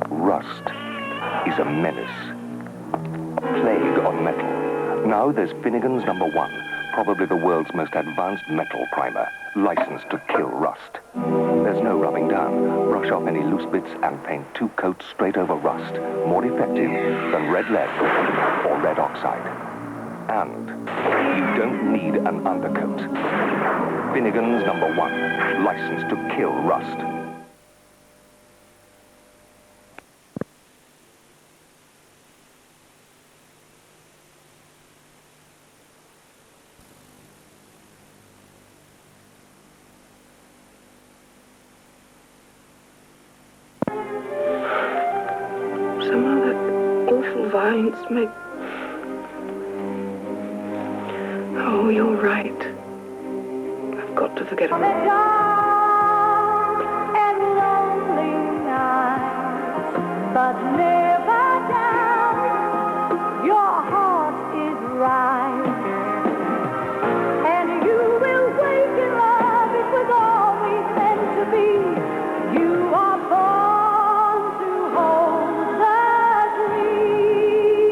Rust is a menace. Plague on metal. Now there's Finnegan's No. 1, probably the world's most advanced metal primer, licensed to kill rust. There's no rubbing down. Brush off any loose bits and paint 2 coats straight over rust. More effective than red lead or red oxide. And you don't need an undercoat. Finnegan's No. 1, licensed to kill rust. Somehow that awful violence make... Oh, you're right. I've got to forget about it. But never doubt your heart is right, and you will wake in love. It was always meant to be. You are born to hold the dream.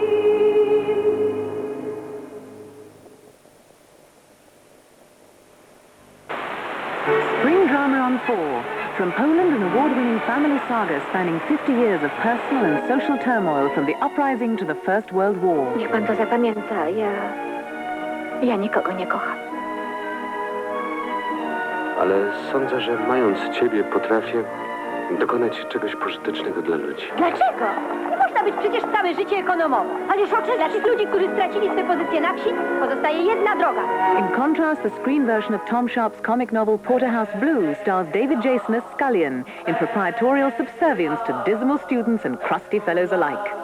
Spring drama on 4. From Poland, an award-winning family saga spanning 50 years of personal and social turmoil from the uprising to the First World War. Niech pan to zapamięta. Ja nikogo nie kocham. Ale sądzę, że mając ciebie potrafię dokonać czegoś pożytecznego dla ludzi. Dlaczego? Nie można być przecież całe życie ekonomową. Ależ oczywiście dla tych ludzi, którzy stracili swe pozycje na wsi, pozostaje jedna droga. In contrast, the screen version of Tom Sharp's comic novel Porterhouse Blues stars David Jason as Scullion in proprietorial subservience to dismal students and crusty fellows alike.